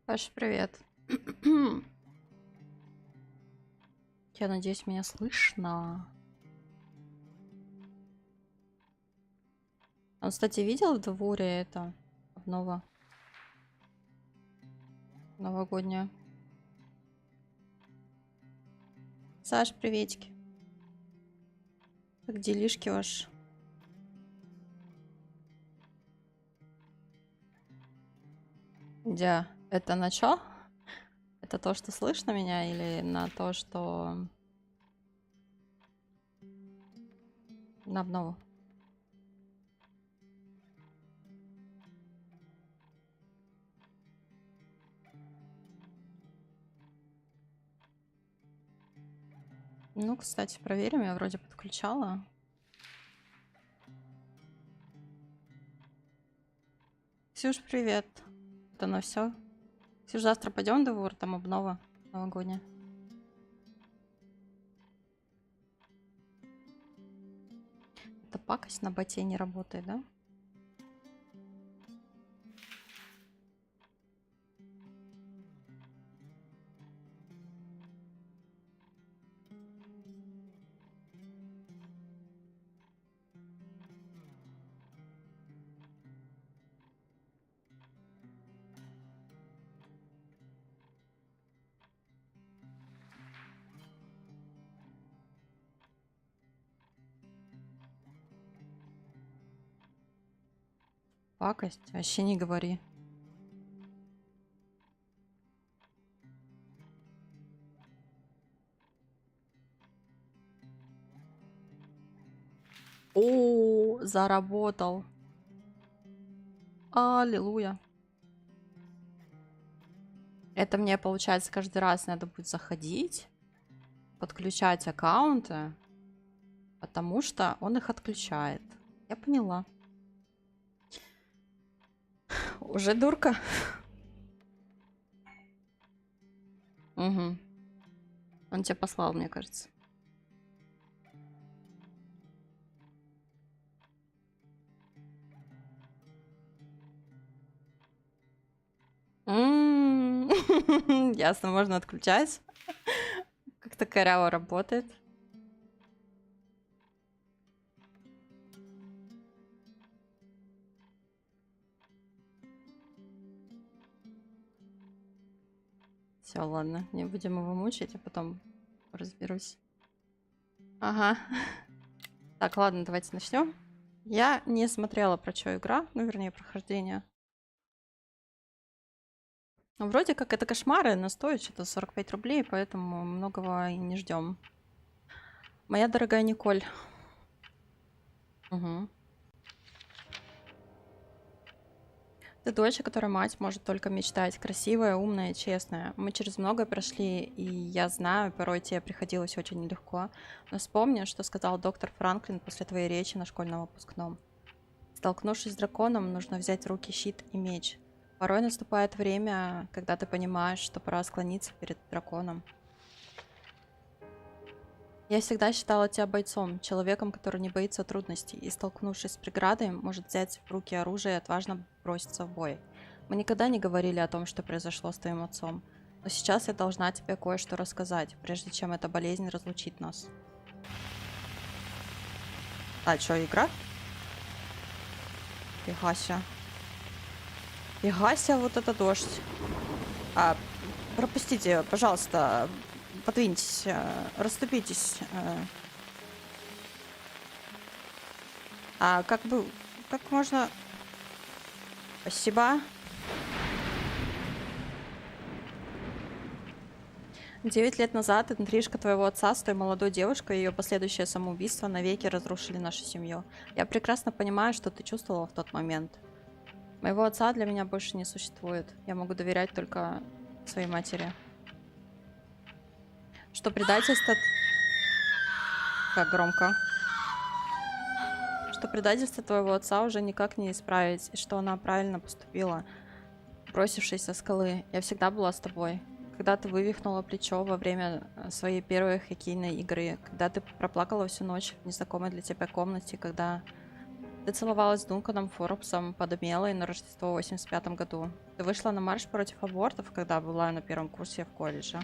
Паша, привет. Я надеюсь, меня слышно. Он, кстати, видел в дворе это новогоднее? Саш, приветики. Как делишки ваши? Дя, это на чё? Это то, что слышно меня, или на то, что на обнову? Ну, кстати, проверим, я вроде подключала. Ксюш, привет. Это на все. Ксюш, завтра пойдем в двор, там обнова новогодняя. Эта пакость на боте не работает, да? Пакость? Вообще не говори. О, заработал. Аллилуйя. Это мне, получается, каждый раз надо будет заходить, подключать аккаунты, потому что он их отключает. Я поняла. Уже дурка. Угу. Он тебя послал, мне кажется. Ясно, можно отключать. Как-то коряво работает. Все, ладно, не будем его мучить, а потом разберусь. Ага. Так, ладно, давайте начнем. Я не смотрела, про что игра, ну, вернее, прохождение. Ну, вроде как это кошмары, но стоит что-то 45 рублей, поэтому многого и не ждем. Моя дорогая Николь. Угу. Ты дочь, о которой мать может только мечтать. Красивая, умная, честная. Мы через многое прошли, и я знаю, порой тебе приходилось очень нелегко. Но вспомни, что сказал доктор Франклин после твоей речи на школьном выпускном. Столкнувшись с драконом, нужно взять в руки щит и меч. Порой наступает время, когда ты понимаешь, что пора склониться перед драконом. Я всегда считала тебя бойцом, человеком, который не боится трудностей, и, столкнувшись с преградой, может взять в руки оружие и отважно броситься в бой. Мы никогда не говорили о том, что произошло с твоим отцом, но сейчас я должна тебе кое-что рассказать, прежде чем эта болезнь разлучит нас. А, что, игра? Фигася. Фигася, вот это дождь. Пропустите, пожалуйста, подвиньтесь, расступитесь. Как можно... Спасибо. 9 лет назад интрижка твоего отца с той молодой девушкой и ее последующее самоубийство навеки разрушили нашу семью. Я прекрасно понимаю, что ты чувствовала в тот момент. Моего отца для меня больше не существует. Я могу доверять только своей матери. Что предательство... Как громко. Что предательство твоего отца уже никак не исправить, и что она правильно поступила, бросившись со скалы. Я всегда была с тобой. Когда ты вывихнула плечо во время своей первой хоккейной игры, когда ты проплакала всю ночь в незнакомой для тебя комнате, когда Ты целовалась с Дунканом Форбсом под Мелой на Рождество в 85 году. Ты вышла на марш против абортов, когда была на первом курсе в колледже.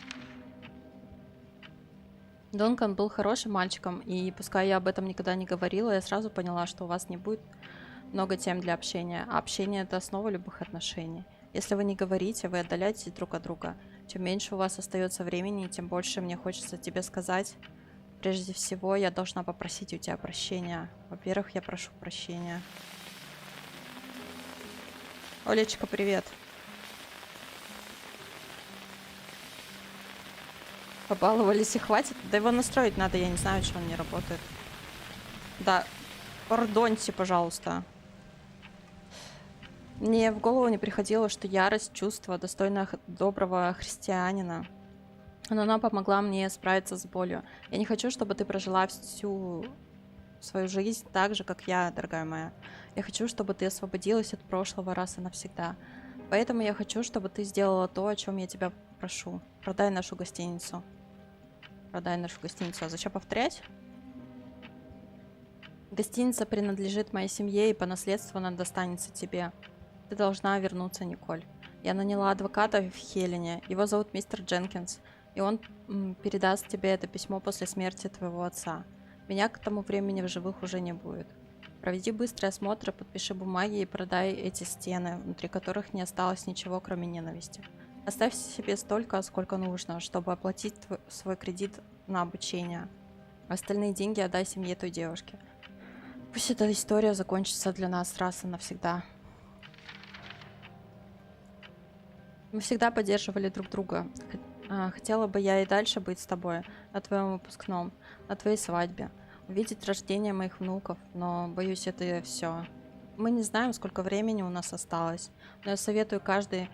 Дункан был хорошим мальчиком, и пускай я об этом никогда не говорила, я сразу поняла, что у вас не будет много тем для общения. А общение — это основа любых отношений. Если вы не говорите, вы отдаляетесь друг от друга. Чем меньше у вас остается времени, тем больше мне хочется тебе сказать. Прежде всего, я должна попросить у тебя прощения. Во-первых, я прошу прощения. Олечка, привет. Побаловались и хватит? Да его настроить надо, я не знаю, что он не работает. Да, пардоньте, пожалуйста. Мне в голову не приходило, что ярость — чувство, достойное доброго христианина. Но она помогла мне справиться с болью. Я не хочу, чтобы ты прожила всю свою жизнь так же, как я, дорогая моя. Я хочу, чтобы ты освободилась от прошлого раз и навсегда. Поэтому я хочу, чтобы ты сделала то, о чем я тебя прошу. Продай нашу гостиницу. Продай нашу гостиницу. А зачем повторять? Гостиница принадлежит моей семье, и по наследству она достанется тебе. Ты должна вернуться, Николь. Я наняла адвоката в Хелене. Его зовут мистер Дженкинс. И он передаст тебе это письмо после смерти твоего отца. Меня к тому времени в живых уже не будет. Проведи быстрый осмотр, подпиши бумаги и продай эти стены, внутри которых не осталось ничего, кроме ненависти. Оставь себе столько, сколько нужно, чтобы оплатить свой кредит на обучение. Остальные деньги отдай семье той девушки. Пусть эта история закончится для нас раз и навсегда. Мы всегда поддерживали друг друга. Хотела бы я и дальше быть с тобой на твоем выпускном, на твоей свадьбе, увидеть рождение моих внуков, но, боюсь, это все. Мы не знаем, сколько времени у нас осталось, но я советую каждый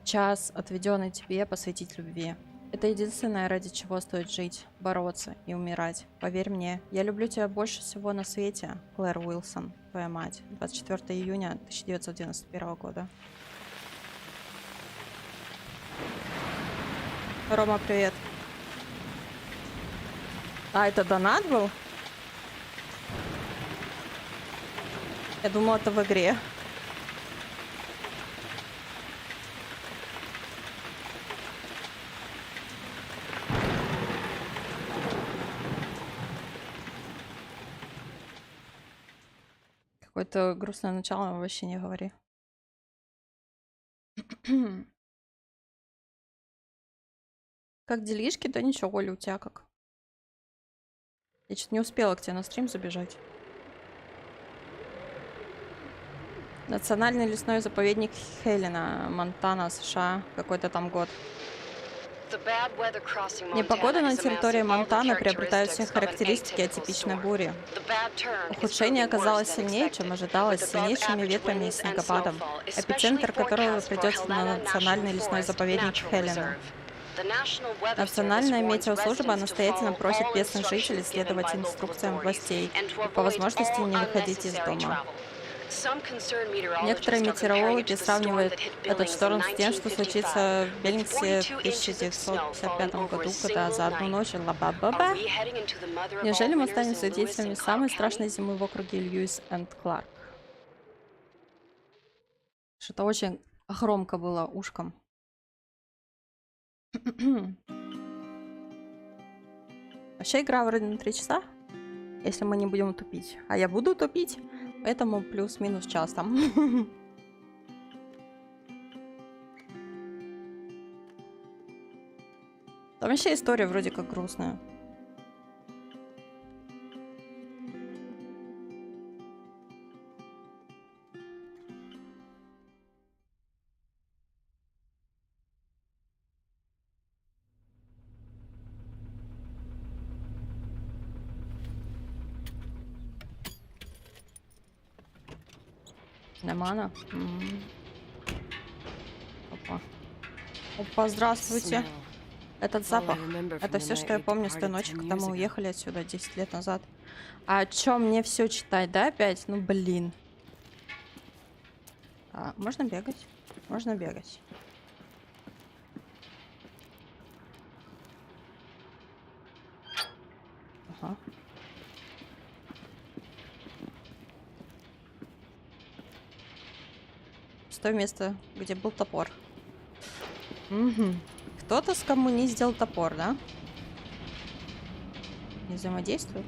час, отведенный тебе, посвятить любви. Это единственное, ради чего стоит жить, бороться и умирать. Поверь мне, я люблю тебя больше всего на свете, Клэр Уилсон, твоя мать. 24 июня 1991 года. Рома, привет. А, это донат был? Я думала, это в игре. Какое-то грустное начало, вообще не говори. Как делишки? Да ничего, Оля, у тебя как? Я что-то не успела к тебе на стрим забежать. Национальный лесной заповедник Хелена, Монтана, США. Какой-то там год. Непогода на территории Монтаны приобретает все характеристики атипичной бури. Ухудшение оказалось сильнее, чем ожидалось, с сильнейшими ветрами и снегопадом, эпицентр которого придется на национальный лесной заповедник Хелена. Национальная метеослужба настоятельно просит местных жителей следовать инструкциям властей и по возможности не выходить из дома. Некоторые метеорологи сравнивают этот шторм с тем, что случится в Беллингсе в 1955 году, когда за одну ночь ла-ба-ба-ба. Неужели мы станем свидетелями самой страшной зимы в округе Льюис энд Кларк? Что-то очень громко было ушком. Вообще игра вроде на 3 часа, если мы не будем тупить. А я буду тупить, поэтому плюс-минус час там. Там вообще история вроде как грустная. Нормально. Опа. Опа, здравствуйте. Этот запах. Это все, что я помню с той ночи, когда мы уехали отсюда 10 лет назад. А чё, мне все читать, да, опять? Ну, блин. Можно бегать? Можно бегать. Ага. Пустое место, где был топор. Угу. Кто-то скоммуниздил топор, да? Не взаимодействует?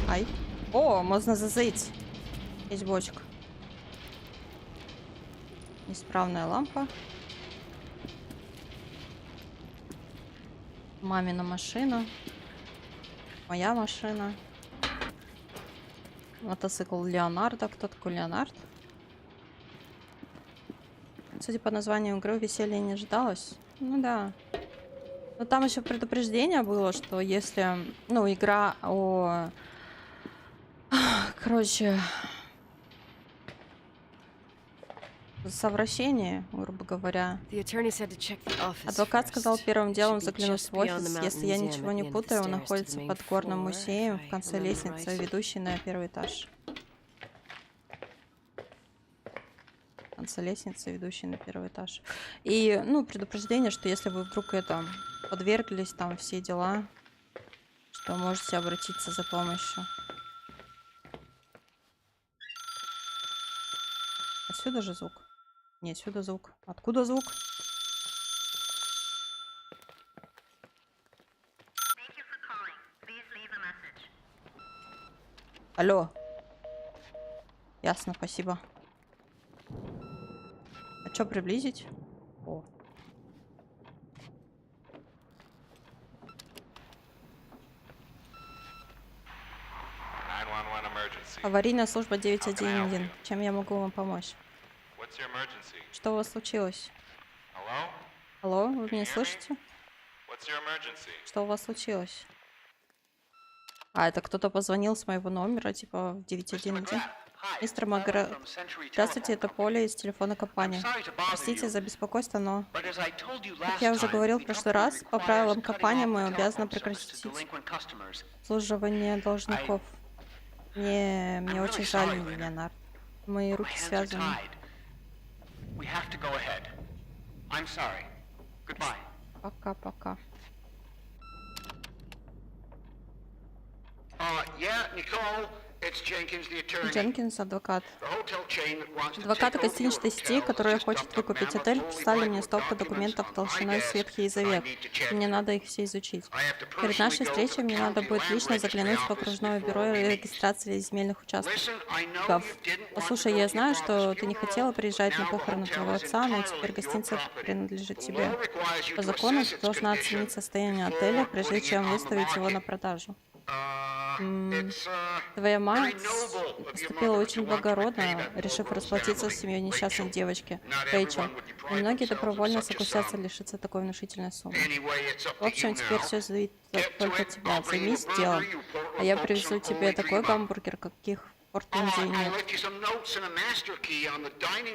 Ай. О, можно зазыть. Есть бочка. Неисправная лампа. Мамина машина. Моя машина. Мотоцикл Леонардо. Кто такой Леонард? Судя по названию игры, веселья не ожидалось. Ну да. Но там еще предупреждение было, что если... Ну, игра о... Короче... совращении, грубо говоря. Адвокат сказал первым делом заглянуть в офис. Если я ничего не путаю, он находится под горным музеем в конце лестницы, ведущей на первый этаж. В конце лестницы, ведущей на первый этаж. И, ну, предупреждение, что если вы вдруг это подверглись, там все дела, что можете обратиться за помощью. Отсюда же звук? Не, отсюда звук. Откуда звук? Алло. Ясно, спасибо. А что приблизить? О. Аварийная служба 911. Чем я могу вам помочь? Что у вас случилось? Алло, вы меня слышите? Что у вас случилось? А, это кто-то позвонил с моего номера, типа в 911. Мистер Магра... Здравствуйте, это Поля из телефона компании. Простите за беспокойство, но... Как я уже говорил в прошлый раз, по правилам компании мы обязаны прекратить обслуживание должников. Мне очень жаль, Леонард. Мои руки связаны. Пока-пока. Дженкинс, адвокат. Адвокаты гостиничной сети, которые хочет выкупить отель, прислали мне стопку документов толщиной с Ветхий Завет. Мне надо их все изучить. Перед нашей встречей мне надо будет лично заглянуть в окружное бюро регистрации земельных участков. Послушай, я знаю, что ты не хотела приезжать на похороны твоего отца, но теперь гостиница принадлежит тебе. По закону ты должна оценить состояние отеля, прежде чем выставить его на продажу. Твоя мать поступила очень благородно, решив расплатиться с семьей несчастной девочки, Рэйчел. И многие добровольно согласятся лишиться такой внушительной суммы. В общем, теперь все зависит только от тебя. Займись делом. А я привезу тебе такой гамбургер, каких в Портленде нет.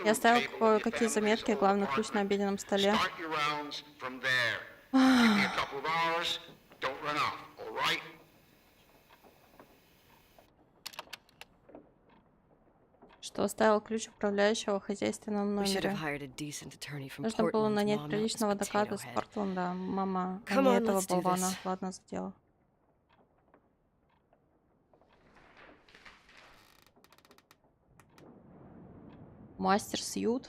Я оставил какие заметки, главный ключ на обеденном столе. Что оставил ключ управляющего в хозяйственном номере. Нужно было нанять приличного адвоката с Портленда. Мама, а не этого болвана. Ладно, за дело. Мастер Сьют.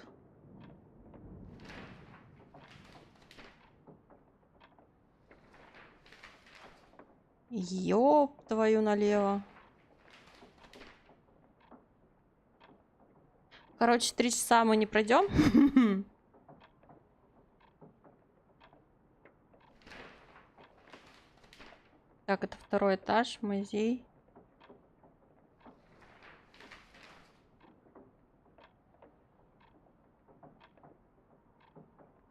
Ёб твою налево. Короче, 3 часа мы не пройдем. Так, это 2-й этаж, музей.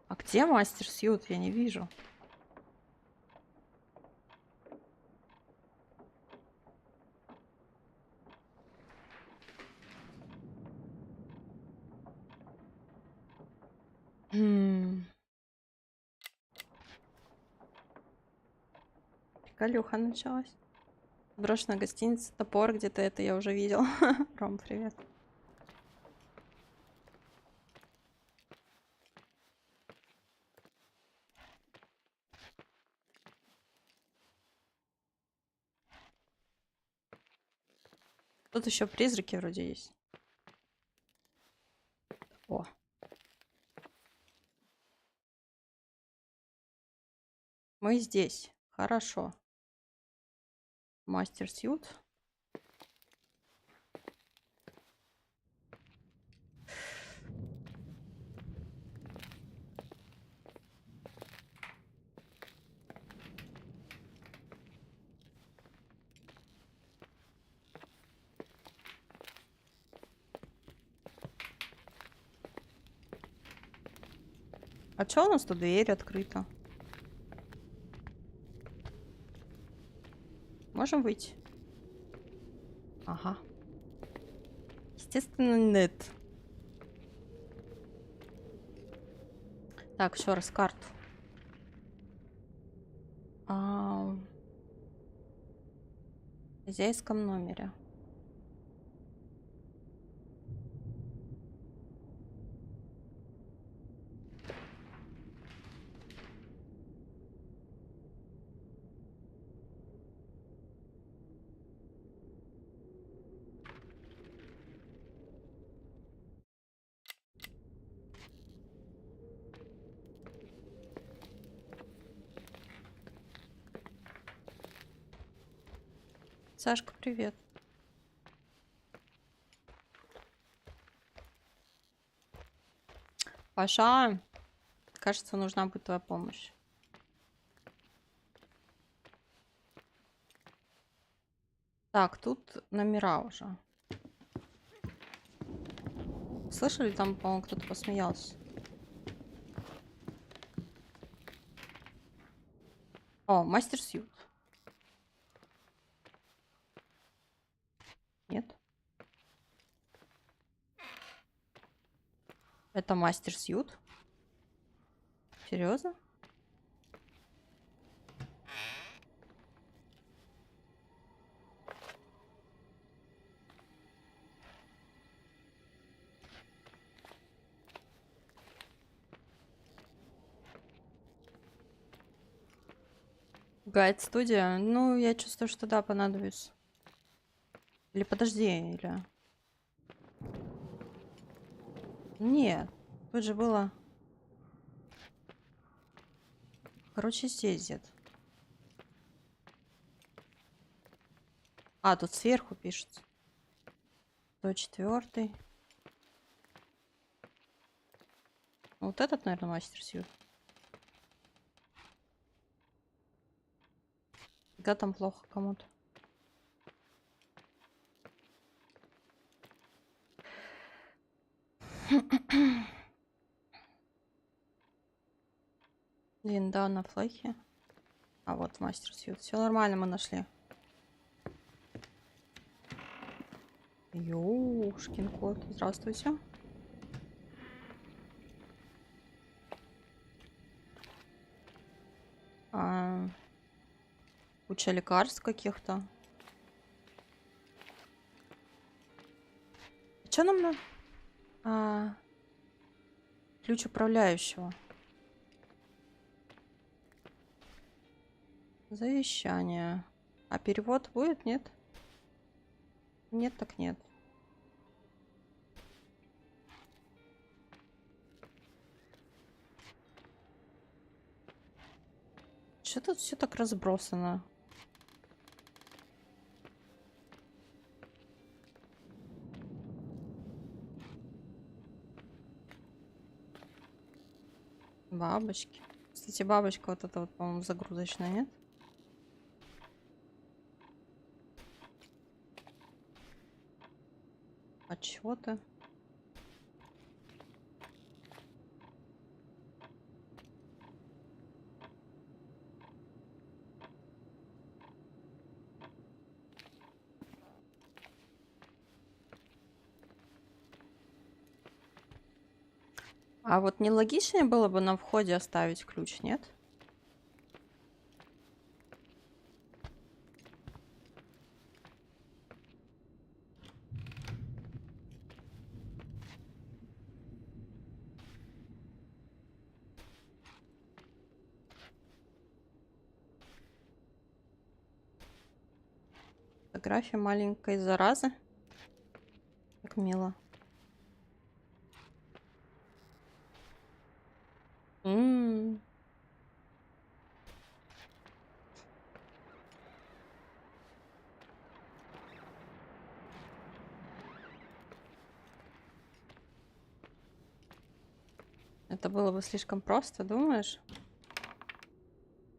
А где мастер Сьют? Я не вижу. Приколюха началась. Брошенная гостиница, топор где-то, это я уже видел. Ром, привет. Тут еще призраки вроде есть. О. Мы здесь. Хорошо. Мастер Сьют. А чё у нас тут дверь открыта? Можем выйти? Ага. Естественно, нет. Так, еще раз карту. В хозяйском номере. Сашка, привет. Паша, кажется, нужна будет твоя помощь. Так, тут номера уже. Слышали, там, по-моему, кто-то посмеялся. О, мастер Сьют. Нет. Это мастер Сьют? Серьезно? Гайд студия? Ну, я чувствую, что да, понадобится. Или подожди, или... Нет, тут же было... Короче, здесь где-то. А, тут сверху пишется. 104-й. Вот этот, наверное, мастер Сьют. Да, там плохо кому-то. Винда на флехе. А вот мастер Сьют. Все нормально, мы нашли. Ёшкин кот. Здравствуйте. Куча лекарств каких-то. Что нам надо? Ключ управляющего. Завещание. А перевод будет? Нет? Нет, так нет. Что тут все так разбросано? Бабочки. Кстати, бабочка вот эта вот, по-моему, загрузочная, нет? Отчеты. А вот нелогичнее было бы на входе оставить ключ, нет? Фотография маленькой заразы. мило. М. Это было бы слишком просто, думаешь?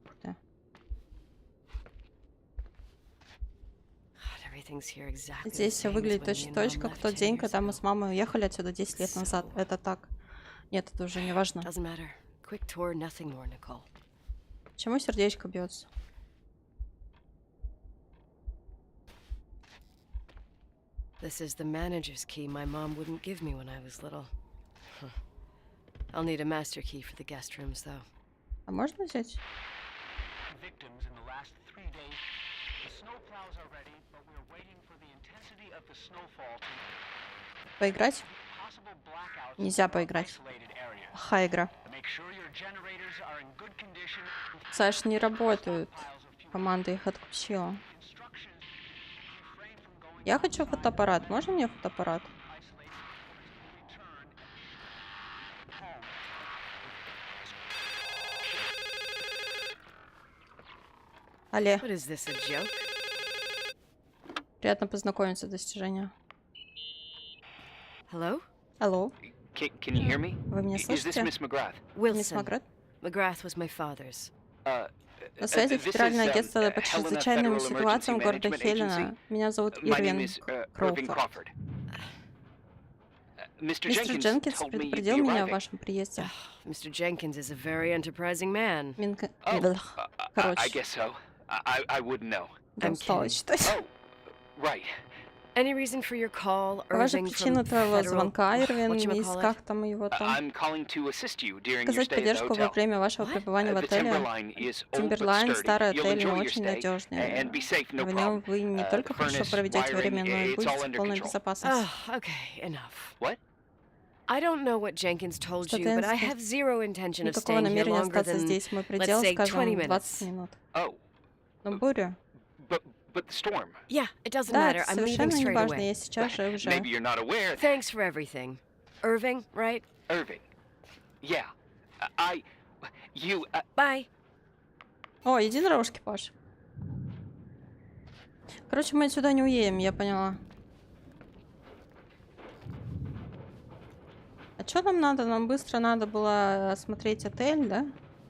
Ух ты. God, everything's here exactly the Здесь все same as выглядит when me точно and точь, Mom как в left тот 10 день, years когда мы ago. с мамой уехали отсюда 10 лет назад. So, Это так. Нет, это уже не важно. doesn't matter. Quick tour, nothing more, Nicole. Почему сердечко бьется? This is the manager's key my mom wouldn't give me when I was little. Huh. I'll need a master key for the guest rooms, though. А можно взять? Victims in the last 3 days. The snowplows are ready, but we're waiting for the intensity of the snowfall to Поиграть? possible blackouts Нельзя in more поиграть. isolated areas. Плохая игра. Make sure your generators are in good condition. Саш, не работают. Stockpiles of fuel. Команда их отключила. Instructions refrain from going Я хочу outside фотоаппарат. Можно мне фотоаппарат? isolated until we return home. Алле, What is this, a joke? приятно познакомиться, достижение. Hello? Алло, Can you hear me? вы меня Is this слышите? Miss McGrath? Мисс Wilson. Маград? McGrath was my father's. На связи This Федеральное is, агентство по Helena чрезвычайным Federal ситуациям Emergency города Management Хелена. Agency. Меня зовут My name Ирвин is Irving Кроуфорд. Crawford. Mr. Мистер Jenkins Дженкинс told me you'd предупредил be меня о arriving. вашем приезде. Mr. Jenkins is a very enterprising man. Минка... Oh, Блх. I Короче, guess so. I wouldn't know. я I'm устала kidding. читать. Oh, right. Any reason for your call, Какова же Irving, причина from твоего Federal... звонка, Ирвин, мисс, whatchamacallit? как там его там? I'm calling to assist you during your Оказать stay at the поддержку во hotel. время вашего What? пребывания в The отеле. Timberline is old but Тимберлайн, sturdy. старый You'll отель, но enjoy your очень stay надежный. and be safe, no В нем problem. вы не только хорошо Furnace, проведете время, но и wiring, it's all будете в under полной control. безопасности. Okay, enough. What? I don't know what Jenkins told Что you, but I Jenkins- have zero intention of Никакого staying here намерения longer остаться than, здесь. Мой let's предел, say, 20 скажем, 20 minutes. минут. Oh, Но буря? but the storm. Yeah, it doesn't Да, matter. это I'm leaving совершенно не straight важно. away. Я сейчас же уже. Maybe you're not aware. Thanks for everything. Irving, right? Irving. Yeah. You. Bye. О, единорожки, Паш. Короче, мы отсюда не уедем, я поняла. А что нам надо? Нам быстро надо было осмотреть отель, да?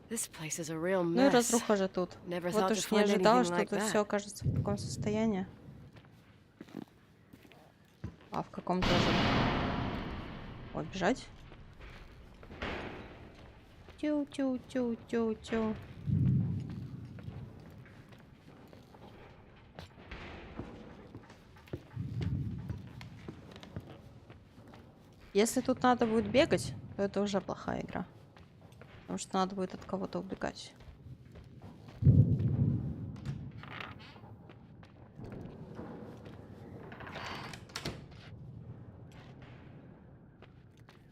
This place is a real Ну и mess. разруха же тут. Never Вот thought to уж не find ожидала, anything что like тут that. все окажется в таком состоянии. А в каком тоже? Ой, бежать. Тю-тю-тю-тю-тю. Если тут надо будет бегать, то это уже плохая игра. Потому что надо будет от кого-то убегать.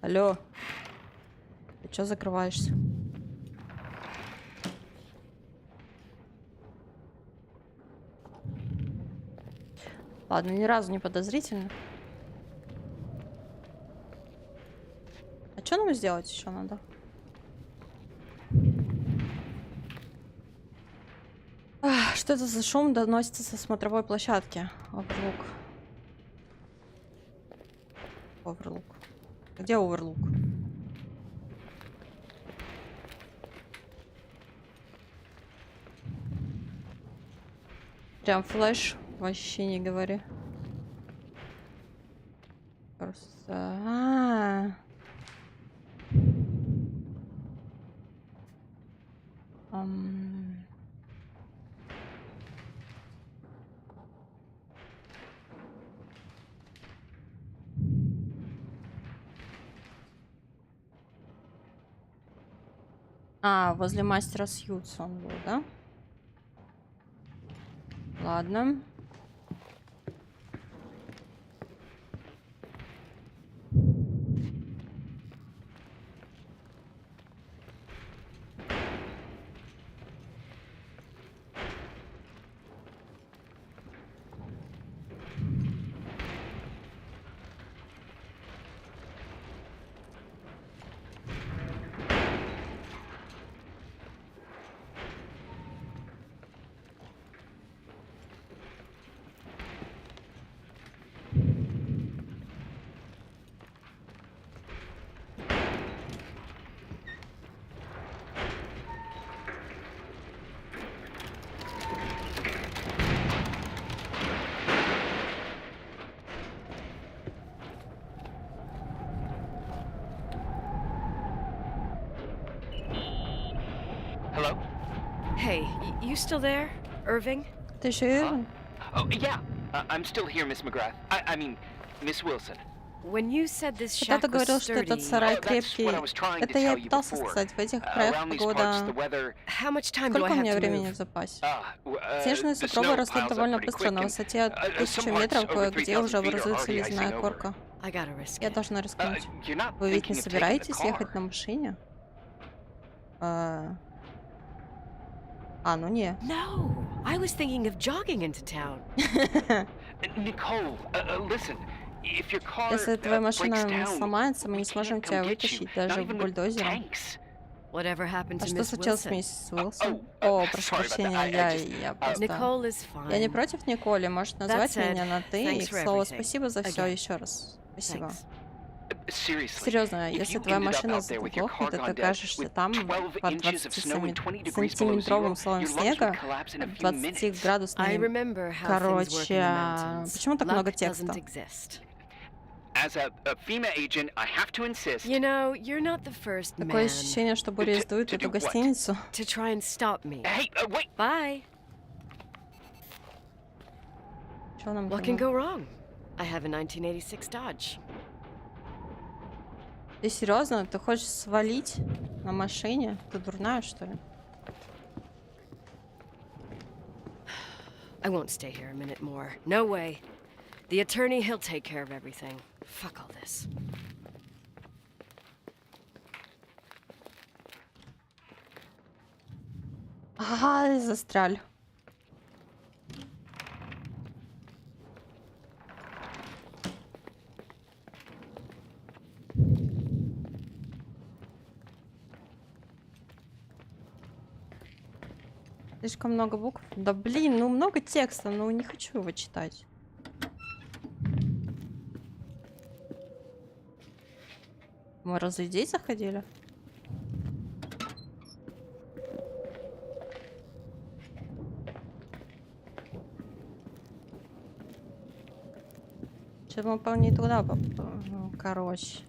Алло. Ты чё закрываешься? Ладно, ни разу не подозрительно. А что нам сделать еще надо? Что это за шум доносится со смотровой площадки? Оверлук. Оверлук. Где оверлук? Прям флеш. Вообще не говори. Просто... возле мастера Сьюз он был, да? Ладно. you still there, Irving? Ты еще Ирвин? Oh, yeah. I'm still here, Miss McGrath. I mean, Miss Wilson. When you said this Когда shack ты was говорил, что этот sturdy, сарай Oh, that's крепкий, what I was trying to это я tell и you пытался before. сказать. В этих краях Around these parts, погода... the weather... how much time do Сколько I у have меня to времени в move? запасе? The Снежные snow сугробы piles растут up довольно pretty быстро. На quick, and, высоте some 1000 parts метров over кое-где 3000 уже feet are образуется already ледяная icing over. корка. I gotta risk Я it. должна рискнуть. You're not Вы ведь thinking не of taking the собираетесь ехать car. на машине? Ну не. No, I was thinking of jogging into town. Nicole, listen. If your car Если твоя машина breaks down, сломается, мы we не сможем can't тебя come get you. вытащить Not даже even with бульдозером. tanks. Whatever happened А to что Miss случилось с Wilson? мисс Уилсон? Oh, Прошу sorry about that. прощения, я просто... Nicole is Я не fine. против Николи, может назвать said, меня на ты. И, thanks к for слову, everything. спасибо за все Again. еще раз. Спасибо. Thanks. Seriously, Серьезно, if если you твоя ended up машина out there with your car заглохнет, и ты gone dead окажешься with там 12 под inches of snow and 20 degrees below сантиметровым zero, слоем your lungs would снега, collapse in a few minutes. 20-градусным... I remember how things work in the Короче, mountains. почему так много Luck текста? doesn't exist. As a FEMA agent, I have to insist. You know, you're not the first Такое man ощущение, что буря сдует to эту do what? гостиницу. to try and stop me. Hey, wait. Bye. Что нам What там? can go wrong? I have a 1986 Dodge. Ты серьезно? Ты хочешь свалить на машине? Ты дурная, что ли? I won't stay here a minute more. No way. The attorney, he'll take care of everything. Fuck all this. Ага, застряли. Слишком много букв. Да блин, ну много текста, но не хочу его читать. Мы разве здесь заходили? Что-то мы, по-моему, не туда короче.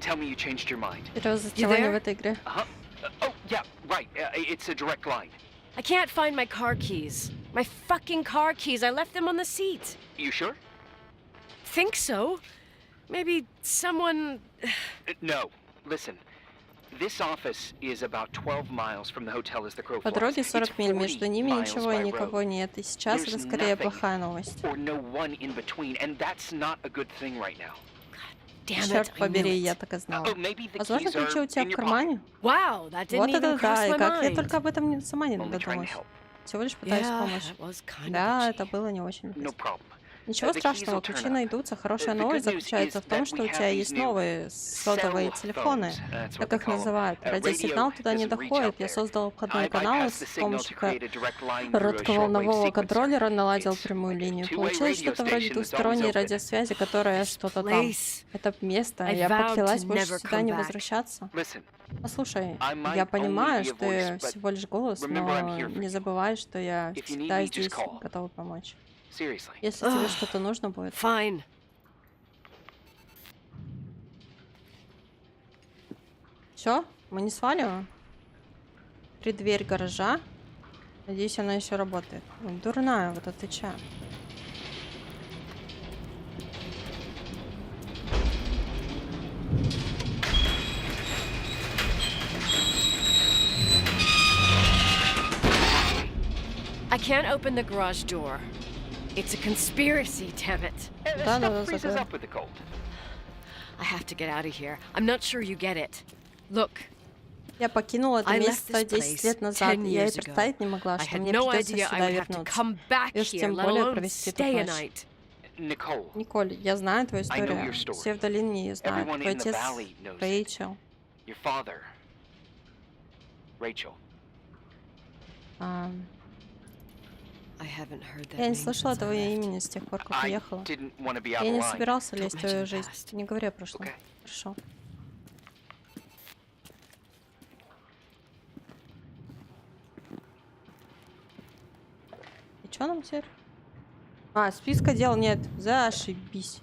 Tell me you changed your mind. Разочарование в этой игре. Uh-huh. Oh, yeah, right. It's a direct line. I can't find my car keys. My fucking car keys. I left them on the seat. You sure? Think so. Maybe someone... No. Listen. This office is about 12 miles from the hotel as the crow По flies. дороге It's 40 миль, 40 между ними miles ничего by и никого road. нет. И сейчас это There's скорее nothing плохая новость. or no one in between, and that's not a good thing right now. Damn it, Черт I knew побери, it. я так и знала. Oh, maybe the Возможно, keys are ключи у тебя in в your кармане? Wow, that didn't Вот even это да, cross и my как я mind. только об этом сама не Only trying to додумалась. help. Всего лишь пытаюсь Yeah, помочь. that was kind of Да, bitchy. это было не очень. No problem. Ничего The keys страшного, will turn ключи up. найдутся. Хорошая The новость good news заключается is в том, that что we у have тебя these есть new новые сотовые cell телефоны, phones. That's what так they их call 'em. называют. Radio Радиосигнал туда не doesn't reach доходит. out Я there. создал входной I канал bypassed с the signal to помощью create a direct line through a коротковолнового shortwave контроллера sequencer. наладил It's прямую like a линию. two-way Получилось radio что-то вроде station that's always двусторонней open. радиосвязи, которая This что-то там. place. Это место. I Я vowed поклялась to больше never сюда come не back. возвращаться. Listen, Послушай, I might я only понимаю, be a что voice, ты but всего лишь голос, remember I'm но here for не you. забывай, что я If you need всегда me, just здесь call. готова помочь. seriously. Если тебе что-то нужно будет. Fine. Все, мы не сваливаем. Преддверь гаража. Надеюсь, она еще работает. Дурная, вот отвечаю. I can't open the garage door. It's a conspiracy, damn it. This Да, да, stuff да, freezes да. up with the cold. I have to get out of here. I'm not sure you get it. Look, Я покинула это I left место this 10 place лет назад. 10 Я и years ago. представить не могла, I что had мне no придется idea I сюда would have to вернуться. come back И уж here, тем let более alone провести тут stay a ночь. night. Nicole, Николь, я знаю твою I know историю. your story. Все в долине ее знают. Everyone Твой in the отец valley knows it. Рэйчел. your father, Rachel. А, I haven't heard that Я не name слышала since I этого left. имени с тех пор, как I уехала. didn't want to be out Я of не line. собирался лезть в Don't mention твою the жизнь. past. Не говори о прошлом. Okay. Хорошо. Что нам теперь? А, списка дел нет. Зашибись.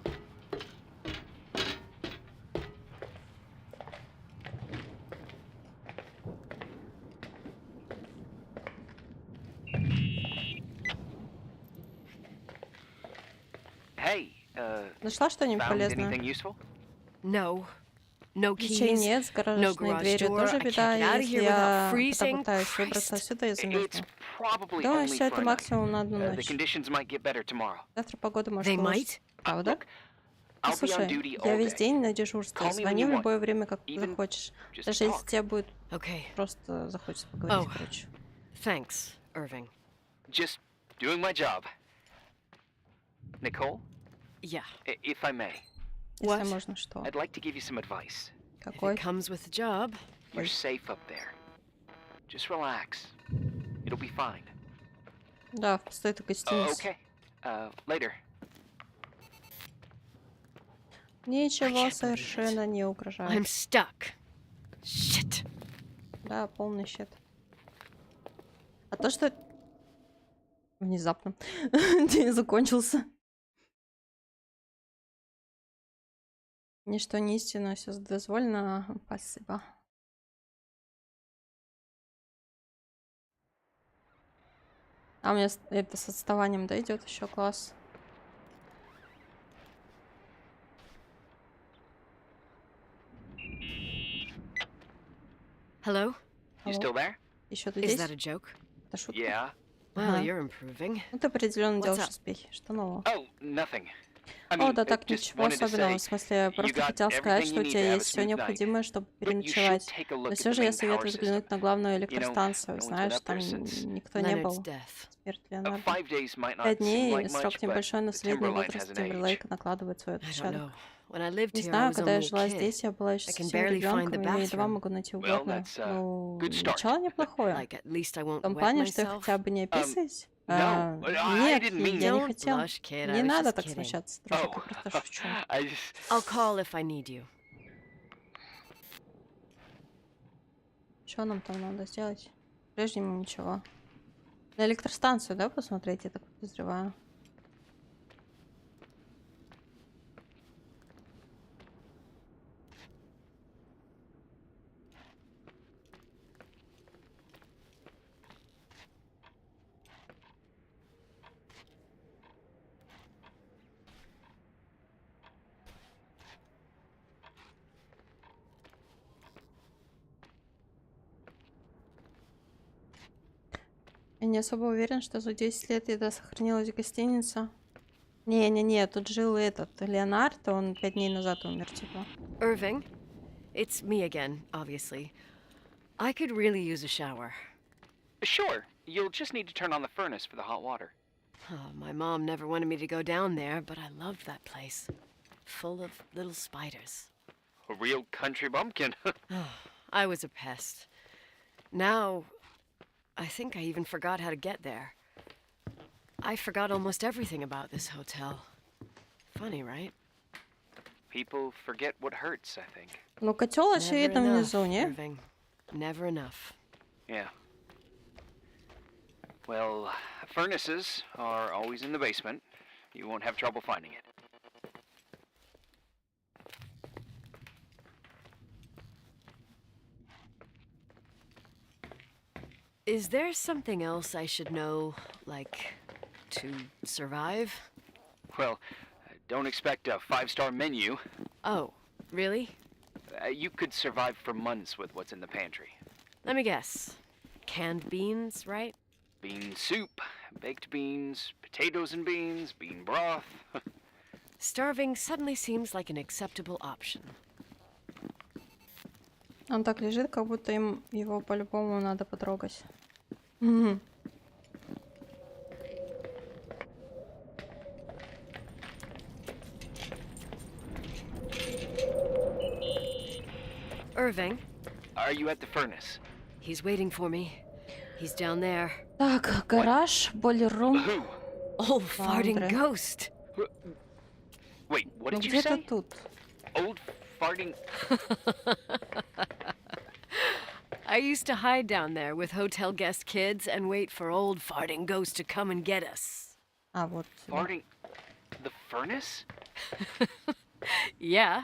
Hey, Нашла что-нибудь found полезное? anything useful? No. No Ключей keys. нет, с гаражной garage дверью door. тоже I can't беда. get out of Если here я without freezing. попытаюсь выбраться Christ. отсюда, я It's замерзну. probably Думаю, only все for это a night. максимум на одну The ночь. conditions might get better tomorrow. Завтра погода может They улучшиться. might? Правда? Look, I'll be on Слушай, duty я all весь day. день на дежурстве. Call me when Звони you в want. любое время, как Even захочешь. just Даже если talk. тебе будет Okay. просто захочется поговорить, Oh. короче. Thanks, Irving. Just doing my job. Nicole, Yeah. if I may, Если What? можно, что? I'd like to give you some advice. If Какой? it comes with the job. You're safe up there. Just relax. It'll be fine. Да, в пустой этой гостинице. Okay. Later. I Ничего can't believe совершенно не I'm угрожает. stuck. Shit. Да, полный щит. А то, что внезапно день закончился. Ничто не истинно, все дозволено. Спасибо. А у меня это с отставанием, да, идет еще класс. Hello? You still there? Еще ты Is здесь? that a joke? Это шутка? Yeah. Well, Ага. you're improving. Ну, ты определенно What's делаешь up? успехи. Что нового? Oh, nothing. I О, mean, да так, just ничего wanted to особенного. say, В смысле, я you просто got хотел сказать, everything что you у need тебя to have a есть все smooth night. необходимое, чтобы But you should переночевать. take a Но look at все the же я main power советую system. взглянуть на главную электростанцию. no one's been Знаешь, up там there since никто не Leonard's был. death. Смерть Uh, Леонардо. 5 days might 5 not seem дней, like срок much, but небольшой, но the средний Timberline возраст has an Тимберлейка age. накладывает свой I don't отпечаток. know. When I lived Не here, I знаю, was когда я only a жила kid. здесь, я была еще I can совсем barely find ребенком, the и я едва bathroom. могу найти Well, уборную. that's a Ну, good start. начало неплохое. Like, at least I В won't том wet плане, что я myself. хотя бы не описываюсь. No, I Нет, didn't mean я не Don't хотел. blush, kid. Не I was надо just так kidding. смущаться, дружок, Oh, я просто шучу. I just... I'll call if I need you. Что нам там надо сделать? Прежнему ничего. На электростанцию, да, посмотреть, я так подозреваю. Я не особо уверен, что за 10 лет еда сохранилась гостиница. Не-не-не, тут жил этот Леонард, он 5 дней назад умер, типа. Irving, it's me again, obviously. I could really use a shower. Sure, you'll just need to turn on the furnace for the hot water. Oh, my mom never wanted me to go down there, but I loved that place. Full of little spiders. A real country bumpkin. I was a pest. Now, I think I even forgot how to get there. I forgot almost everything about this hotel. Funny, right? People forget what hurts, I think. Ну, котел, Never очевидно, enough, внизу, не? Irving. Never enough. Yeah. Well, furnaces are always in the basement. You won't have trouble finding it. Is there something else I should know, like, to survive? Well, don't expect a 5-star menu. Oh, really? You could survive for months with what's in the pantry. Let me guess. Canned beans, right? Bean soup, baked beans, potatoes and beans, bean broth. Starving suddenly seems like an acceptable option. Он так лежит, как будто им его по-любому надо потрогать. Мгм. Irving, Are you at the furnace? he's waiting for me. He's down there. Так, гараж, бойлер-рум. Who? Old farting Andre. ghost. Wait, what Ну, did you где-то say? тут. Old farting... I I used to hide down there with hotel guest kids and wait for old farting ghosts to come and get us. А, вот тебе. Farting. The furnace? Yeah.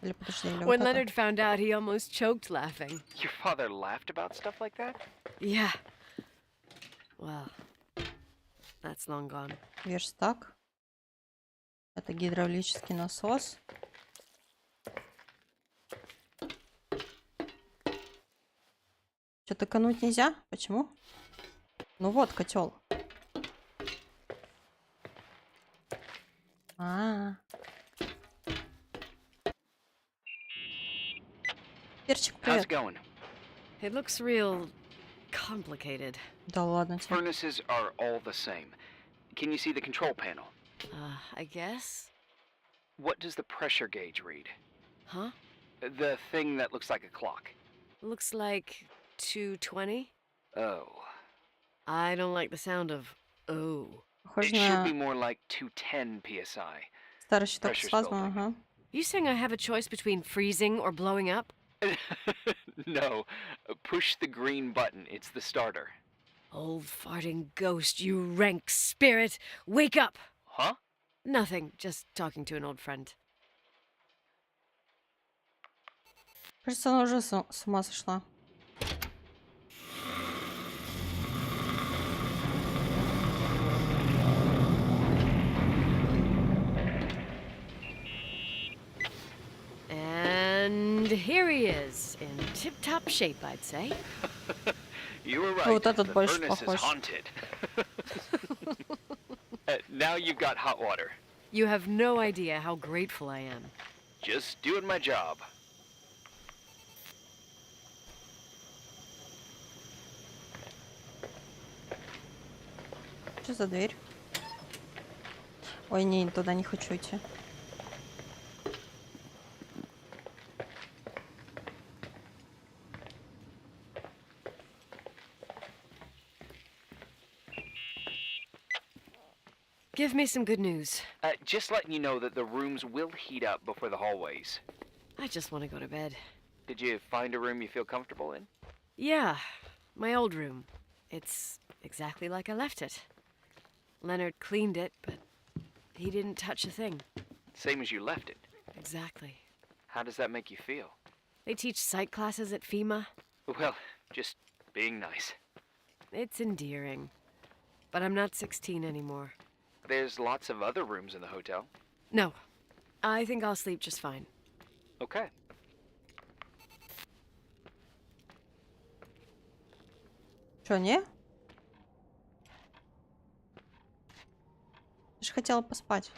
Или подожди, или вот When это. Leonard found out, he almost choked laughing. Your father laughed about stuff like that? Yeah. Well, that's long gone. Верстак. Это гидравлический насос. Что-то тыкануть нельзя? Почему? Ну вот, котел. А. Перчик, How's привет. it going? It looks real complicated. Да ладно тебе. Furnaces are all the same. Can you see the control panel? I guess? What does the pressure gauge read? Huh? The thing that looks like a clock. Looks like 220. Oh. I don't like the sound of oh. Похоже It should be на more like 210 psi. старый щиток Pressure's спазма, building. ага. You saying I have a choice between freezing or blowing up? No. Push the green button. It's the starter. Old farting ghost, you rank spirit! Wake up! Huh? Nothing, just talking to an old friend. Кажется, она уже с ума сошла. And here he is, in tip-top shape, I'd say. You were right. Вот этот The больше furnace is похож. haunted. Now you've got hot water. You have no idea how grateful I am. Just doing my job. Что за дверь? Ой, не, туда не хочу идти. Give me some good news. Just letting you know that the rooms will heat up before the hallways. I just want to go to bed. Did you find a room you feel comfortable in? Yeah, my old room. It's exactly like I left it. Leonard cleaned it, but he didn't touch a thing. Same as you left it. Exactly. How does that make you feel? They teach psych classes at FEMA. Well, just being nice. It's endearing. But I'm not 16 anymore. There's lots of other rooms in the hotel. No, I think I'll sleep just fine. Okay. Что, не? Я же хотела поспать.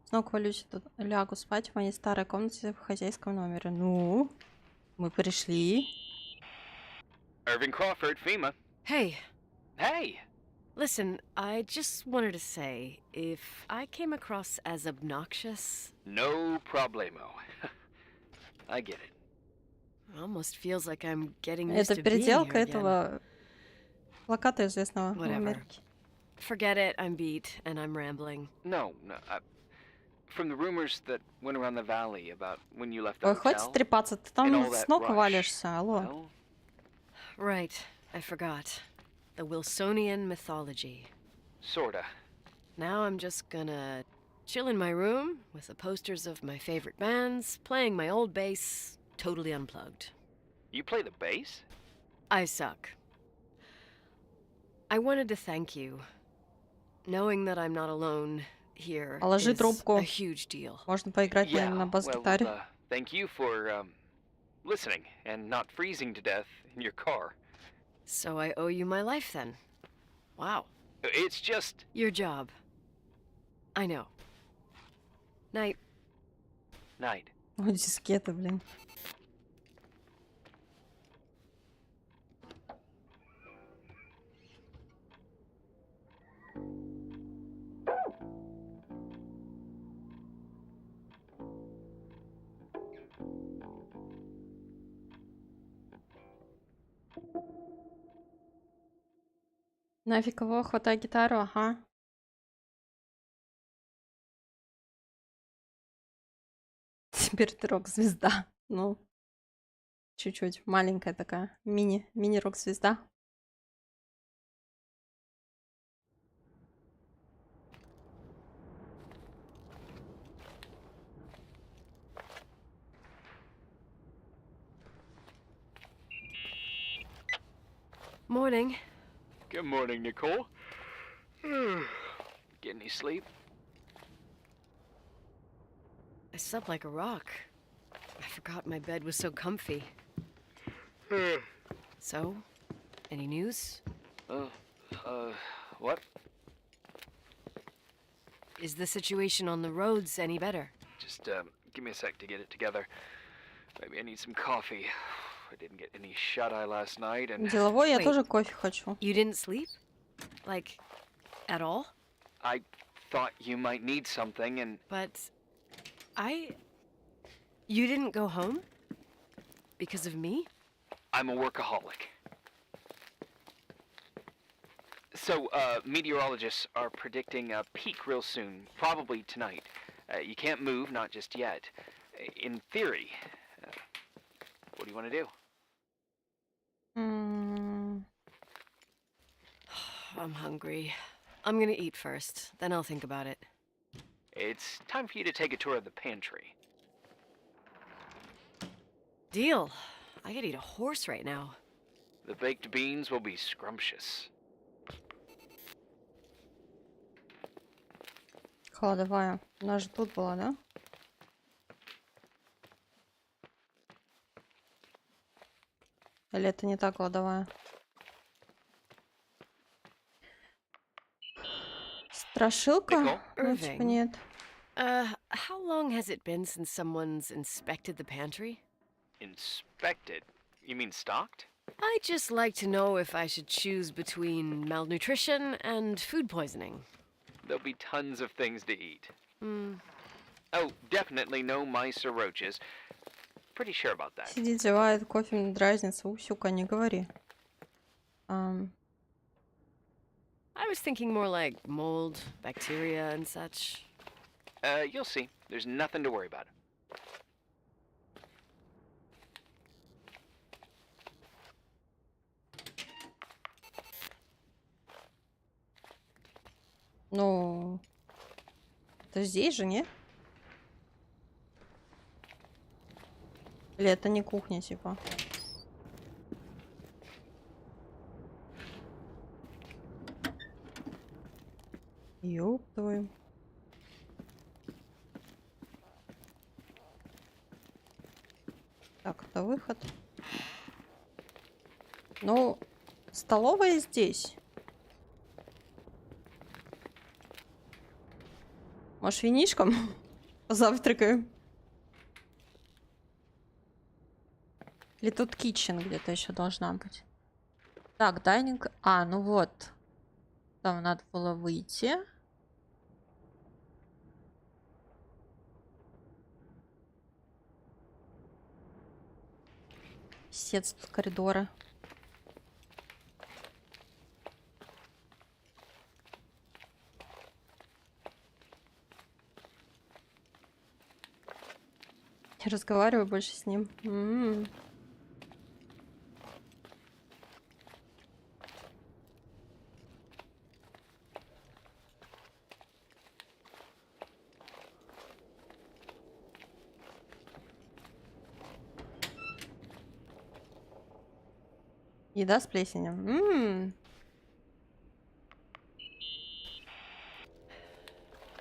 С ног валюсь, тут лягу спать в моей старой комнате в хозяйском номере. Ну, мы пришли. Irving Crawford, FEMA. Hey, Hey! listen, I just wanted to say, if I came across as obnoxious, No problemo. I get it. it almost feels like I'm getting used Это to being переделка here again. этого плаката известного в Whatever. Америке. Forget it, I'm beat, and I'm rambling. No. From the rumors that went around the valley about when you left the Ой, хватит hotel. трепаться, ты and all там that с ног rush. валишься, алло. Well, Right, I forgot. The Wilsonian mythology. sorta. Now I'm just gonna chill in my room with the posters of my favorite bands, playing my old bass, totally unplugged. You play the bass? I suck. I wanted to thank you. Knowing that I'm not alone here Положи is трубку. a huge deal. Можно поиграть Yeah, на well, бас-гитаре. thank you for, listening and not freezing to death in your car. So I owe you my life then. Wow. It's just... Your job. I know. Night. Night. Ой, дискеты, блин. Нафиг кого? Хватай гитару, ага. Теперь ты рок-звезда. Ну, Чуть-чуть маленькая такая, мини-рок-звезда. Morning. Good morning, Nicole. Get any sleep? I slept like a rock. I forgot my bed was so comfy. So, any news? What? Is the situation on the roads any better? Just, give me a sec to get it together. Maybe I need some coffee. I didn't get any shut-eye last night, and Деловой, я Wait. тоже кофе хочу. You didn't sleep? Like, at all? I thought you might need something, and But You didn't go home? Because of me? I'm a workaholic. So, meteorologists are predicting a peak real soon, probably tonight. You can't move, not just yet. In theory, what do you want to do? I'm hungry. I'm gonna eat first, then I'll think about it. It's time for you to take a tour of the pantry. Deal. I could eat a horse right now. The baked beans will be scrumptious. Кладовая. Она же тут была, да? Или это не та кладовая? Страшилка? Nicole? Ну, типа Irving. нет. How long has it been since someone's inspected the pantry? Inspected? You mean stocked? I'd just like to know if I should choose between malnutrition and food poisoning. There'll be tons of things to eat. Oh, definitely no mice or roaches. Pretty sure about that. Сидит, зевает, кофе дразнится. Усюка, не говори. I was thinking more like mold, bacteria, and such. You'll see. There's nothing to worry about. Ну, это здесь же, не? Или это не кухня, типа? Ёб твою. Так, это выход. Ну, столовая здесь. Может, винишком завтракаем? Или тут китчен где-то еще должна быть? Так, дайнинг. А, ну вот. Там надо было выйти. Пиздец, тут коридоры. Я разговариваю больше с ним. Еда с плесенью.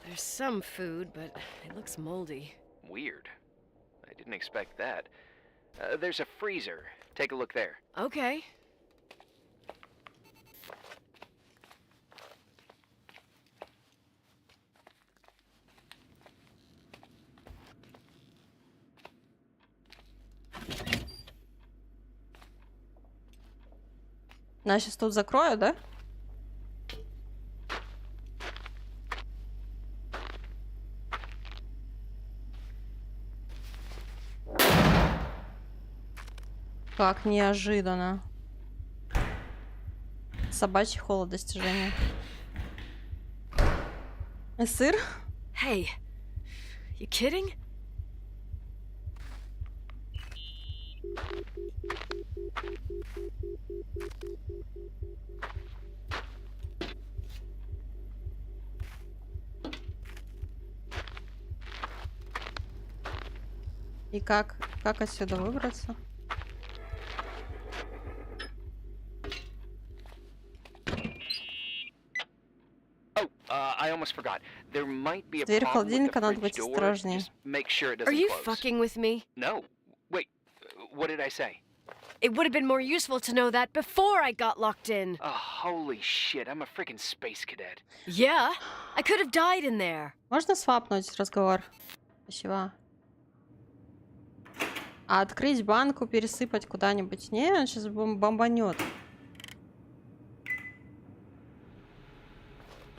There's some food, but it looks moldy. Weird. I didn't expect that. There's a freezer. Take a look there. Okay. Нас сейчас тут закроют, да? Как неожиданно. Собачий холод достижения. Сыр? Hey, you kidding? И как отсюда выбраться? Oh, I almost forgot. There might be a Дверь problem with the холодильника надо fridge быть door. осторожнее. Just make sure it Are doesn't you close. fucking with me? No. Wait. What did I say? It would have been more useful to know that before I got locked in. Oh, holy shit! I'm a freaking space cadet. Yeah, I could have died in there. Можно свапнуть разговор? Спасибо. А открыть банку, пересыпать куда-нибудь? Не, он сейчас бомбанет.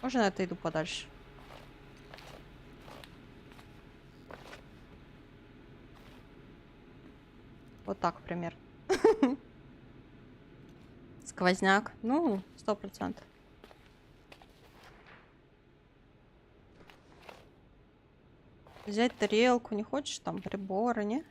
Можно я отойду подальше? Вот так, пример. Сквозняк. Ну, 100%. Взять тарелку. Не хочешь там приборы, не?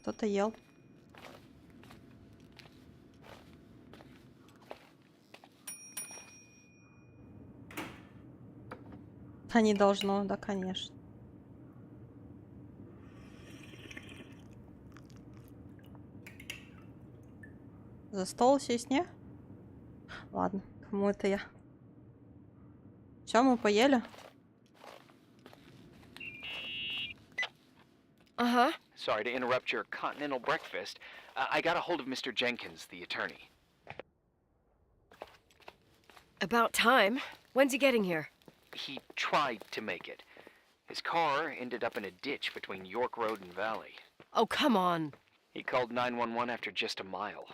Кто-то ел. А не должно, да, конечно. За стол сесть, не? Ладно, кому это я? Все, мы поели? Uh-huh. Sorry to interrupt your continental breakfast. I got a hold of Mr. Jenkins, the attorney. About time. When's he getting here? He tried to make it. His car ended up in a ditch between York Road and Valley. Oh, come on. He called 911 after just a mile.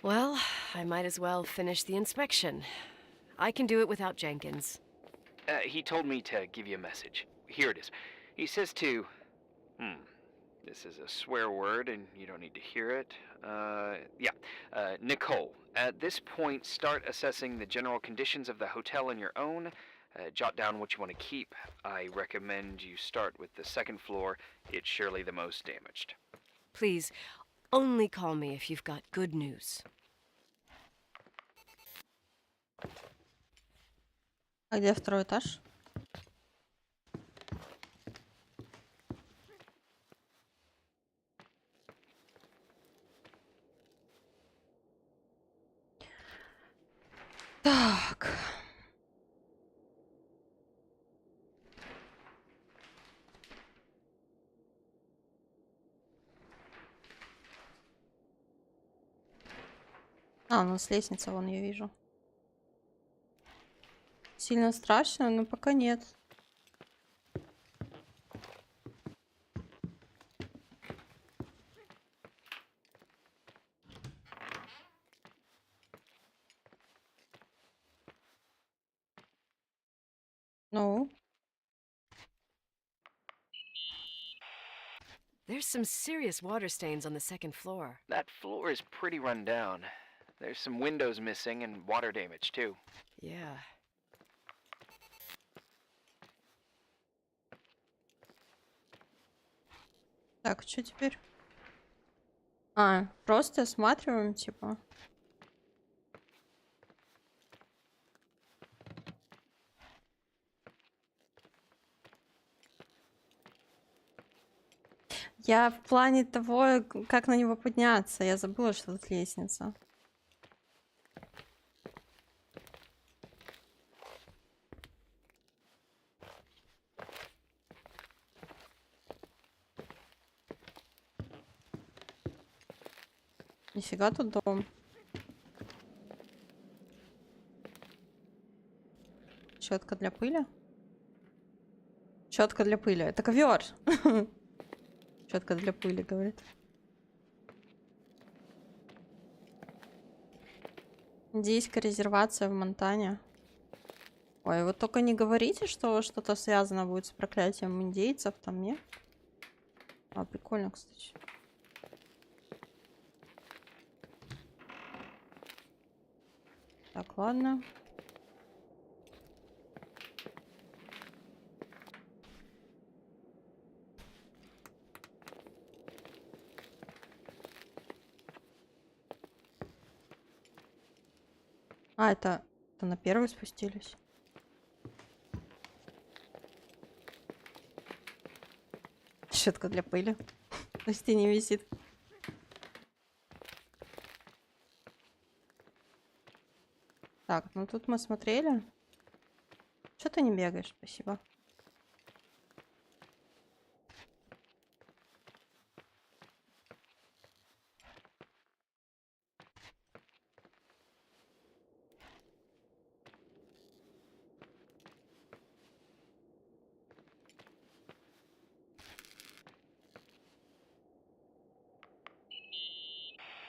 Well, I might as well finish the inspection. I can do it without Jenkins. He told me to give you a message. Here it is. He says to... This is a swear word, and you don't need to hear it. Nicole, at this point, start assessing the general conditions of the hotel on your own. Jot down what you want to keep. I recommend you start with the second floor. It's surely the most damaged. Please, only call me if you've got good news. А где второй этаж? Так. А, у нас лестница, вон я вижу. Сильно страшно, но пока нет. Ну, There's some serious water stains on the second floor. That floor is pretty run down. There's some windows missing and water damage, too. Yeah. так, что теперь? А, просто осматриваем, типа. Я в плане того, как на него подняться. Я забыла, что тут лестница. Нифига тут дом. Щетка для пыли. Щетка для пыли. Это ковер. Щетка для пыли, говорит. Индийская резервация в Монтане. Ой, вот только не говорите, что что-то связано будет с проклятием индейцев там, не? А, прикольно, кстати. Так, ладно. А, это на первый спустились. Щетка для пыли. На стене висит. Так, ну тут мы смотрели. Что ты не бегаешь? Спасибо.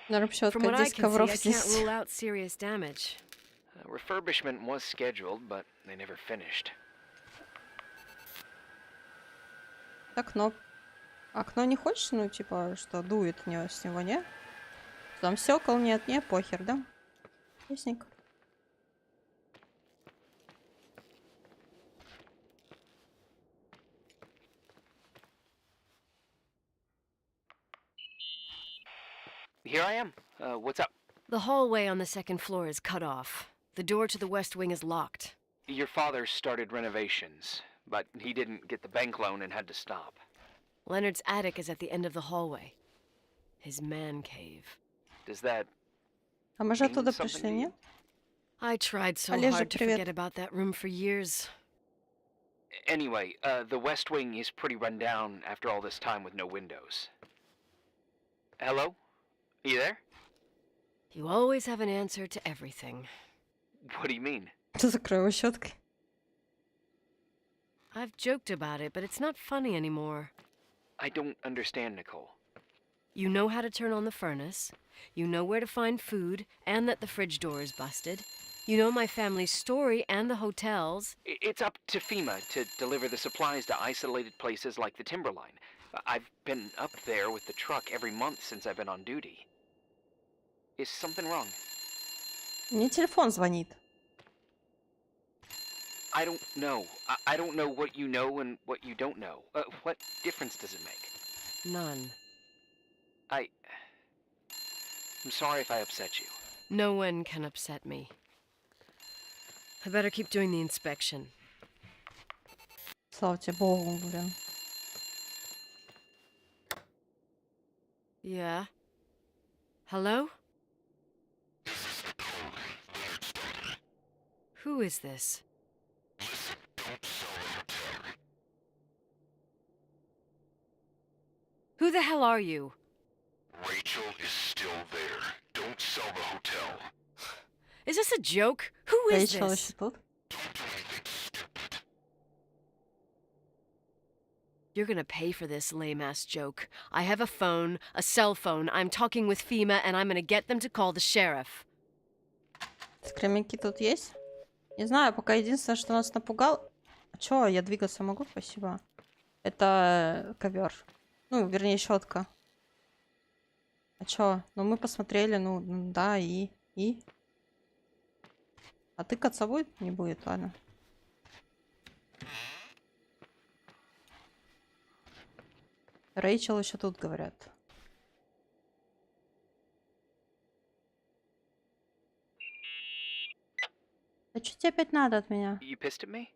Наверное, From щетка. what I Здесь can see, ковров I can't здесь. rule out serious damage. Refurbishment was scheduled, but they never finished. Окно. Окно не хочешь, ну, типа, что дует с него, не? Там стекол нет, не, похер, да? Ясненько. Here I am. What's up? The hallway on the second floor is cut off. The door to the west wing is locked. Your father started renovations, but he didn't get the bank loan and had to stop. Leonard's attic is at the end of the hallway. His man cave. Does that А мы же mean оттуда something пришли, to не? you? I tried so Олежа, hard to привет. forget about that room for years. Anyway, the West Wing is pretty run down after all this time with no windows. Hello? You there? You always have an answer to everything. What do you mean? Закрой его щеткой. I've joked about it, but it's not funny anymore. I don't understand, Nicole. You know how to turn on the furnace. You know where to find food, and that the fridge door is busted. You know my family's story and the hotels. It's up to FEMA to deliver the supplies to isolated places like the Timberline. I've been up there with the truck every month since I've been on duty. Is something wrong? Мне телефон звонит. I don't know. I don't know what you know and what you don't know. What difference does it make? None. I'm sorry if I upset you. No one can upset me. I better keep doing the inspection. Слава тебе Богу, блин. Yeah? Hello? Who is this? Who the hell are you? Rachel is still there. Don't sell the hotel. Is this a joke? Who is Рэйчел this? еще тут. Don't do anything stupid. You're gonna pay for this lame-ass joke. I have a phone, a cell phone. I'm talking with FEMA, and I'm gonna get them to call the sheriff. Скремяки тут есть? Не знаю, пока единственное, что нас напугал... А чё, я двигаться могу? Спасибо. Это ковер. Ну, вернее, щетка. А чё? Ну, мы посмотрели, ну, да, и... А тыкаться будет? Не будет, ладно. Рэйчел еще тут, говорят. Да что тебе опять надо от меня? You pissed at me?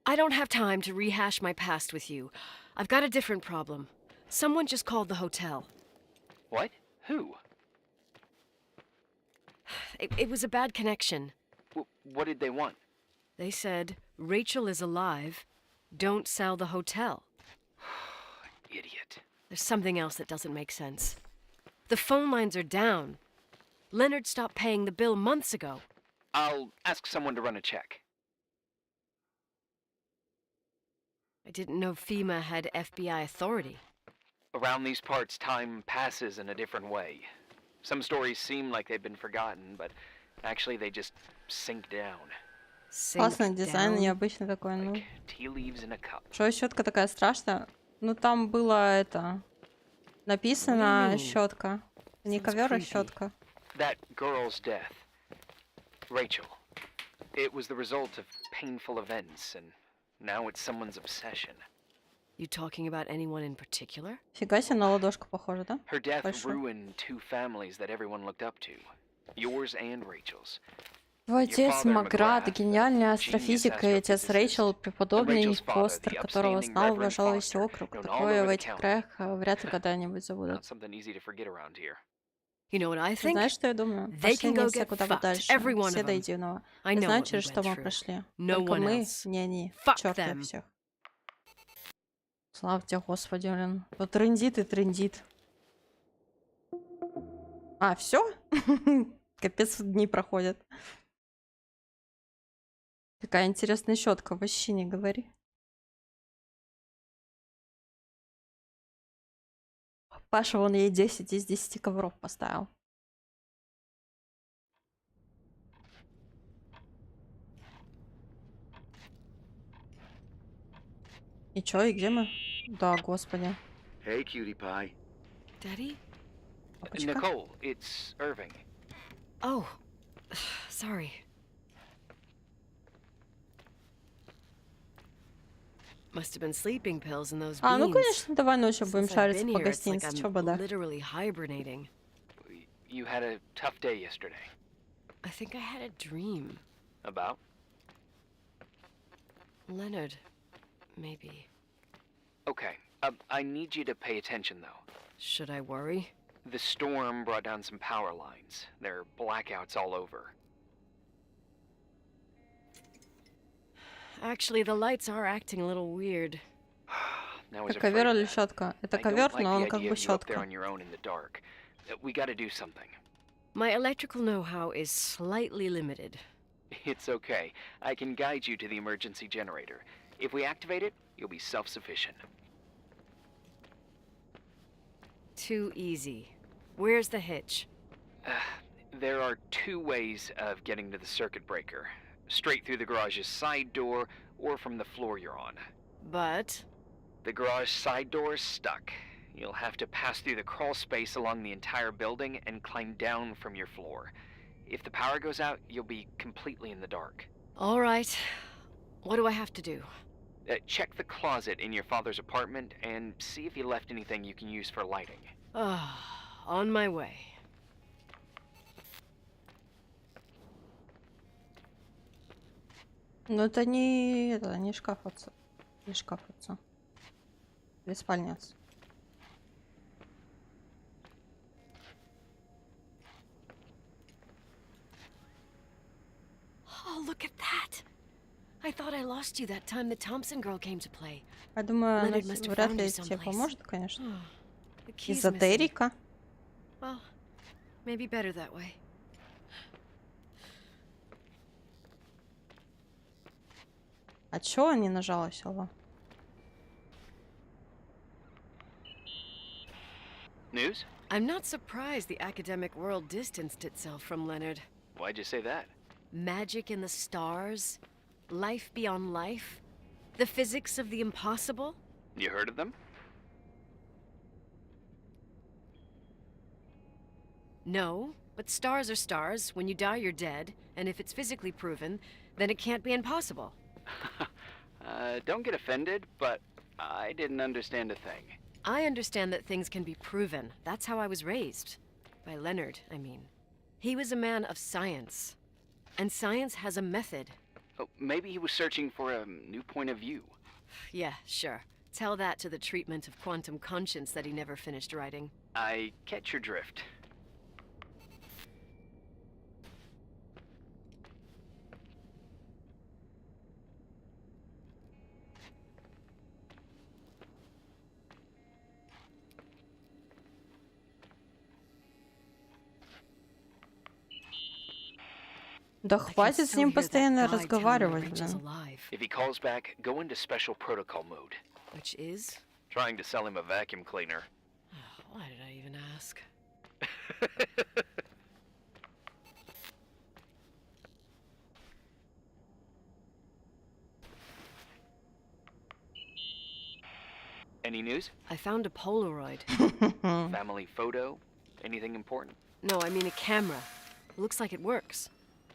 I don't have time to rehash my past with you. I've got a different problem. Someone just called the hotel. What? Who? It was a bad connection. What did they want? They said, Rachel is alive. Don't sell the hotel. Idiot. There's something else that doesn't make sense. The phone lines are down. Leonard stopped paying the bill months ago. I'll ask someone to run a check. I didn't know FEMA had FBI authority. Around these parts, time passes in a different way. Some stories seem like they've been forgotten, but actually they just sink down. Классный дизайн, Down? необычный такой, ну. Like tea leaves in a cup. Что щетка такая страшная? Ну, там было это... Написано What do you mean? щетка. Не Sounds ковер, а creepy. щетка. That girl's death. Rachel. It was the result of painful events, and now it's someone's obsession. You talking about anyone in particular? Фига себе, на ладошку похоже, да? Her death Большой. ruined two families that everyone looked up to. Yours and Rachel's. Твой отец Маград, гениальный астрофизик, и отец Рэйчел, преподобный Фостер, которого знал, уважал весь округ. Такое в этих краях вряд ли когда-нибудь забудут. Not something easy to forget around here. You know what I Ты think? знаешь, что я думаю? They Пошли can они go все get куда подальше, fucked, every one все of до them. единого. I Я know знаю, what we через что went мы through. прошли. No Только one мы, else. не они. Fuck Черт их them. всех. Слава тебе, Господи, блин. Вот трындит и трындит. А, все? Капец, дни проходят. Какая интересная щетка, вообще не говори. Паша вон ей 10 из 10 ковров поставил. И чё, и где мы? Да, господи. Hey, cutie pie. Daddy? Папочка. Nicole, it's Irving. Oh, sorry. Must have been sleeping pills in those А, ну beans. конечно, давай ночью будем Since I've шариться been по here, it's like гостинице, I'm чё бы да. literally hibernating. You had a tough day yesterday. I think I had a dream. About? Leonard, maybe. Okay. I need you to pay attention, though. Should I worry? The storm brought down some power lines. There are blackouts all over. Actually, the lights are acting a little weird. I was Это ковер afraid или of that. щетка? Это I don't ковер, like но the он как idea бы of you up there щетка. on your own in the dark. We gotta do something. My electrical know-how is slightly limited. It's okay. I can guide you to the emergency generator. If we activate it, you'll be self-sufficient. Too easy. Where's the hitch? There are two ways of getting to the circuit breaker. Straight through the garage's side door, or from the floor you're on. But The garage side door is stuck. You'll have to pass through the crawl space along the entire building and climb down from your floor. If the power goes out, you'll be completely in the dark. all right. What do I have to do? Check the closet in your father's apartment and see if he left anything you can use for lighting. On my way. Ну это не шкаф отца. Не шкаф отца. Или спальня отца. Oh, look at that! I thought I lost you that time the Thompson girl came to play. Я думаю, она Leonard must have вряд found ли you тебе someplace. поможет, конечно. The key's Из-за missing. Дерека. Well, maybe better that way. А чё не нажалась, алло? News? I'm not surprised the academic world distanced itself from Leonard. Why'd you say that? Magic in the stars, life beyond life, the physics of the impossible. You heard of them? No, but stars are stars. When you die, you're dead. And if it's physically proven, then it can't be impossible. Don't get offended, but I didn't understand a thing. I understand that things can be proven. That's how I was raised. By Leonard, I mean. He was a man of science. And science has a method. Oh, maybe he was searching for a new point of view. Yeah, sure. Tell that to the treatment of quantum conscience that he never finished writing. I catch your drift. Да I can хватит с still ним hear that постоянно guy telling me разговаривать, Rachel's блин. alive, If he calls back, go into special protocol mode. which is? Trying to sell him a vacuum cleaner. Why did I even ask? Any news? I found a Polaroid. Family photo? Anything important? No, I mean a camera. Looks like it works.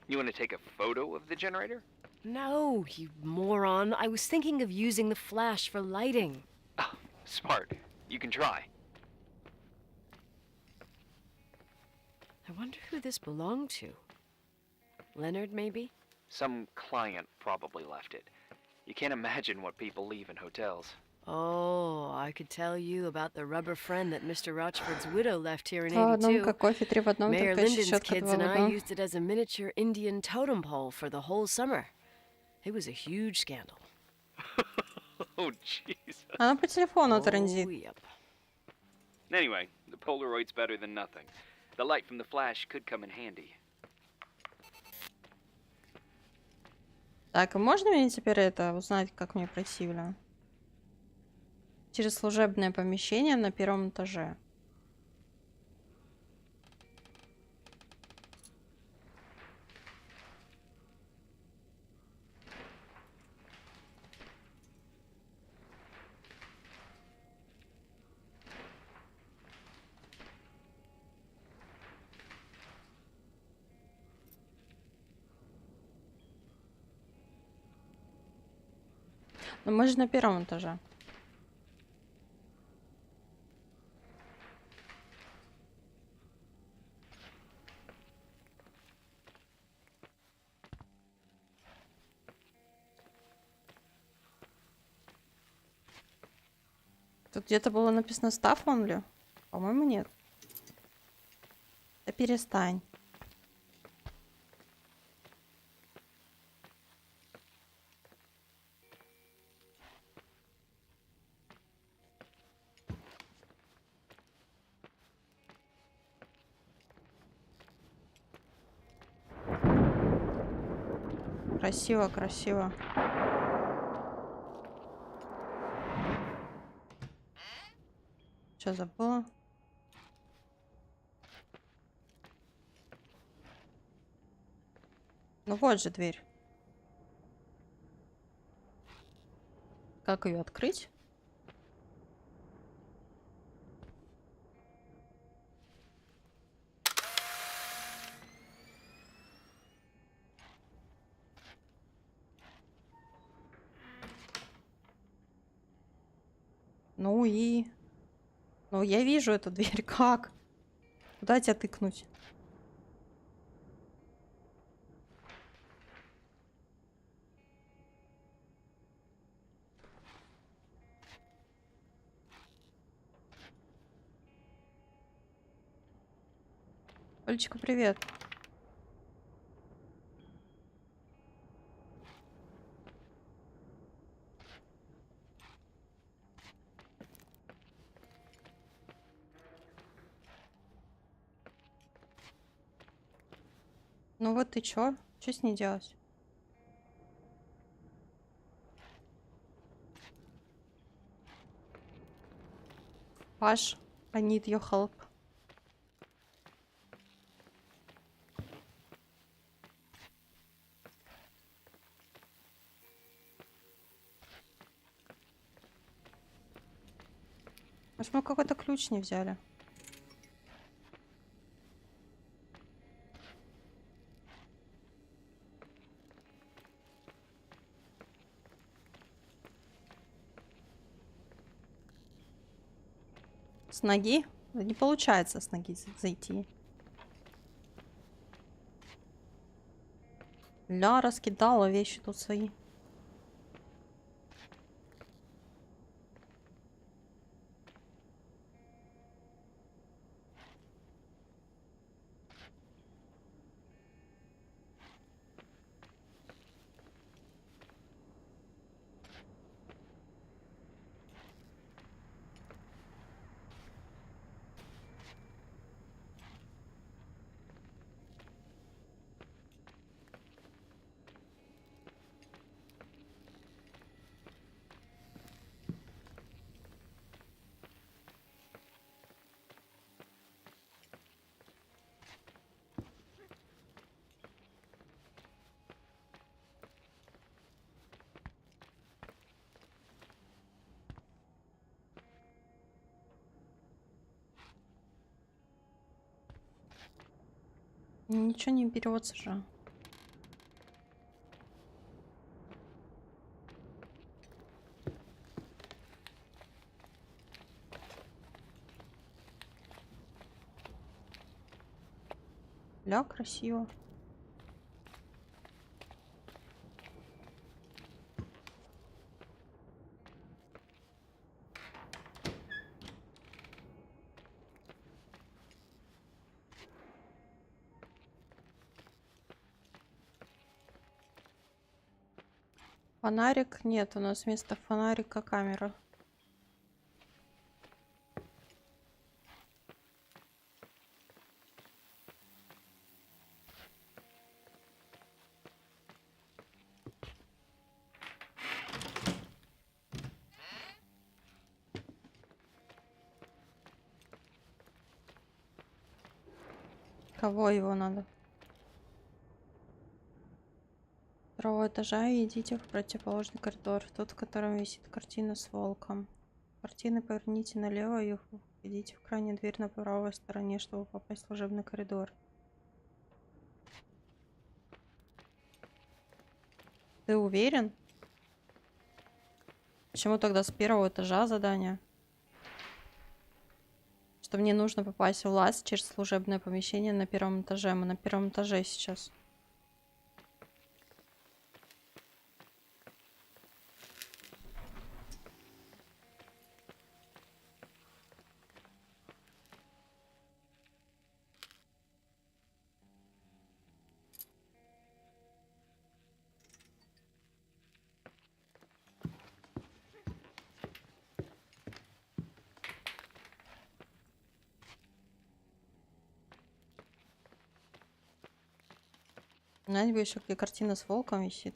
You want to take a photo of the generator? No, you moron. I was thinking of using the flash for lighting. Smart. You can try. I wonder who this belonged to. Leonard, maybe? Some client probably left it. You can't imagine what people leave in hotels. Oh, I could tell you about the rubber friend that Mr. Rochford's widow left here in Два в одном, 82. как кофе, три в одном, Mayor только Lyndon's щетка kids два в and I одном. used it as a miniature Indian totem pole for the whole summer. It was a huge scandal. Oh, jeez. Она по телефону Oh, транзит. yep. Anyway, the Polaroid's better than nothing. The light from the flash could come in handy. Так, и можно мне теперь это узнать, как мне пройти, бля? Через служебное помещение на первом этаже. Но мы же на первом этаже. Тут где-то было написано staff only? По-моему, нет. Да перестань. Красиво, красиво. Что забыла? Ну вот же дверь. Как ее открыть? Ну и... Ну, я вижу эту дверь. Как? Куда тебя тыкнуть? Олечка, привет. Ну вот ты чё? Чё с ней делать? Паш, I need your help. Может, мы какой-то ключ не взяли? С ноги? Да не получается с ноги зайти. Ля, раскидала вещи тут свои. Ничего не берется же. Бля, красиво. Фонарик? Нет, у нас вместо фонарика камера. Кого его надо? Второго этажа и идите в противоположный коридор, тот, в котором висит картина с волком. Картины поверните налево и идите в крайнюю дверь на правой стороне, чтобы попасть в служебный коридор. Ты уверен? Почему тогда с первого этажа задание? Что мне нужно попасть в лаз через служебное помещение на первом этаже. Мы на первом этаже сейчас. Знаете, бы еще где картина с волком висит.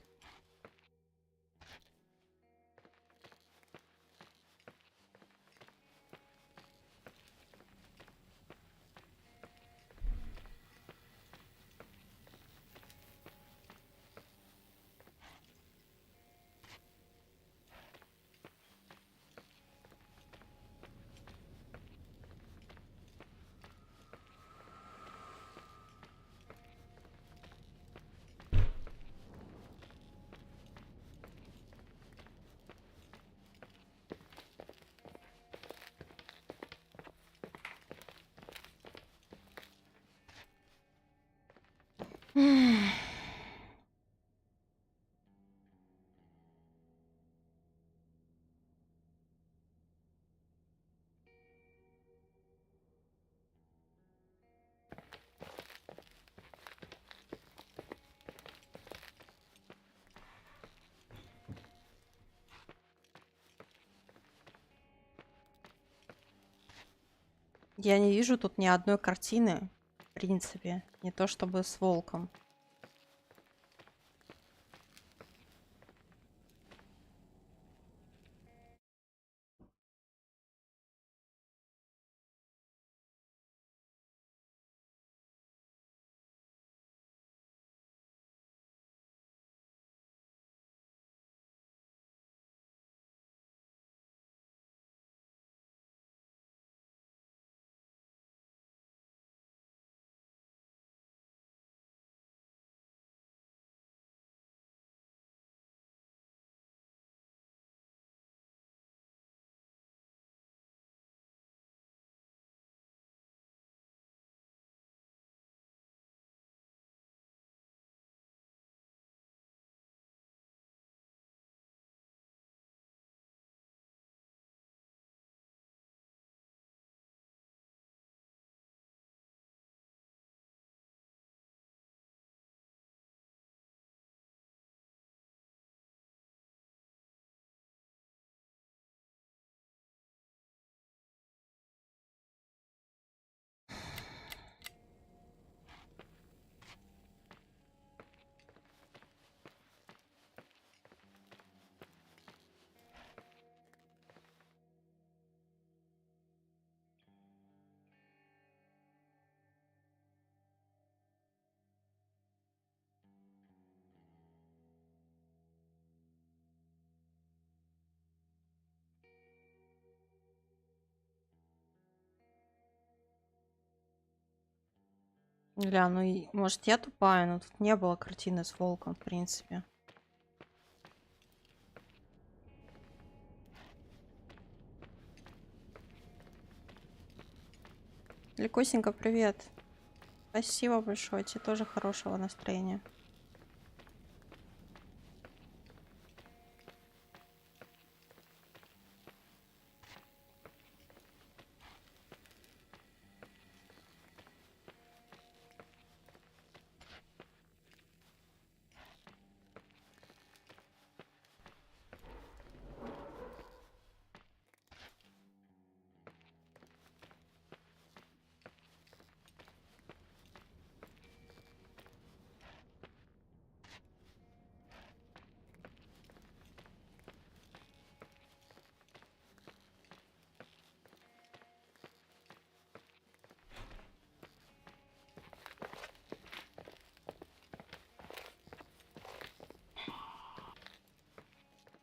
Я не вижу тут ни одной картины, в принципе. Не то чтобы с волком. Гля, ну и, может, я тупая, но тут не было картины с волком, в принципе. Ликосенька, привет. Спасибо большое, тебе тоже хорошего настроения.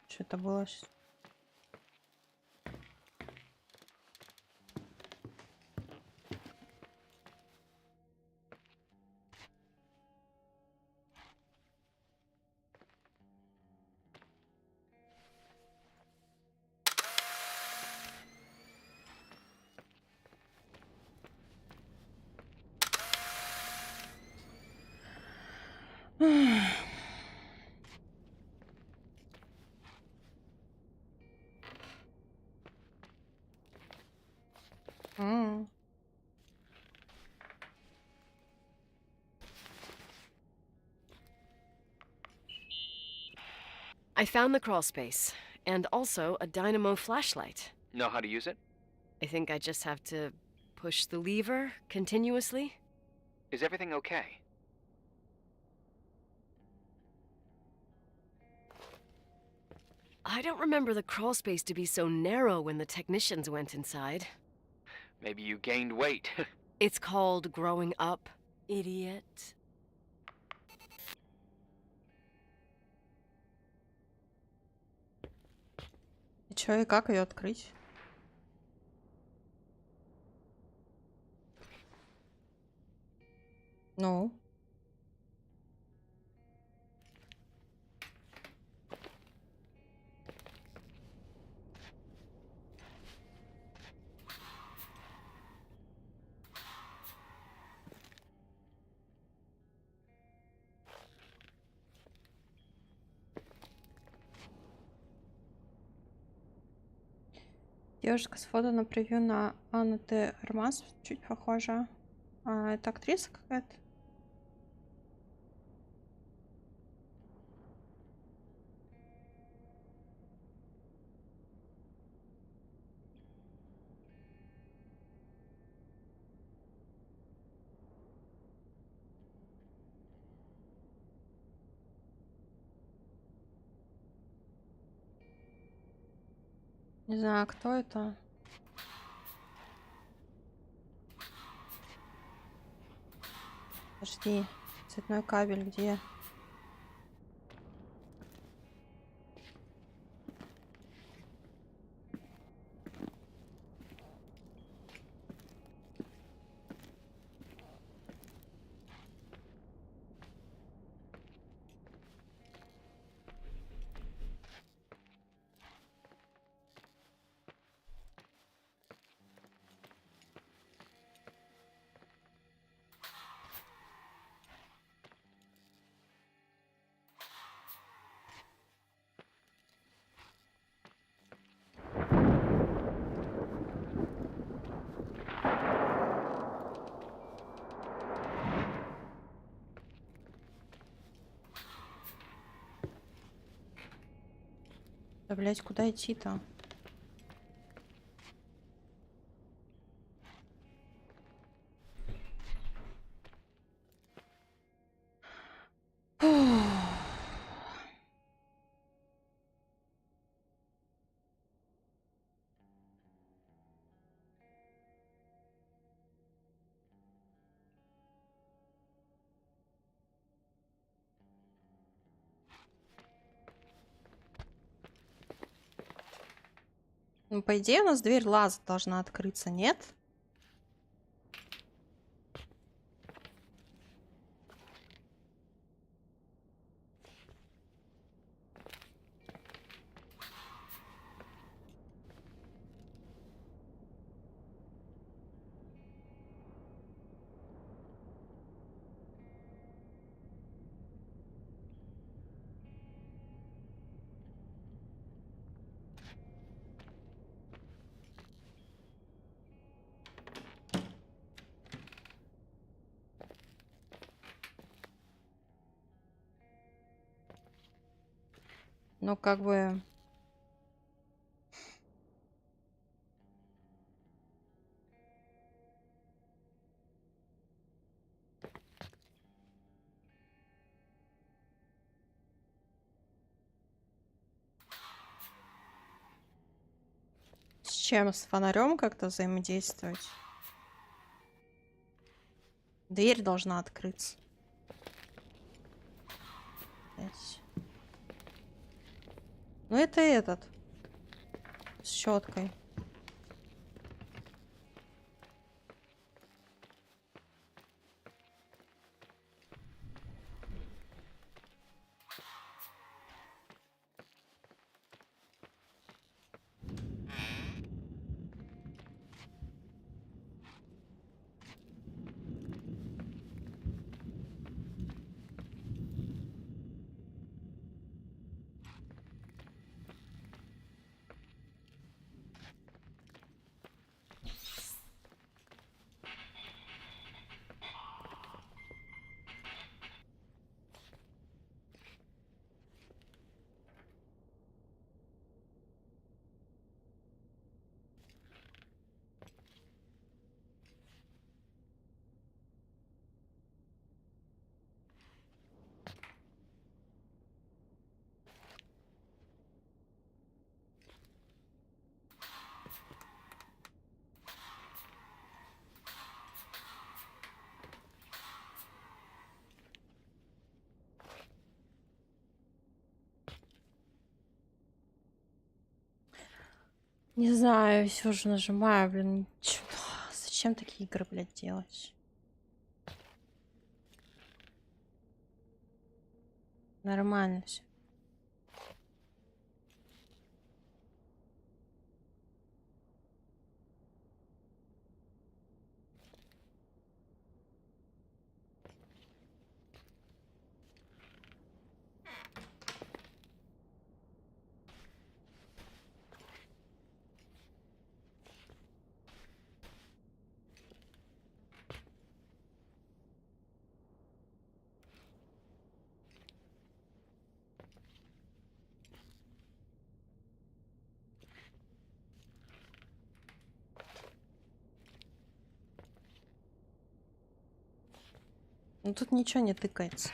Что это было? М. I found the crawl space, and also a dynamo flashlight. Know how to use it? I think I just have to push the lever continuously. Is everything okay? I don't remember the crawl space to be so narrow when the technicians went inside. Maybe you gained weight. It's called growing up, idiot. И чё, и как ее открыть? Ну, девушка с фото на превью на Анну Т. Армаз чуть похожа. А, это актриса какая-то? Не знаю, кто это. Подожди, цветной кабель где? Да, блять, куда идти-то? Ну, по идее, у нас дверь лаза должна открыться, нет? Ну, как бы... С чем? С фонарем как-то взаимодействовать? Дверь должна открыться. Опять. Ну, это этот. С щеткой. Не знаю, все же нажимаю, блин. Зачем такие игры, блядь, делать? Нормально все. Ну тут ничего не тыкается.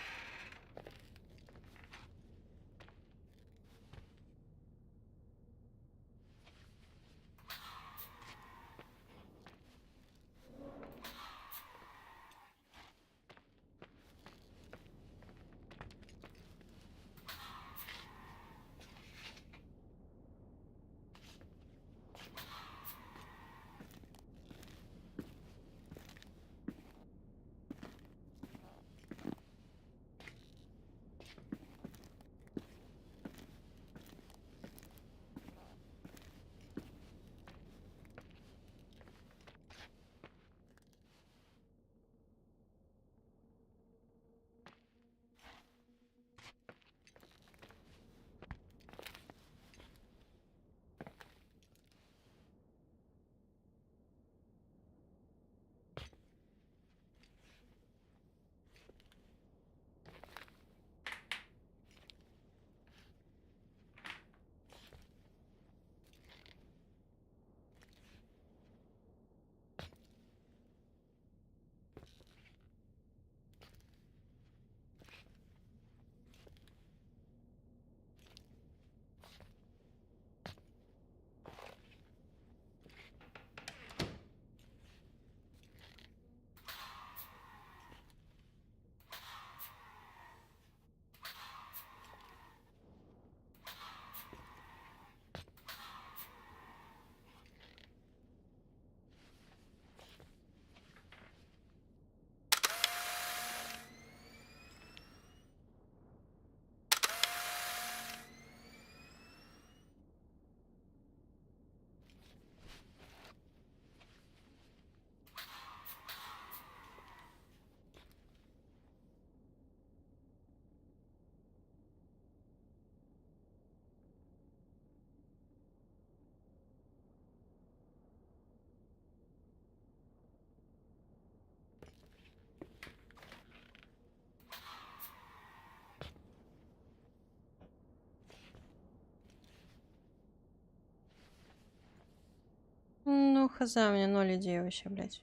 Ну, хз, у меня 0 идей вообще, блядь.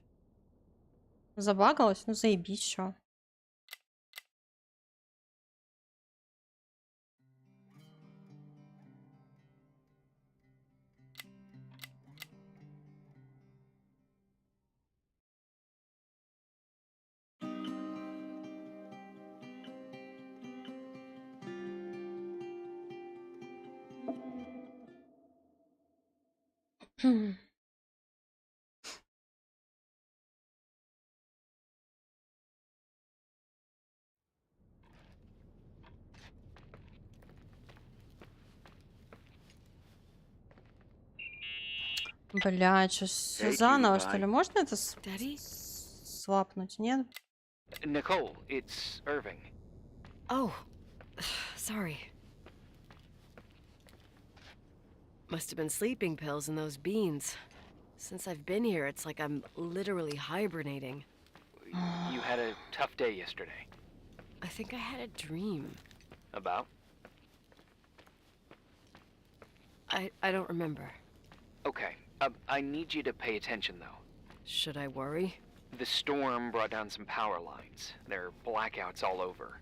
Забагалась? Ну, заебись, чё. Блядь, сейчас всё Hey, cutie заново, что pie. ли? Можно это Daddy? свапнуть, нет? Nicole, it's Irving. Oh, sorry. Must have been sleeping pills in those beans. Since I've been here, it's like I'm literally hibernating. You had a tough day yesterday. I think I had a dream. About? I don't remember. Okay. I need you to pay attention, though. Should I worry? The storm brought down some power lines. There are blackouts all over.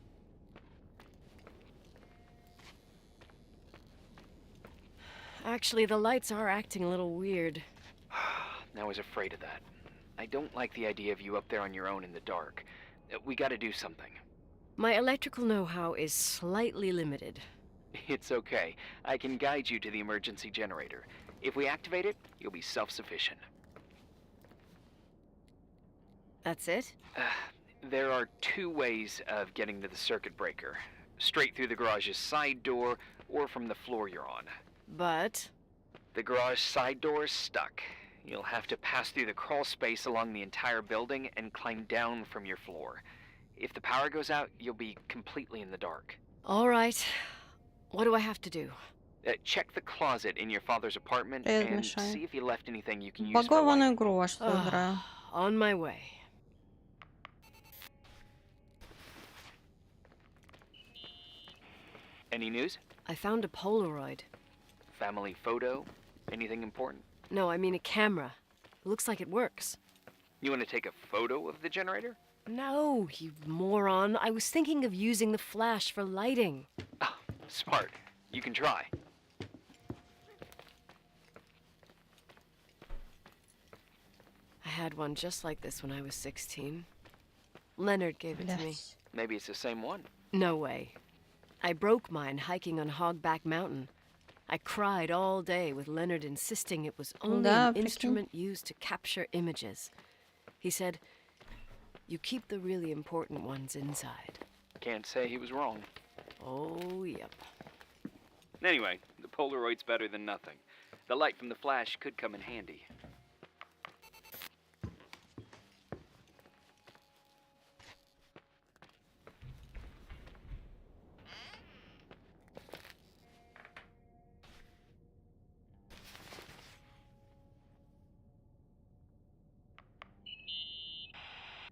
Actually, the lights are acting a little weird. I was afraid of that. I don't like the idea of you up there on your own in the dark. We gotta do something. My electrical know-how is slightly limited. It's okay. I can guide you to the emergency generator. If we activate it, you'll be self-sufficient. That's it? There are two ways of getting to the circuit breaker. Straight through the garage's side door, or from the floor you're on. But The garage side door is stuck. You'll have to pass through the crawl space along the entire building and climb down from your floor. If the power goes out, you'll be completely in the dark. all right. What do I have to do? Check the closet in your father's apartment Привет, and Мишань. see if you left anything you can use for Багованную light. игру, а что играю? On my way. Any news? I found a Polaroid. Family photo? Anything important? No, I mean a camera. It looks like it works. You want to take a photo of the generator? No, you moron. I was thinking of using the flash for lighting. Ah, smart. You can try. I had one just like this when I was 16. Leonard gave it to me. Блядь. Maybe it's the same one. No way. I broke mine hiking on Hogback Mountain. I cried all day with Leonard insisting it was only Да, an прикинь. instrument used to capture images. He said, "You keep the really important ones inside." Can't say he was wrong. Oh, yep. Anyway, the Polaroid's better than nothing. The light from the flash could come in handy.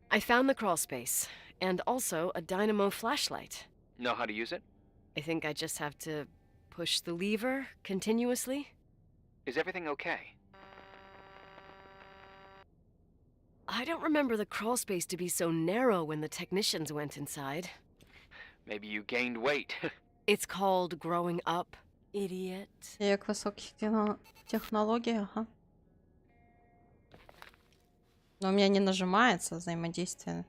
I found the crawl space, and also a dynamo flashlight. Know how to use it? I think I just have to push the lever continuously. Is everything okay? I don't remember the crawl space to be so narrow when the technicians went inside. Maybe you gained weight. It's called growing up, idiot. Як высоких технологий, ага. Но у меня не нажимается взаимодействие.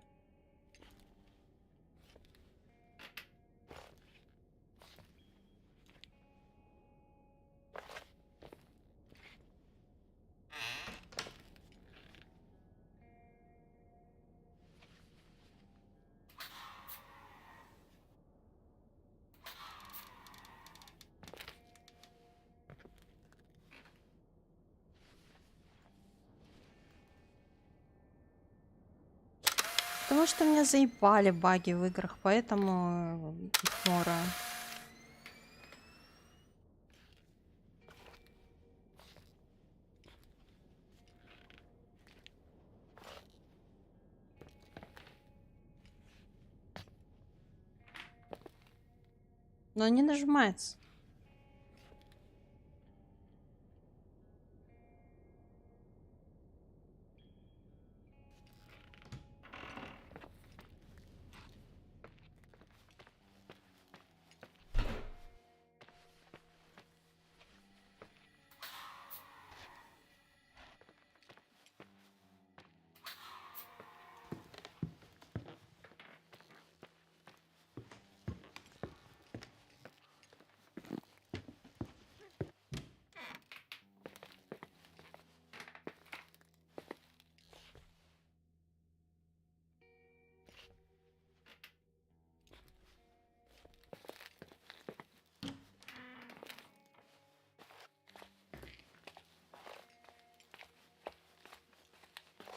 Потому что меня заебали баги в играх, поэтому игнораю. Но не нажимается.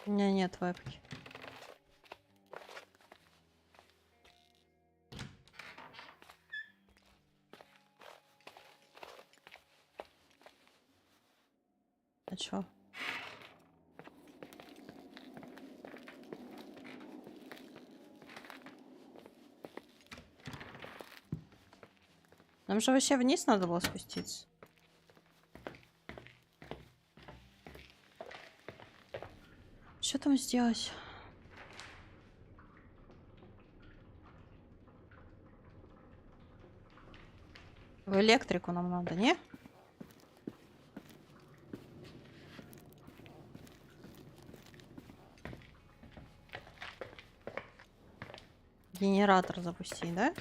У меня нет вебки. А чё? Нам же вообще вниз надо было спуститься. Что там сделать? В электрику нам надо, не? Генератор запусти, да?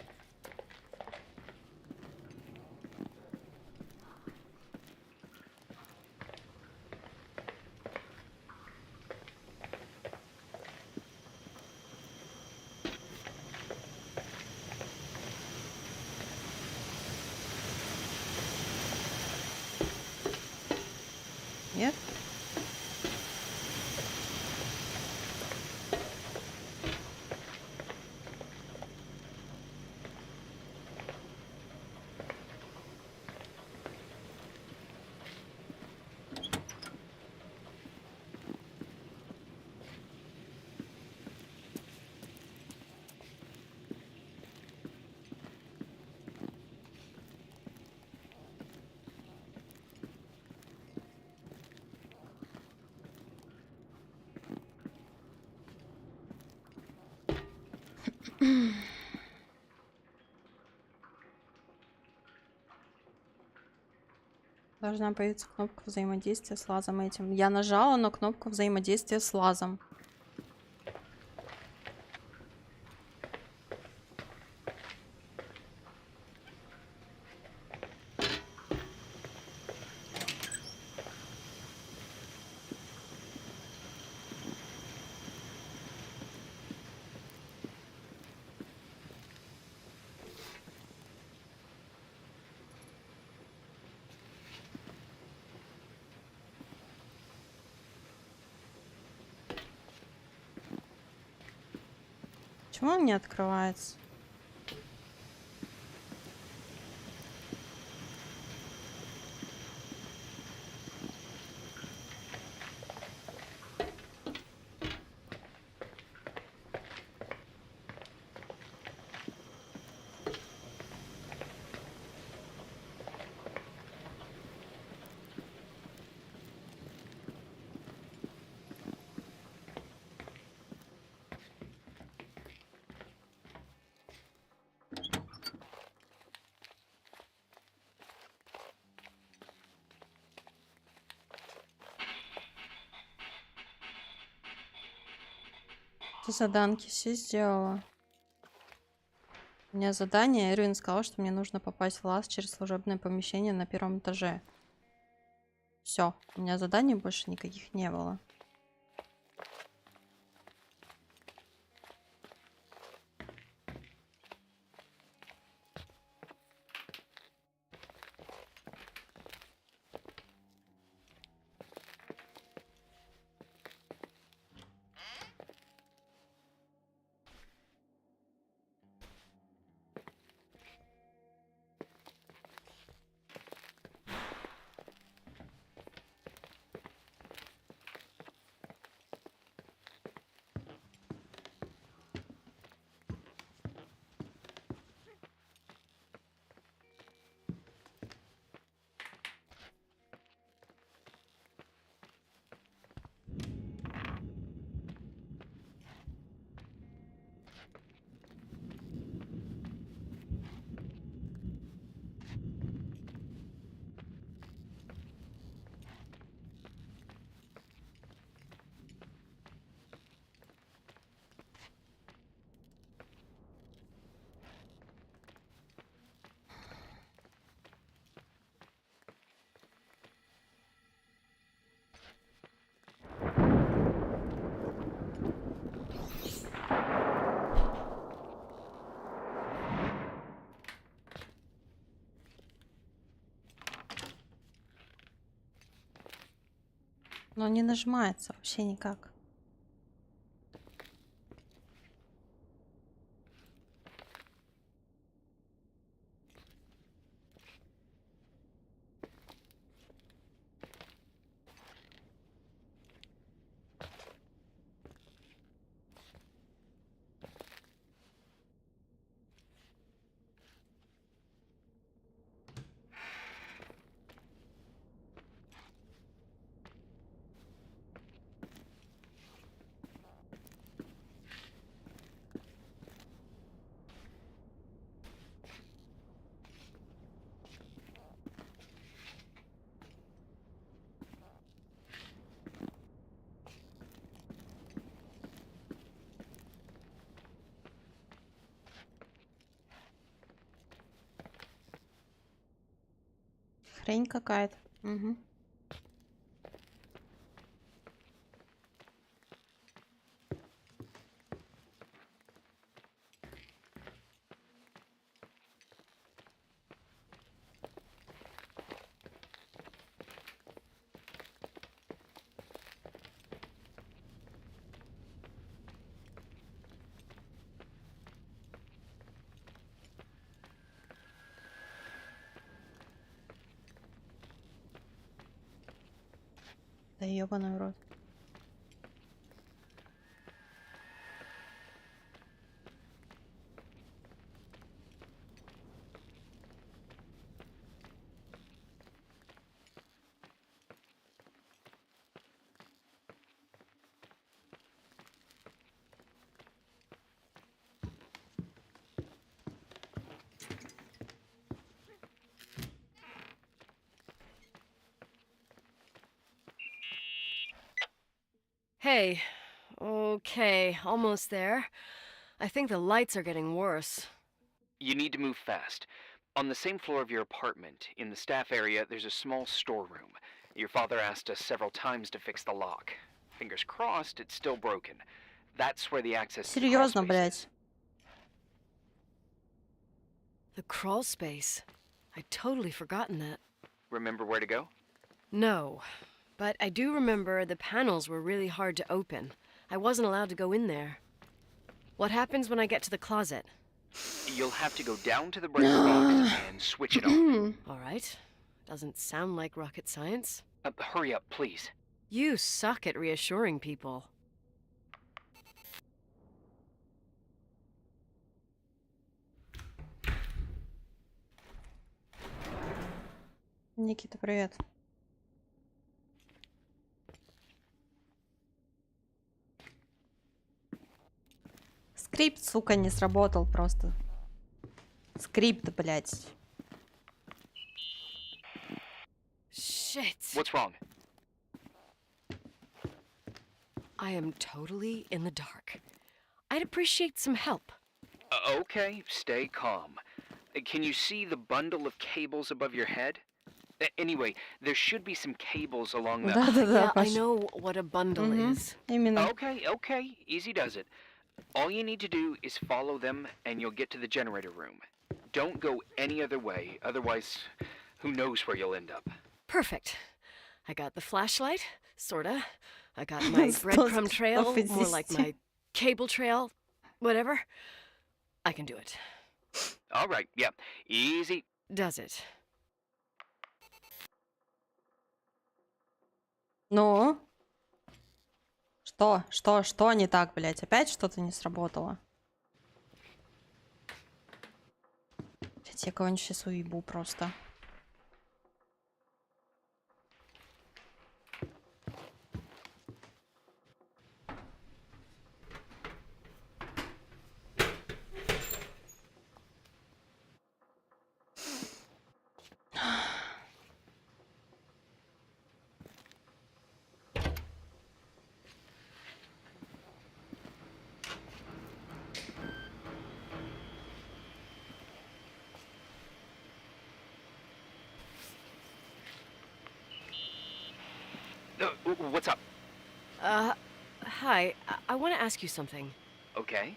Нет? Должна появиться кнопка взаимодействия с лазом этим. Я нажала на кнопку взаимодействия с лазом. Почему он не открывается? Ты заданки все сделала. У меня задание. Эрвин сказал, что мне нужно попасть в лаз через служебное помещение на первом этаже. Все. У меня заданий больше никаких не было. Но не нажимается вообще никак. Хрень какая-то. Угу. Да ёбаный в рот. Hey. Okay, almost there. I think the lights are getting worse. You need to move fast. On the same floor of your apartment, in the staff area, there's a small storeroom. Your father asked us several times to fix the lock. Fingers crossed, it's still broken. That's where the access to the crawl Серьезно, space блядь. is. The crawl space. I'd totally forgotten that. Remember where to go? No, but I do remember the panels were really hard to open. I wasn't allowed to go in there. What happens when I get to the closet? You'll have to go down to the breaker box and switch it on. All right. Doesn't sound like rocket science. Hurry up, please. You suck at reassuring people. Никита, привет. Скрипт, сука, не сработал просто. Скрипт, блядь. Shit. What's wrong? I am totally in the dark. I'd appreciate some help. Okay, stay calm. Can you see the bundle of cables above your head? Anyway, there should be some cables along the... Да-да-да, Yeah, I Паш. know what a bundle is. Именно. Okay, easy does it. All you need to do is follow them and you'll get to the generator room. Don't go any other way, otherwise, who knows where you'll end up. Perfect. I got the flashlight, sorta. I got my breadcrumb trail, more like my cable trail, whatever. I can do it. All right, yeah, easy. Does it? Ну? Что не так, блядь? Опять что-то не сработало? Блядь, я кого-нибудь сейчас уебу просто. What's up? Hi. I want to ask you something. Okay,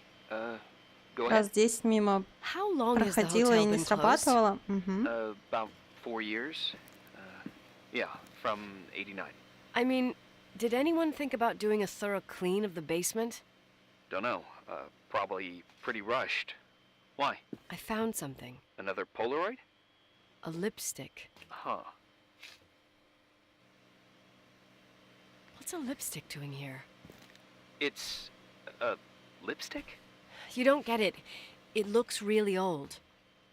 go ahead. Раз 10 мимо How long has the проходила и hotel не been closed? срабатывала. Мгм. About 4 years. Yeah, from 89. I mean, did anyone think about doing a thorough clean of the basement? Don't know. Probably pretty rushed. Why? I found something. Another Polaroid? A lipstick. Huh. What's a lipstick doing here? It's a lipstick? You don't get it. It looks really old.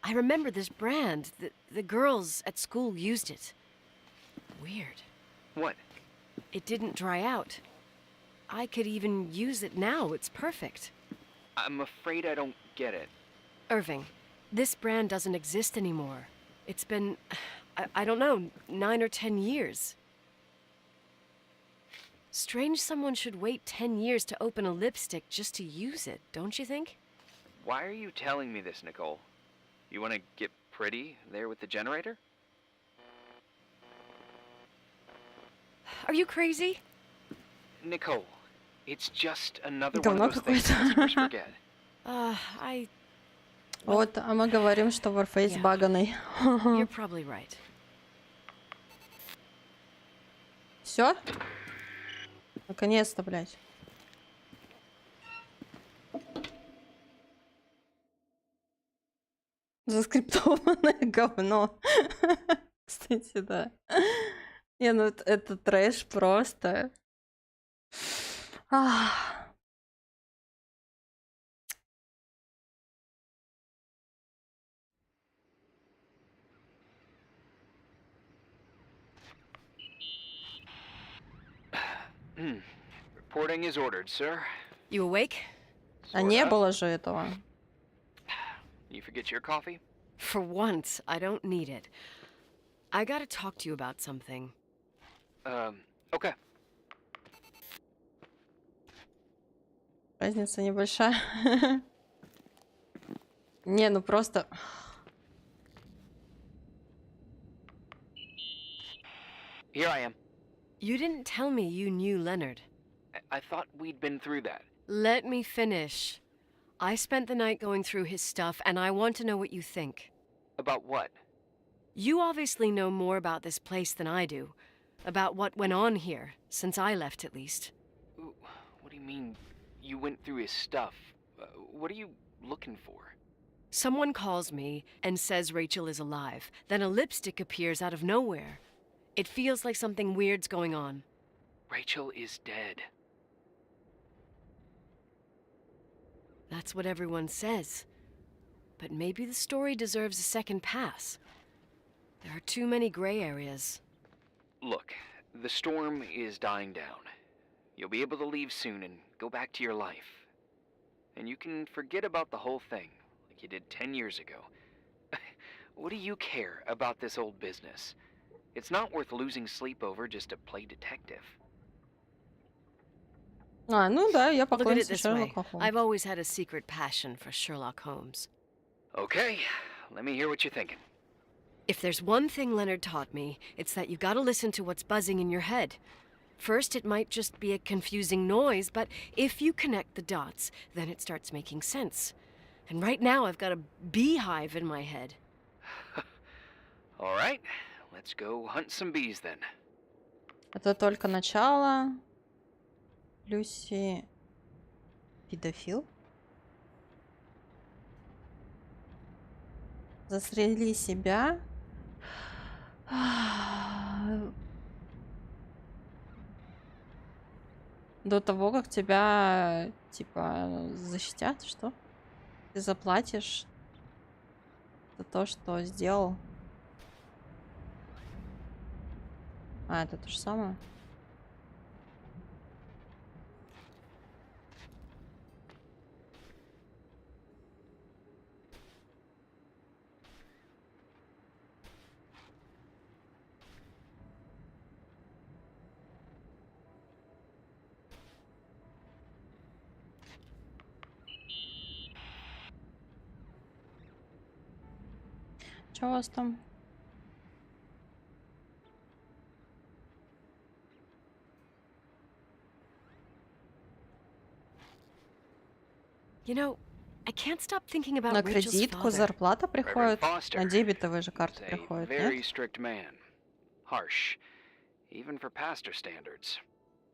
I remember this brand. The girls at school used it. Weird. What? It didn't dry out. I could even use it now. It's perfect. I'm afraid I don't get it. Irving, this brand doesn't exist anymore. It's been, I don't know, 9 or 10 years. Strange someone should wait 10 years to open a lipstick just to use it, don't you think? Why are you telling me this, Nicole? You want to get pretty there with the generator? Are you crazy? Nicole, it's just another one of Говно those things customers какое-то. forget. I... Вот, а мы говорим, что Warface Yeah. баганый. You're probably right. Все? Наконец-то, блядь. Заскриптованное говно. Кстати, да. Не, ну это трэш просто. Ах. Reporting is ordered, sir. You awake? А не Sorta. было же этого. You forget your coffee? For once, I don't need it. I gotta talk to you about something. Okay. Разница небольшая. Не, ну просто... Here I am. You didn't tell me you knew Leonard. I thought we'd been through that. Let me finish. I spent the night going through his stuff, and I want to know what you think. About what? You obviously know more about this place than I do. About what went on here, since I left at least. What do you mean you went through his stuff? What are you looking for? Someone calls me and says Rachel is alive. Then a lipstick appears out of nowhere. It feels like something weird's going on. Rachel is dead. That's what everyone says. But maybe the story deserves a second pass. There are too many gray areas. Look, the storm is dying down. You'll be able to leave soon and go back to your life. And you can forget about the whole thing, like you did 10 years ago. What do you care about this old business? It's not worth losing sleep over just to play detective. А, ну да, я Look at it поклонница this way. Шерлока Холмса. I've always had a secret passion for Sherlock Holmes. Okay, let me hear what you're thinking. If there's one thing Leonard taught me, it's that you gotta listen to what's buzzing in your head. First, it might just be a confusing noise, but if you connect the dots, then it starts making sense. And right now, I've got a beehive in my head. All right, let's go hunt some bees then. Это только начало. Люси педофил. Застрели себя. До того, как тебя, типа, защитят, что? Ты заплатишь за то, что сделал. А, это то же самое? Что у вас там? You know, I can't stop thinking about На Rachel's кредитку father. зарплата приходит, Foster. на дебетовые же He's карты a приходит, very нет? strict man. Harsh, even for pastor standards.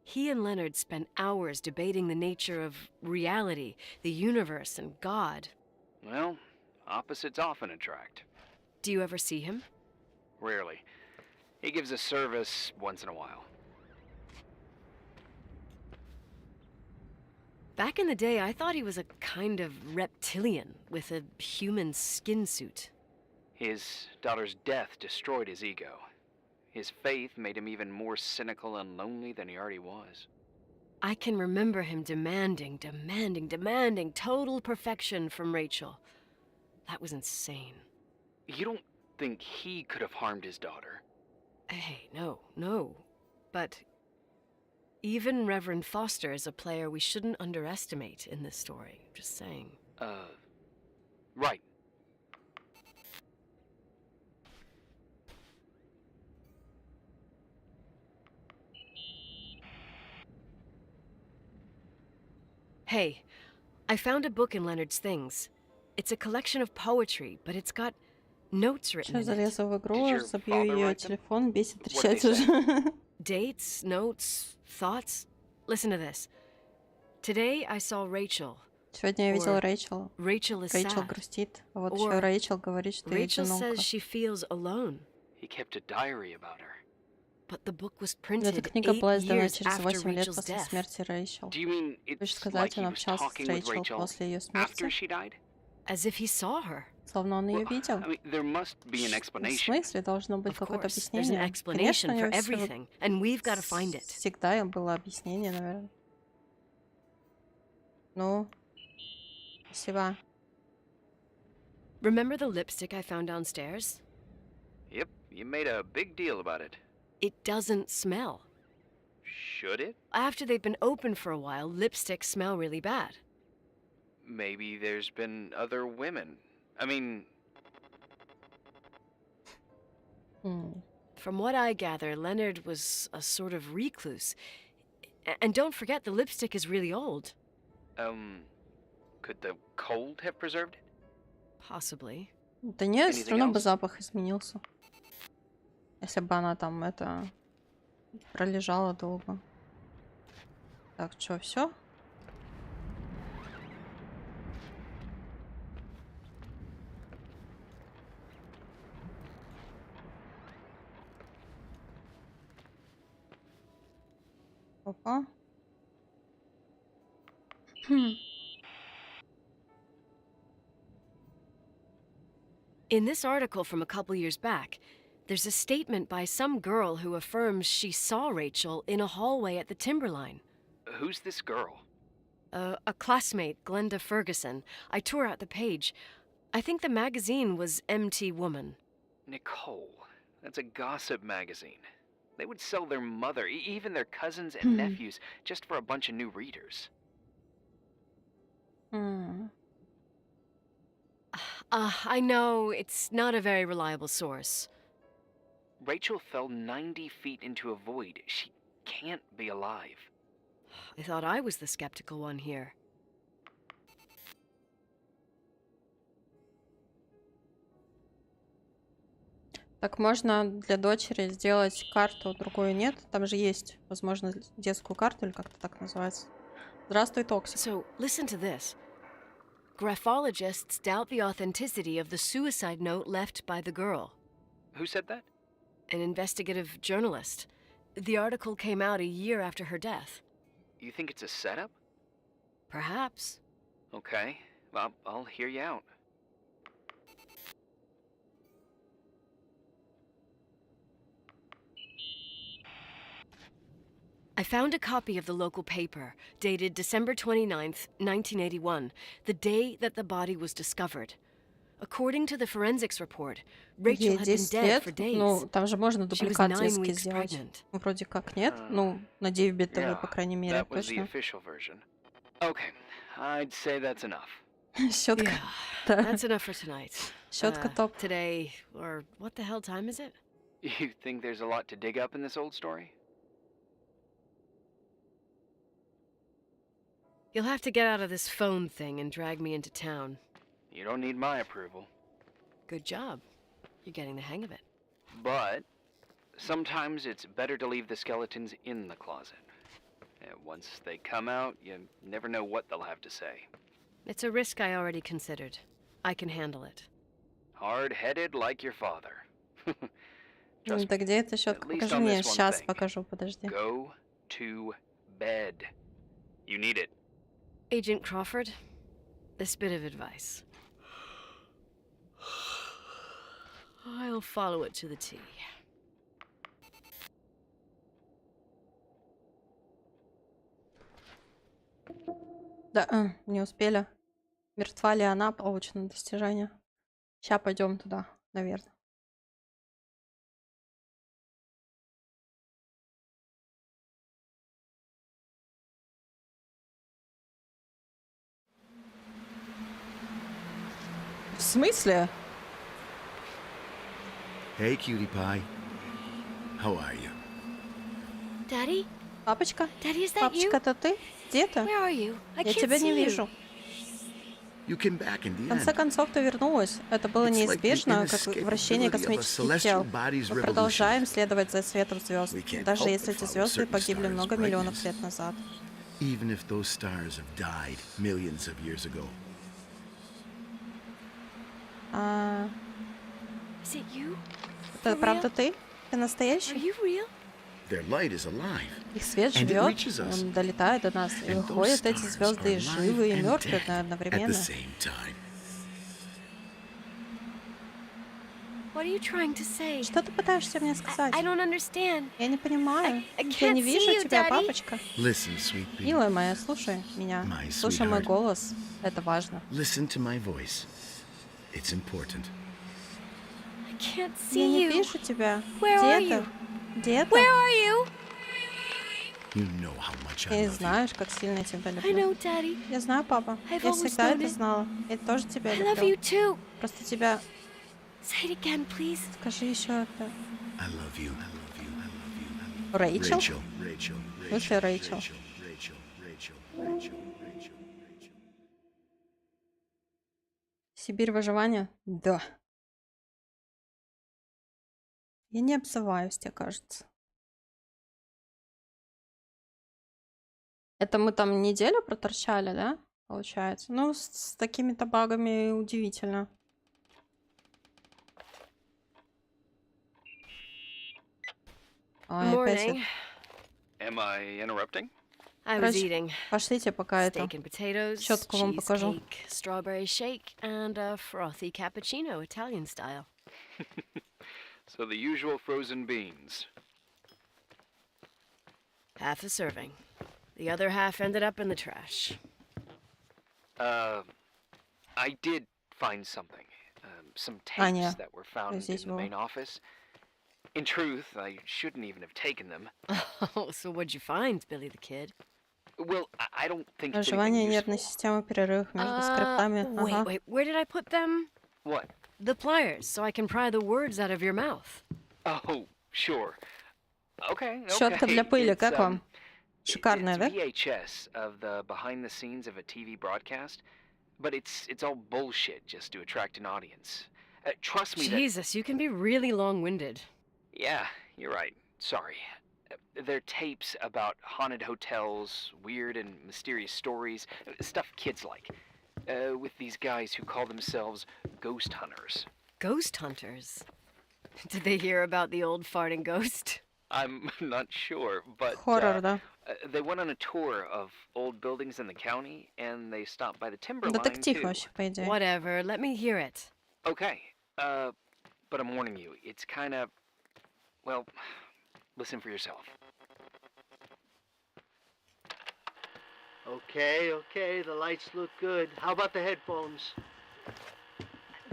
He and Leonard spent hours debating the nature of reality, the universe, and God. Well, opposites often attract. Do you ever see him? Rarely. He gives a service once in a while. Back in the day, I thought he was a kind of reptilian with a human skin suit. His daughter's death destroyed his ego. His faith made him even more cynical and lonely than he already was. I can remember him demanding total perfection from Rachel. That was insane. You don't think he could have harmed his daughter? Hey, no. But even Reverend Foster is a player we shouldn't underestimate in this story. Just saying. Right. Hey, I found a book in Leonard's things. It's a collection of poetry, but it's got notes written Что in it. залезла в Did игру, your забью father ее write them? телефон, бесит What did трещать they say? уже. Dates, notes, thoughts. Listen to this. Today I saw Rachel. Сегодня я видела Or Рэйчел. Rachel is Рэйчел sad. грустит. А вот Or еще Рэйчел говорит, что ей Rachel одиноко. says she feels alone. He kept a diary about her. But the book was Эта printed книга 8 была издана years через after 8 лет Rachel's после death. смерти Рэйчел. Do you mean Хочешь it's сказать, like он he was общался с talking with Рэйчел Rachel после ее after смерти? she died? As if he saw her. Словно он ее Well, видел. I mean, there must be an В explanation. смысле, должно быть Of какое-то course, there's an объяснение. Конечно, explanation у for него everything, and we've got to find it. всегда было объяснение, наверное. Ну, спасибо. Remember the lipstick I found downstairs? Yep, you made a big deal about it. It doesn't smell. Should it? After they've been open for a while, lipsticks smell really bad. Maybe there's been other women. I mean, From what I gather, Leonard was a sort of recluse. And don't forget, the lipstick is really old. could the cold have preserved it? Possibly. Да нет, все Anything равно бы else? запах изменился. Если бы она там пролежала долго. Так, что, все? Опа. In this article from a couple years back, there's a statement by some girl who affirms she saw Rachel in a hallway at the Timberline. Who's this girl? A classmate, Glenda Ferguson. I tore out the page. I think the magazine was MT Woman. Nicole. That's a gossip magazine. They would sell their mother, even their cousins and nephews, just for a bunch of new readers. I know it's not a very reliable source. Rachel fell 90 feet into a void. She can't be alive. I thought I was the skeptical one here. Так можно для дочери сделать карту, другую нет. Там же есть, возможно, детскую карту, или как-то так называется. Здравствуй, Токсик. So, listen to this. Graphologists doubt the authenticity of the suicide note left by the girl. Who said that? An investigative journalist. The article came out a year after her death. You think it's a setup? Perhaps. Okay, well, I'll hear you out. I found a copy of the local paper, dated December 29th, 1981, the day that the body was discovered. According to the forensics report, Rachel Ей had been 10 dead лет. for days. Ну, там же можно She was дубликат 9 детский weeks сделать. pregnant. Вроде как нет. Ну, на 9-битовый, по крайней мере, that was the точно. official version. Okay, I'd say that's enough. Щетка. Yeah, Да. that's enough for tonight. Щетка топ. Today, or what the hell time is it? You think there's a lot to dig up in this old story? You'll have to get out of this phone thing and drag me into town. You don't need my approval. Good job. You're getting the hang of it. But sometimes it's better to leave the skeletons in the closet. Once they come out, you never know what they'll have to say. It's a risk I already considered. I can handle it. Hard-headed like your father. Trust Да me, где эта щетка? at least Покажи on мне. this one Сейчас thing. покажу, подожди. Go to bed. You need it. Agent Crawford, this bit of advice. I'll follow it to the T. Да, не успели. Мертва ли она? Получено достижение. Сейчас пойдем туда, наверное. В смысле? Hey, cutie pie. How are you? Daddy? Папочка? Daddy, is that Папочка, you? это ты? Где ты? Where are you? I Я can't тебя не see you. вижу. You came back in В the конце end. концов, ты вернулась. Это было It's like the неизбежно, как вращение inescapability of a космических celestial тел. body's Мы revolution. продолжаем следовать за светом звезд, We can't даже help если but эти follow звезды certain погибли stars' много миллионов brightness. лет назад. Even if those stars have died millions of years ago. А, Is it you? это For правда real? ты? Ты Are настоящий? you real? Their light is alive. Их свет And it живет, reaches us. он долетает до нас, и And those выходят эти stars звезды are и alive живы, и and мертвые dead at the одновременно. same time. What are you trying to say? Что ты пытаешься мне сказать? I don't understand. Я не понимаю. I Я не can't вижу see you, тебя, Daddy. папочка. Listen, sweet pea. Милая моя, слушай меня. My Слушай мой sweetheart. голос. Это важно. Listen to my voice. It's important. I can't Я see не you. вижу тебя. Where Где are ты? you? Где ты? Where are you? You know how much I Ты love you. знаешь, как сильно я тебя I люблю. know, Daddy. Я знаю, папа. I've Я always всегда known это it. знала. Я тоже тебя I love you люблю. too. Просто тебя... Say it again, please. Скажи еще это. I love you. I love you. I love you. I love you. Рэйчел? Rachel. В смысле Рэйчел? Rachel. Сибирь выживания? Да. Я не обзываюсь, тебе кажется. Это мы там неделю проторчали, да? Получается. Ну, с такими-то багами удивительно. Ой, опять Morning. Am I interrupting? I was Короче, eating пошлите пока это. steak and potatoes, Щетку вам покажу. cheesecake, strawberry shake, and a frothy cappuccino, Italian style. So the usual frozen beans. Half a serving. The other half ended up in the trash. I did find something. Some Аня, tapes that were found in здесь the было. main office. In truth, I shouldn't even have taken them. Oh, so what'd you find, Billy the Kid? Well, I don't think it's Проживание anything нервной useful. системы, перерыв между скриптами. Wait, Ага. wait, where did I put them? What? The pliers, so I can pry the words out of your mouth. Oh, sure. Okay, Щетка для пыли, It's, как вам? it's Шикарная, да? VHS of the behind the scenes of a TV broadcast, but it's all bullshit just to attract an audience. Trust me that... Jesus, you can be really long-winded. Yeah, you're right. Sorry. They're tapes about haunted hotels, weird and mysterious stories, stuff kids like. With these guys who call themselves ghost hunters. Ghost hunters? Did they hear about the old farting ghost? I'm not sure, but Хоррор, да? they went on a tour of old buildings in the county, and they stopped by the timberline Детектив too. вообще, по идее. Whatever, let me hear it. Okay, but I'm warning you, it's kind of, well, listen for yourself. Okay, the lights look good. How about the headphones?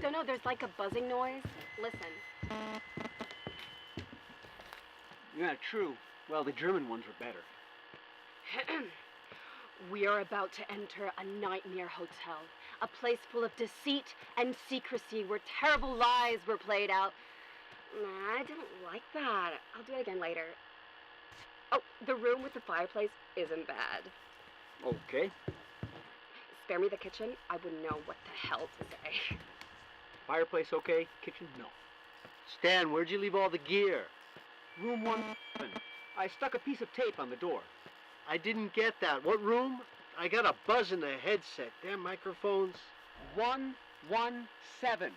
Don't know, there's like a buzzing noise. Listen. Yeah, true. Well, the German ones were better. We are about to enter a nightmare hotel. A place full of deceit and secrecy where terrible lies were played out. Nah, I didn't like that. I'll do it again later. Oh, the room with the fireplace isn't bad. Okay. Spare me the kitchen. I wouldn't know what the hell to say. Fireplace okay? Kitchen? No. Stan, where'd you leave all the gear? Room 1. I stuck a piece of tape on the door. I didn't get that. What room? I got a buzz in the headset. Damn microphones. 117.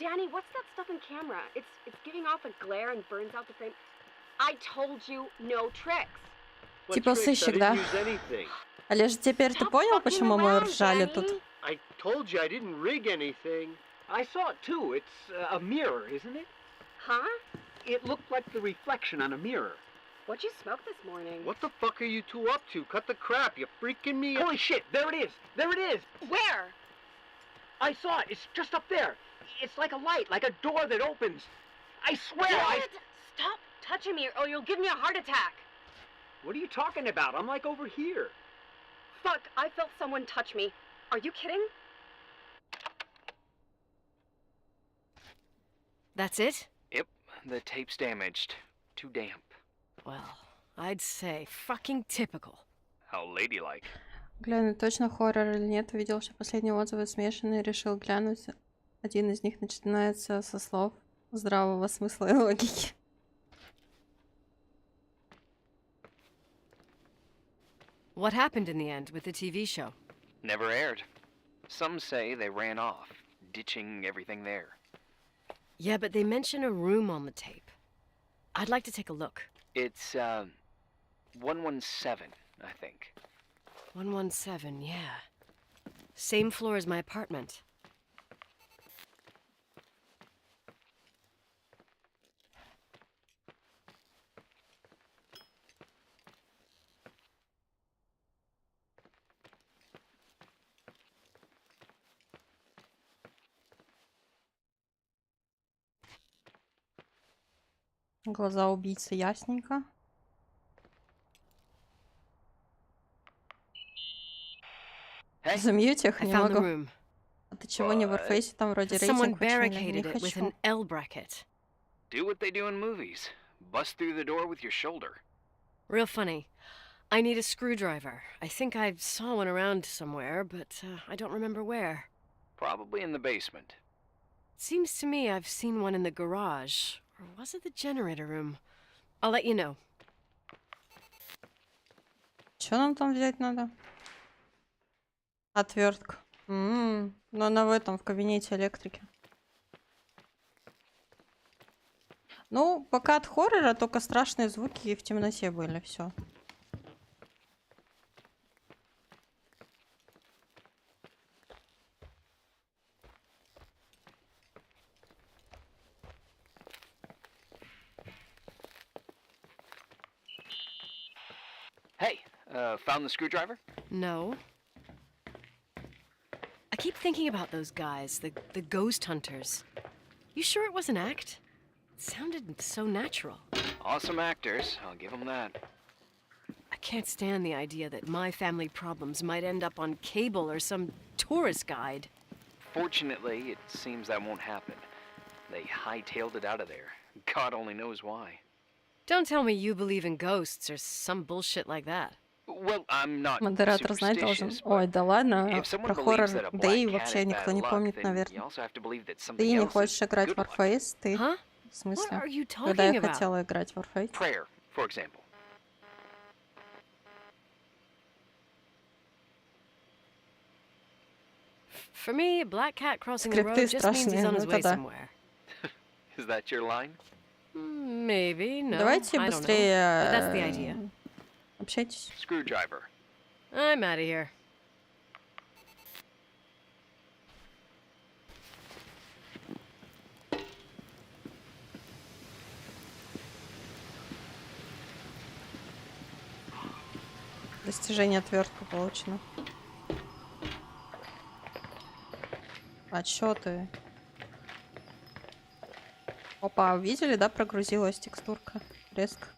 Danny, what's that stuff in camera? It's giving off a glare and burns out the frame. I told you no tricks. What Типа tricks? I сыщик, didn't да? use anything. Олеж, теперь ты Stop понял, fucking почему мы around, ржали Danny. тут? I told you I didn't rig anything. I saw it too. It's a mirror, isn't it? Huh? It looked like the reflection on a mirror. What'd you smoke this morning? What the fuck are you two up to? Cut the crap. You freaking me out. Holy shit, there it is! There it is! Where? I saw it. It's just up there. It's like a light, like a door that opens. I swear Dad! Stop touching me or you'll give me a heart attack. What are you talking about? I'm like over here. Fuck, I felt someone touch me. Are you kidding? That's it? Yep, the tape's damaged. Too damp. Well, I'd say fucking typical. How ladylike. Глянуть, точно хоррор или нет. Увидел, что последние отзывы смешанные, решил глянуть. Один из них начинается со слов здравого смысла и логики. What happened in the end with the TV show? Never aired. Some say they ran off, ditching everything there. Yeah, but they mention a room on the tape. I'd like to take a look. It's, 117, I think. 117, yeah. Same floor as my apartment. Глаза убийцы ясненько. Hey, Замьють их, I не found the могу. room. А ты чего не в Warface? Там вроде Someone рейтинг очень не barricaded it with хочу. an L bracket. do what they do in movies. Bust through the door with your shoulder. Real funny. I need a screwdriver. I think I saw one around somewhere, but I don't remember where. Probably in the basement. Seems to me I've seen one in the garage. Or was it the generator room? I'll let you know. Что нам там взять надо? Отвертка. Но она в этом, в кабинете электрики. Ну, пока от хоррора только страшные звуки и в темноте были, все. Hey, found the screwdriver? No. I keep thinking about those guys, the ghost hunters. You sure it was an act? It sounded so natural. Awesome actors, I'll give them that. I can't stand the idea that my family problems might end up on cable or some tourist guide. Fortunately, it seems that won't happen. They hightailed it out of there. God only knows why. Don't tell me you believe in ghosts or some bullshit like that. Well, I'm not Модератор знать должен. superstitious, Ой, but да ладно, if someone про believes хоррор, that a да и black cat вообще is никто bad не luck, помнит, then you наверное. also have to believe that Ты something не else хочешь is играть в good luck. Warface? Ты? Huh? В смысле? What are you Когда я talking about? хотела играть в Warface? Prayer, for example. For me, a black cat crossing the road Скрипты just means he's страшные, on ну his это way да. somewhere. Is that your line? Maybe, no, Давайте I don't know. быстрее But that's the idea. общайтесь. Screwdriver. I'm out of here. Достижение отвертка получено. А чё ты? Опа, видели, да, прогрузилась текстурка резко.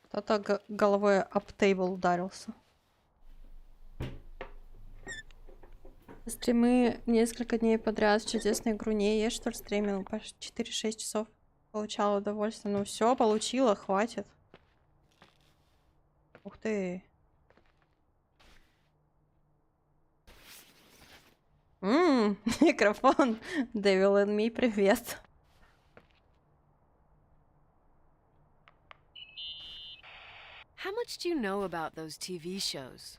Кто-то головой об тейбл ударился. Стримы несколько дней подряд в чудесной игру не есть, что ли, стримил по 4-6 часов. Получала удовольствие. Ну все, получила, хватит. Ух ты. Микрофон. Devil and Me, привет. How much do you know about those TV shows?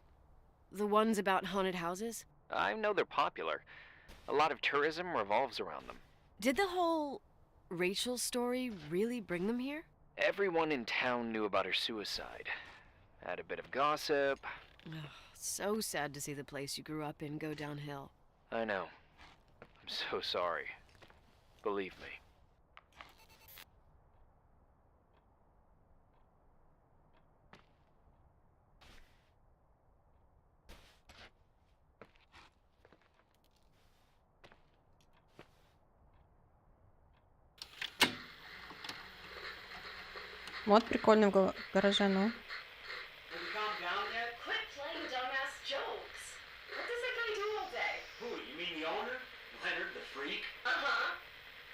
The ones about haunted houses? I know they're popular. A lot of tourism revolves around them. Did the whole Rachel story really bring them here? Everyone in town knew about her suicide. Had a bit of gossip. Ugh, so sad to see the place you grew up in go downhill. I know. I'm so sorry. Believe me. Вот прикольный в гараже, ну. Have you calmed down yet? Quit playing dumbass jokes. What does that guy do all day? Who? You mean the owner? Leonard, the freak? Uh-huh.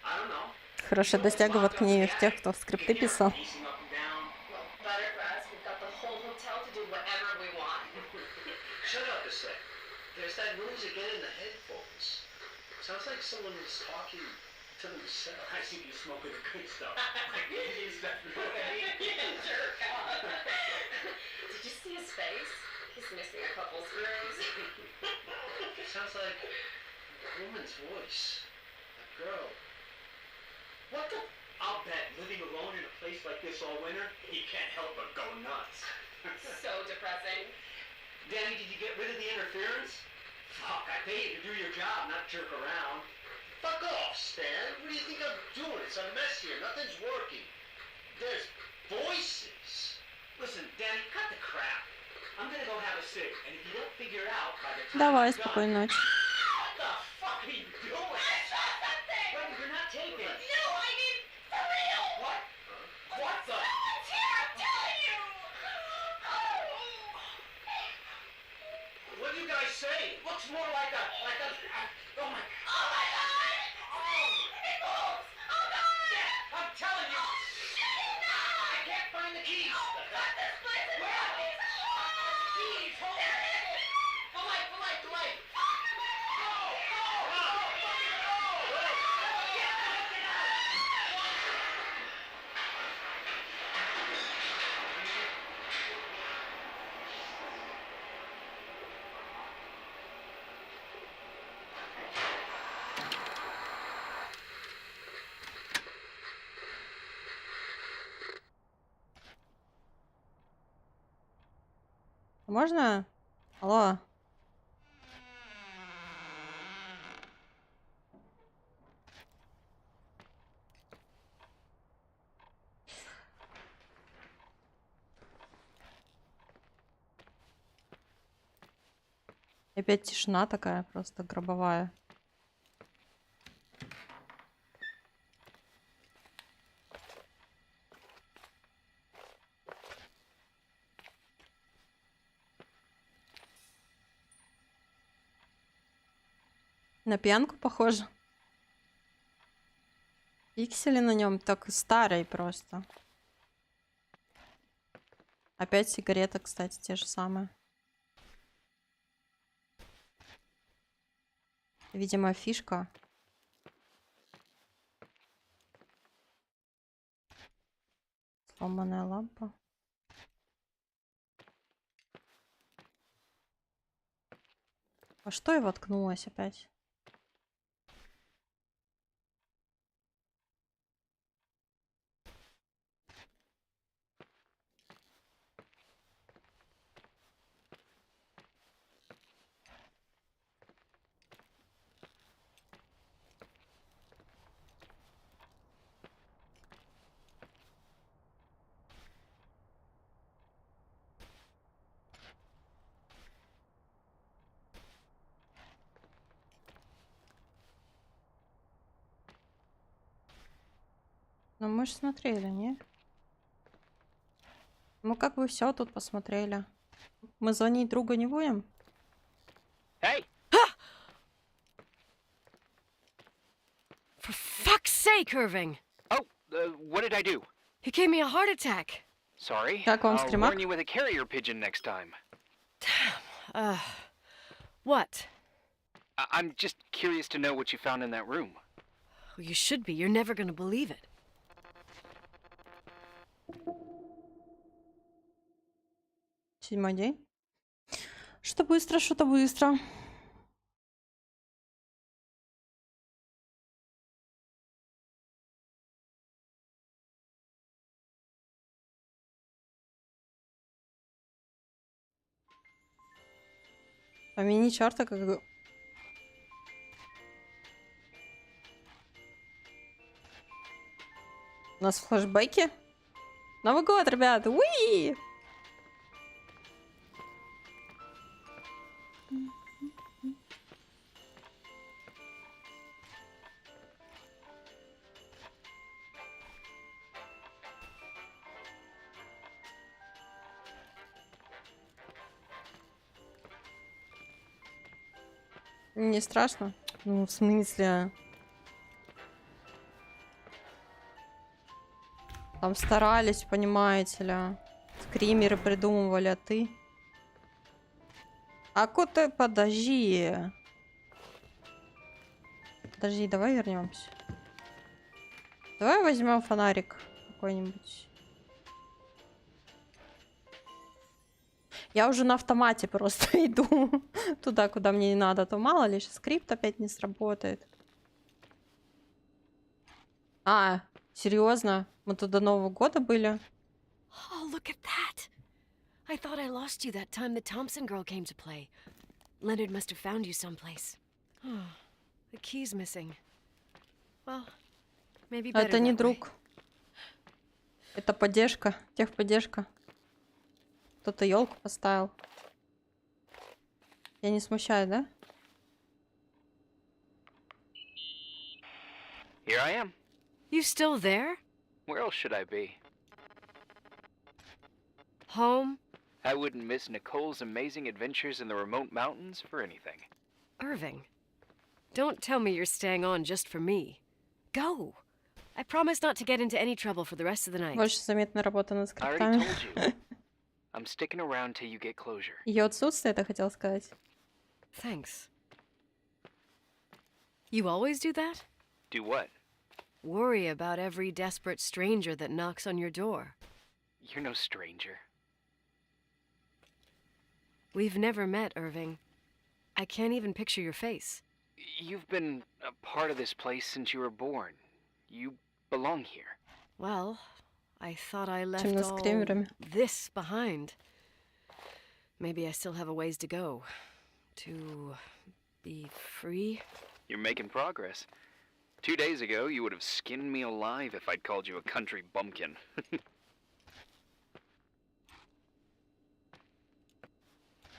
I don't know. Хорошая досяга в книге в тех, кто скрипты писал. Pacing up and down. Well, better for us. We've got the whole hotel to do whatever we want. Shut up a sec. There's that noise again in the headphones. Sounds like someone is talking to themselves. I see you smoking the good stuff. He's definitely jerk. Did you see his face? He's missing a couple screws. Sounds like a woman's voice. A girl. What the? I'll bet living alone in a place like this all winter, you can't help but go nuts. So depressing. Danny, did you get rid of the interference? Fuck, I pay you to do your job, not jerk around. Fuck off, Stan. What do you think I'm doing? It's a mess here. Nothing's working. There's voices. Listen, Danny, cut the crap. I'm gonna go have a cig, and if you don't figure it out by the time Давай, I'm done, спокойной ночи. what the fuck are you doing? I saw something! Wait, you're not taping. No, I mean, for real! What? What the? Someone's here, I'm telling you! What do you guys say? It looks more like a, oh my. Oh my god! It moves! Oh god! Yeah, I'm telling you. I can't find the keys. God, this place is Where are they? keys! Keys, hold on. The light, the light, the light. Go, go, go, Get out. Можно? Алло. И опять тишина такая, просто гробовая. На пьянку похоже. Пиксели на нем так старый просто. Опять сигареты, кстати, те же самые. Видимо, фишка. Сломанная лампа. А что я воткнулась опять? Ну мы же смотрели, не? Мы как бы все тут посмотрели. Мы звонить другу не будем? Hey! For fuck's sake, Irving! Oh, what did I do? He gave me a heart attack. Sorry. Как вам I'll стримак? warn you with a carrier pigeon next time. What? I'm just curious to know what you found in that room. Well, you should be. You're never gonna believe it. Седьмой день. Что-то быстро, что-то быстро. Помяни черта, как... У нас флешбеки? Новый год, ребят! Уи! Не страшно? Ну, в смысле? Там старались, понимаете ли. Скримеры придумывали, а ты? А ты подожди. Подожди, давай вернемся. Давай возьмем фонарик какой-нибудь. Я уже на автомате просто иду туда, куда мне не надо. А то мало ли, сейчас скрипт опять не сработает. А, серьезно? Мы тут до Нового года были? Oh, look at that! I thought I lost you that time the Thompson girl came to play. Leonard must have found you someplace. Oh, the key's missing. Well, maybe better Это не that way. друг. Это поддержка, техподдержка. Кто-то елку поставил. Я не смущаю, да? Here I am. You still there? Where else should I be? Home? I wouldn't miss Nicole's amazing adventures in the remote mountains for anything. Irving, don't tell me you're staying on just for me. Go! I promise not to get into any trouble for the rest of the night. Больше заметна работа над I already скриптами. told you. I'm sticking around till you get closure. Ее отсутствие, это хотел сказать. Thanks. You always do that? Do what? Worry about every desperate stranger that knocks on your door. You're no stranger. We've never met, Irving. I can't even picture your face. You've been a part of this place since you were born. You belong here. Well, I thought I left Чем с all кремерами. this behind. Maybe I still have a ways to go. To be free. You're making progress. 2 days ago, you would have skinned me alive if I'd called you a country bumpkin.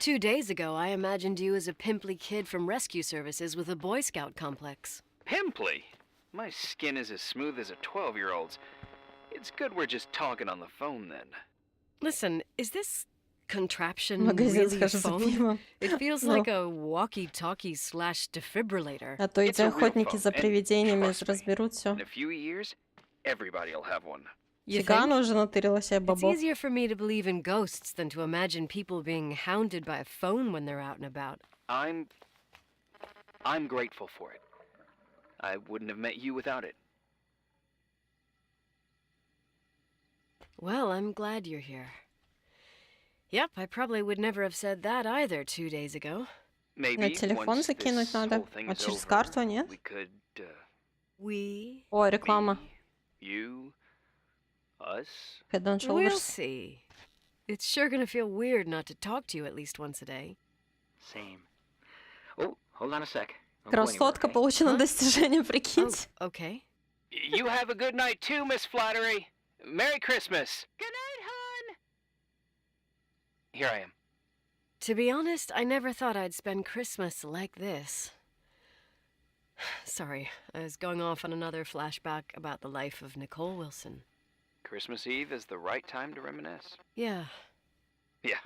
2 days ago, I imagined you as a pimply kid from rescue services with a Boy Scout complex. Pimply? My skin is as smooth as a 12-year-old's. It's good we're just talking on the phone then. Listen, is this contraption В магазин really a схожу за phone? пивом. It feels Ну. like a walkie-talkie / defibrillator. А то It's эти a real охотники phone, за and привидениями trust me, разберут все. In a few years, everybody'll have one. You Цыгана think? уже натырила себе It's бобов. easier for me to believe in ghosts than to imagine people being hounded by a phone when they're out and about. I'm grateful for it. I wouldn't have met you without it. Well, I'm glad you're here. Yep, I probably would never have said that either 2 days ago. Maybe На телефон once закинуть this надо. whole thing А is через over, карту нет? we could, We? О, реклама. me, you, us. Head and We'll Shoulders. see. It's sure gonna feel weird not to talk to you at least once a day. Same. Oh, hold on a sec. Don't go Красотка, anywhere, okay? получено Huh? достижение, Oh, прикиньте. okay. You have a good night too, Miss Flattery. Merry Christmas. Good night, hon. Here I am. To be honest, I never thought I'd spend Christmas like this. Sorry, I was going off on another flashback about the life of Nicole Wilson. Christmas Eve is the right time to reminisce. Yeah, Yeah.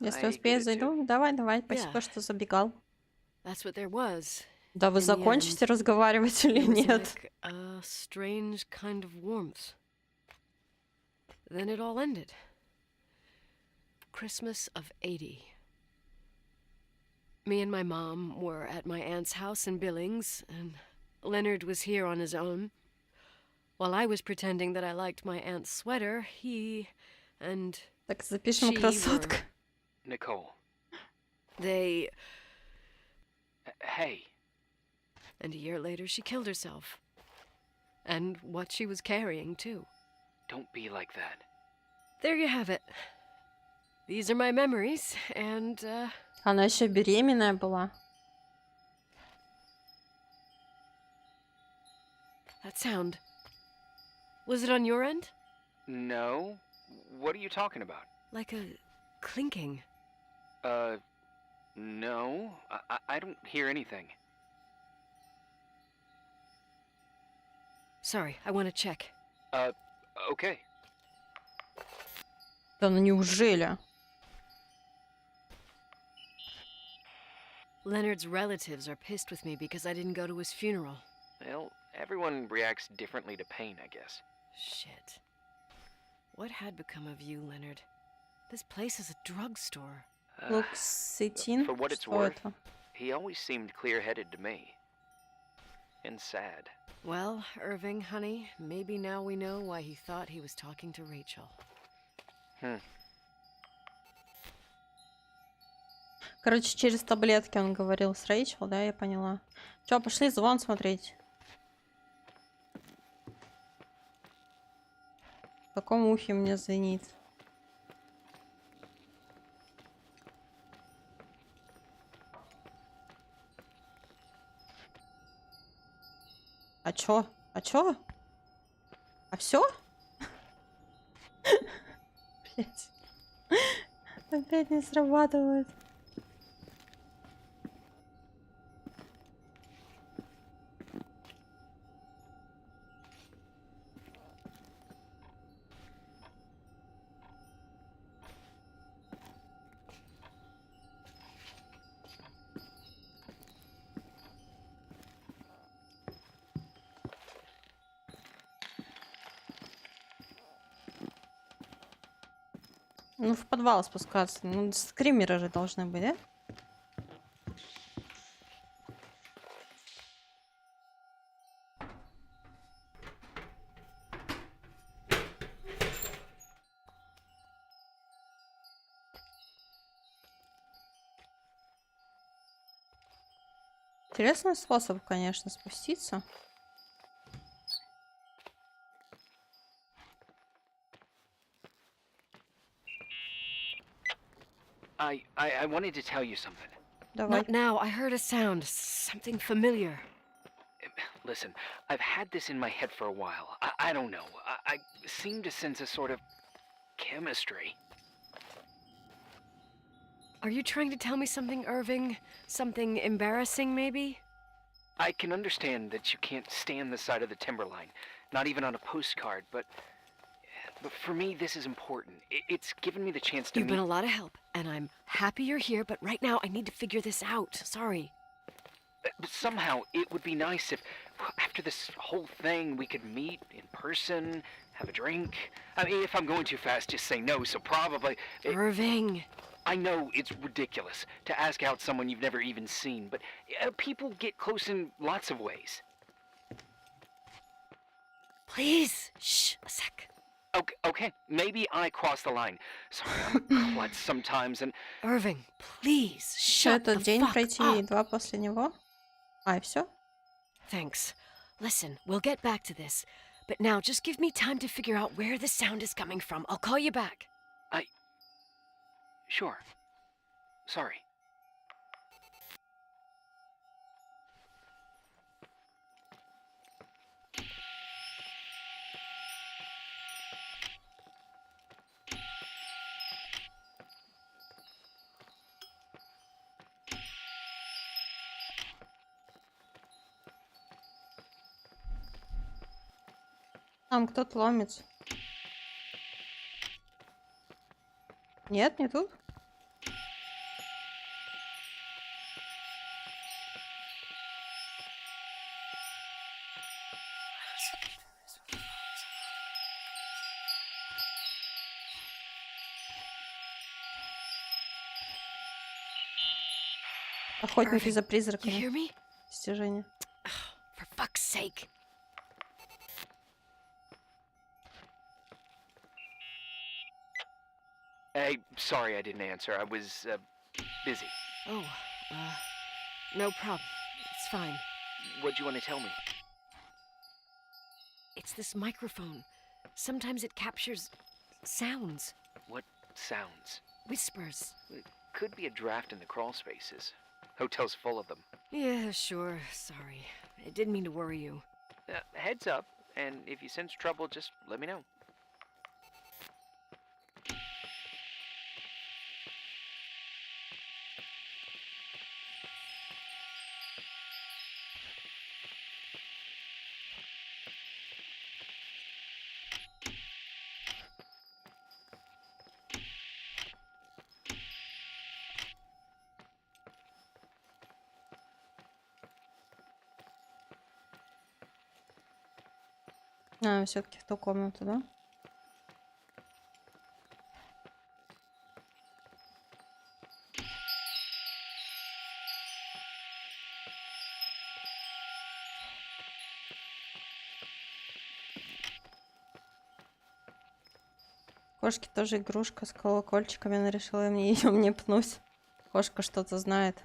Если I успею, get it зайду. too. Давай, давай, спасибо, Yeah. что забегал. that's what there was. Да вы In the закончите разговаривать или It was нет? like a strange kind of warmth. Then it all ended. Christmas of '80. Me and my mom were at my aunt's house in Billings, and Leonard was here on his own. While I was pretending that I liked my aunt's sweater, he and Так, запишем she красотка. were... Nicole. They... Hey. And a year later, she killed herself. And what she was carrying, too. Don't be like that. There you have it. These are my memories, and, Она еще беременная была. that sound. Was it on your end? No. What are you talking about? Like a clinking. No. I don't hear anything. Sorry, I want to check. Okay. Да ну неужели? Leonard's relatives are pissed with me because I didn't go to his funeral. Well, everyone reacts differently to pain, I guess. Shit. What had become of you, Leonard? This place is a drugstore. Луксетин? For what it's Что worth, это? he always seemed clear-headed to me. And sad. Well, Irving, honey, maybe now we know why he thought he was talking to Rachel. Короче, через таблетки он говорил с Рэйчел, да, я поняла. Чё, пошли звон смотреть. В каком ухе мне звенит? А чё? А чё? А всё? Блять. Опять не срабатывает. Ну, в подвал спускаться. Ну, скримеры же должны быть, да? Интересный способ, конечно, спуститься. I wanted to tell you something. Давай. Not now. I heard a sound. Something familiar. Listen, I've had this in my head for a while. I don't know. I seem to sense a sort of chemistry. Are you trying to tell me something, Irving? Something embarrassing, maybe? I can understand that you can't stand the side of the timberline, not even on a postcard, but for me, this is important. It's given me the chance to You've been meet... a lot of help, and I'm happy you're here, but right now I need to figure this out. Sorry. But somehow, it would be nice if, after this whole thing, we could meet in person, have a drink. I mean, if I'm going too fast, just say no, so probably... Irving. I know it's ridiculous to ask out someone you've never even seen, but people get close in lots of ways. Please. Shh, a sec. Okay, maybe I cross the line. Sorry, I'm a klutz sometimes, and... Irving, please, Что, shut the этот день fuck пройти и up. 2 после него? А, и все? Thanks. Listen, we'll get back to this. But now, just give me time to figure out where the sound is coming from. I'll call you back. Sure. Sorry. Там кто-то ломится. Нет, не тут? Охотники за You призраками. hear me? Достижение. For fuck's sake. Hey, sorry I didn't answer. I was, busy. Oh, no problem. It's fine. What'd you want to tell me? It's this microphone. Sometimes it captures sounds, What sounds? whispers. It could be a draft in the crawl spaces. Hotel's full of them. Yeah, sure. Sorry. I didn't mean to worry you. Heads up, and if you sense trouble, just let me know. А, все-таки в ту комнату, да? Кошки тоже игрушка с колокольчиками. Она решила ее мне пнуть. Кошка что-то знает.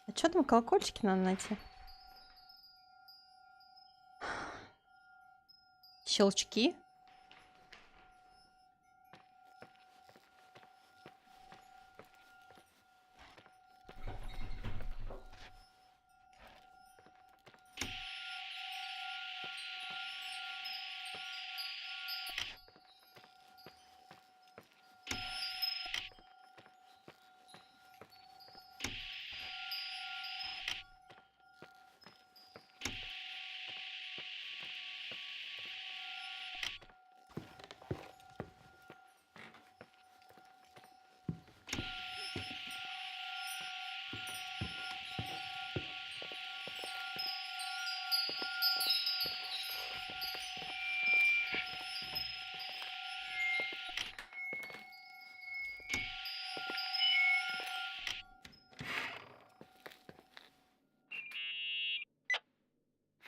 А что там колокольчики надо найти? Щелчки?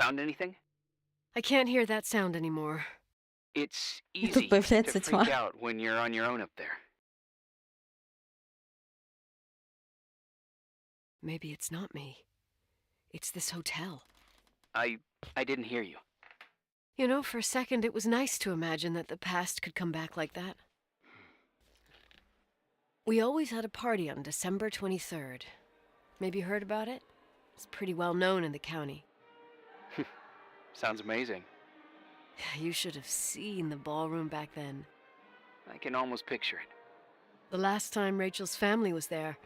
Found anything? I can't hear that sound anymore. It's И easy тут to появляется тьма. freak out when you're on your own up there. Maybe it's not me. It's this hotel. I didn't hear you. You know, for a second it was nice to imagine that the past could come back like that. We always had a party on December 23rd. Maybe you heard about it? It's pretty well known in the county. Sounds amazing. You should have seen the ballroom back then. I can almost picture it. The last time Rachel's family was there,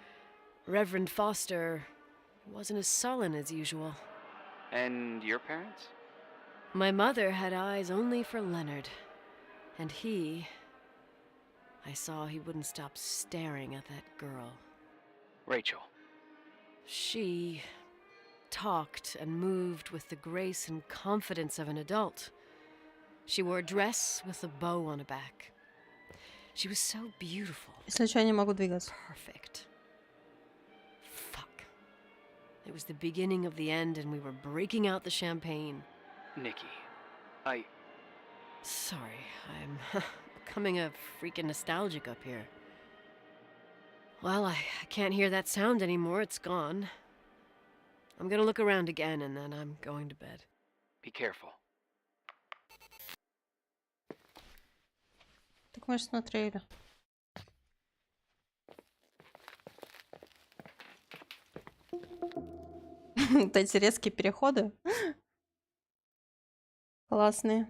Reverend Foster wasn't as sullen as usual. And your parents? My mother had eyes only for Leonard. And I saw he wouldn't stop staring at that girl. Rachel. She talked and moved with the grace and confidence of an adult. She wore a dress with a bow on her back. She was so beautiful. Если что, я не могу двигаться. Perfect. Fuck. It was the beginning of the end and we were breaking out the champagne. Nikki. Sorry, I'm becoming a freaking nostalgic up here. Well, I can't hear that sound anymore. It's gone. I'm gonna look around again and then I'm going to bed. Be careful. Так мы же смотрели. Вот эти резкие переходы. Классные.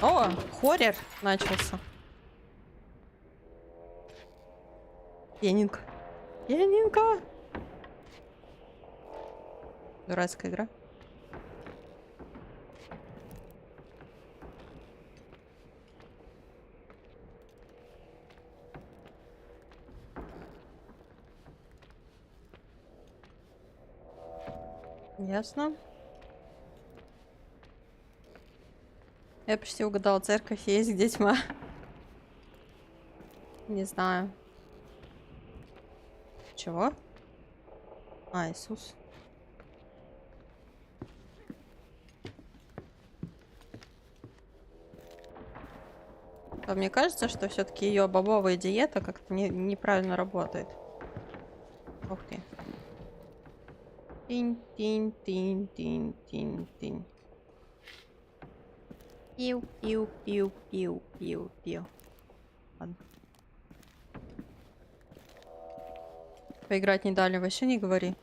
О, хоррор начался. Пианинка. Пианинка. Дурацкая игра. Ясно. Я почти угадала, церковь есть, где тьма. Не знаю. Чего? А, Иисус. А мне кажется, что все-таки ее бобовая диета как-то неправильно работает. Ух ты. Тинь-тинь-тинь-тинь-тинь-тинь. Пиу-пиу-пиу-пиу-пиу-пиу. Ладно. Поиграть не дали, вообще не говори.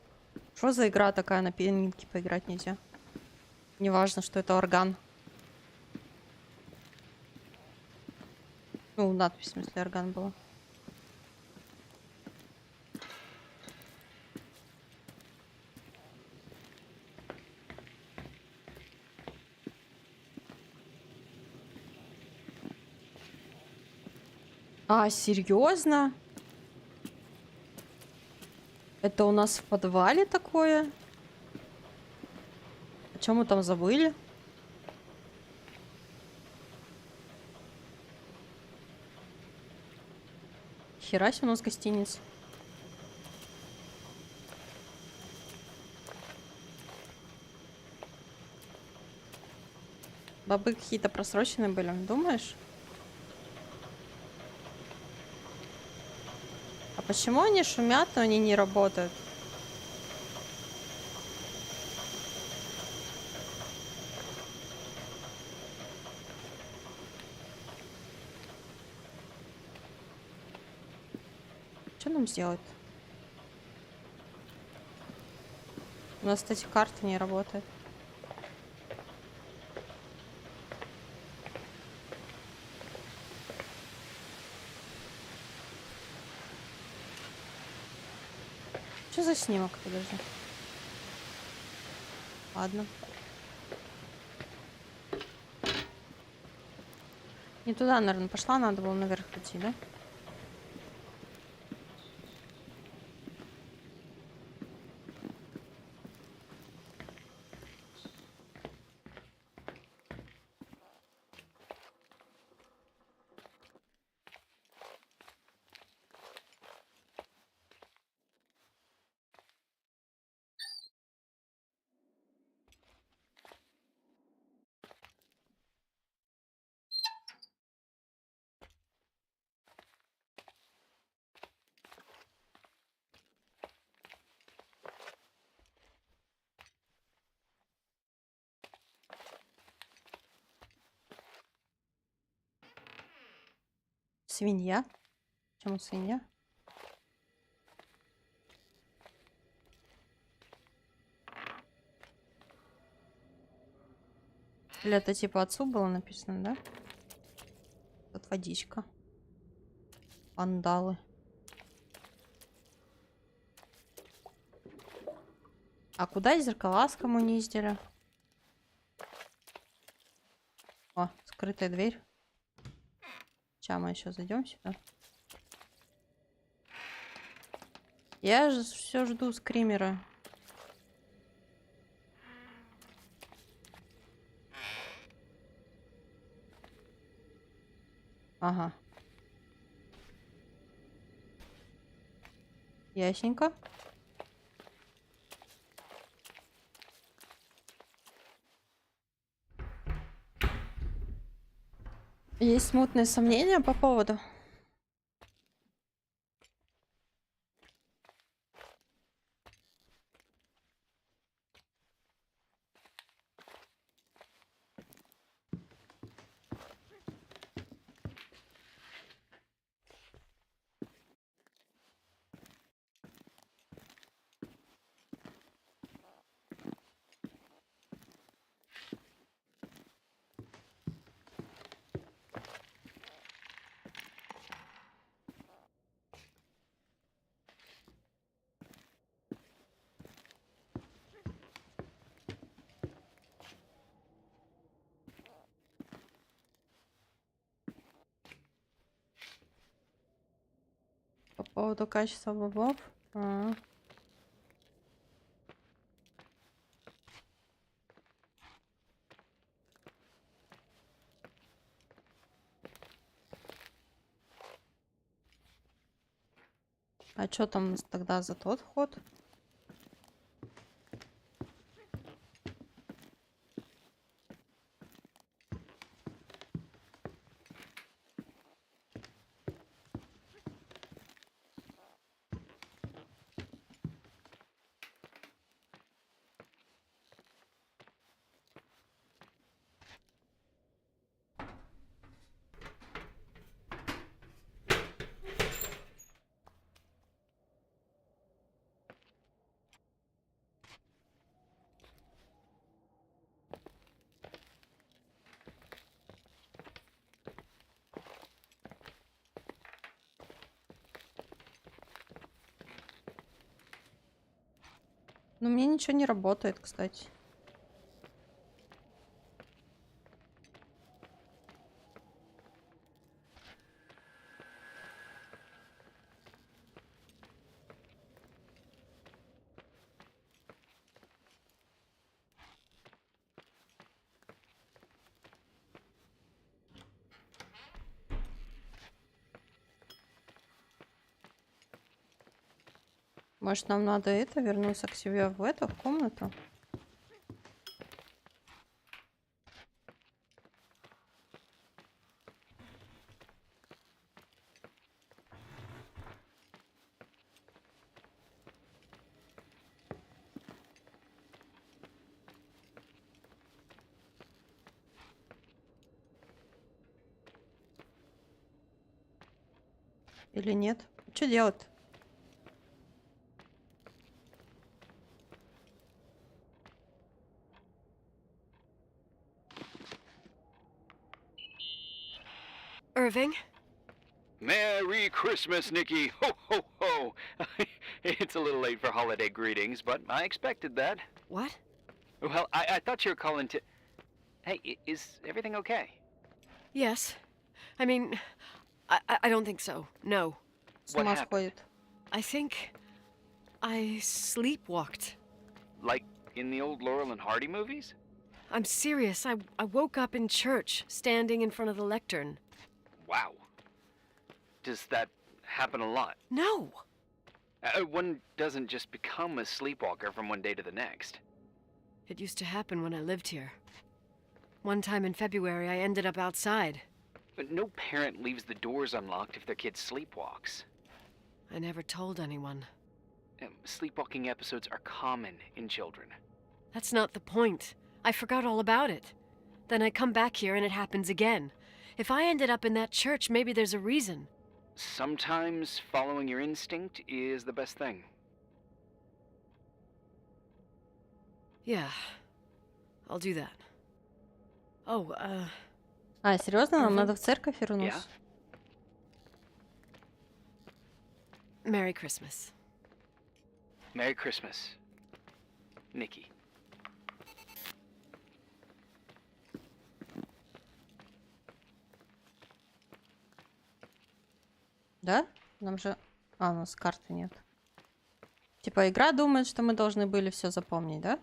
Что за игра такая, на пианинке поиграть нельзя? Неважно, что это орган. Ну, надпись, в смысле, орган была. А, серьезно? Это у нас в подвале такое? О чем мы там забыли? Хера себе у нас гостиница. Бобы какие-то просроченные были, думаешь? А почему они шумят, но они не работают? Что нам сделать? У нас, кстати, карта не работает. Что за снимок? Подожди. Ладно. Не туда, наверное, пошла, надо было наверх идти, да? Свинья? Почему свинья? Или это типа отцу было написано, да? Тут водичка. Пандалы. А куда зеркала скоммуниздили? О, скрытая дверь. Сейчас мы еще зайдем сюда. Я же все жду скримера. Ага. Ясненько. Есть смутные сомнения по поводу. По поводу качества бобов. А что там тогда за тот ход? Но мне ничего не работает, кстати. Может, нам надо вернуться к себе в эту комнату? Или нет? Что делать? Irving? Merry Christmas, Nikki! Ho, ho, ho! It's a little late for holiday greetings, but I expected that. What? Well, I thought you were calling to... Hey, is everything okay? Yes. I mean, I don't think so. No. С ума happened? сходит. I think I sleepwalked. Like in the old Laurel and Hardy movies? I'm serious. I woke up in church, standing in front of the lectern. Wow. Does that happen a lot? No. One doesn't just become a sleepwalker from one day to the next. It used to happen when I lived here. One time in February, I ended up outside. But no parent leaves the doors unlocked if their kid sleepwalks. I never told anyone. Sleepwalking episodes are common in children. That's not the point. I forgot all about it. Then I come back here and it happens again. If I ended up in that church, maybe there's a reason. Sometimes following your instinct is the best thing. Yeah. I'll do that. Oh, А, серьезно? Нам Мгм. надо в церковь вернуться? Merry Christmas. Merry Christmas, Nikki. Да? Нам же... А, у нас карты нет. Типа игра думает, что мы должны были все запомнить, да?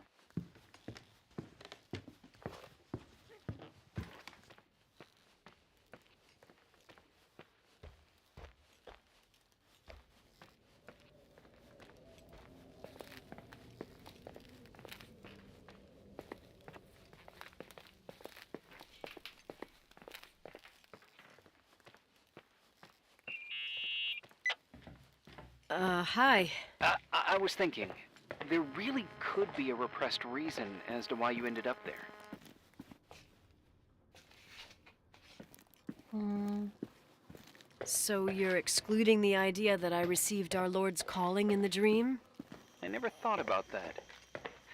Hi. I was thinking, there really could be a repressed reason as to why you ended up there. М, So you're excluding the idea that I received our Lord's calling in the dream? I never thought about that.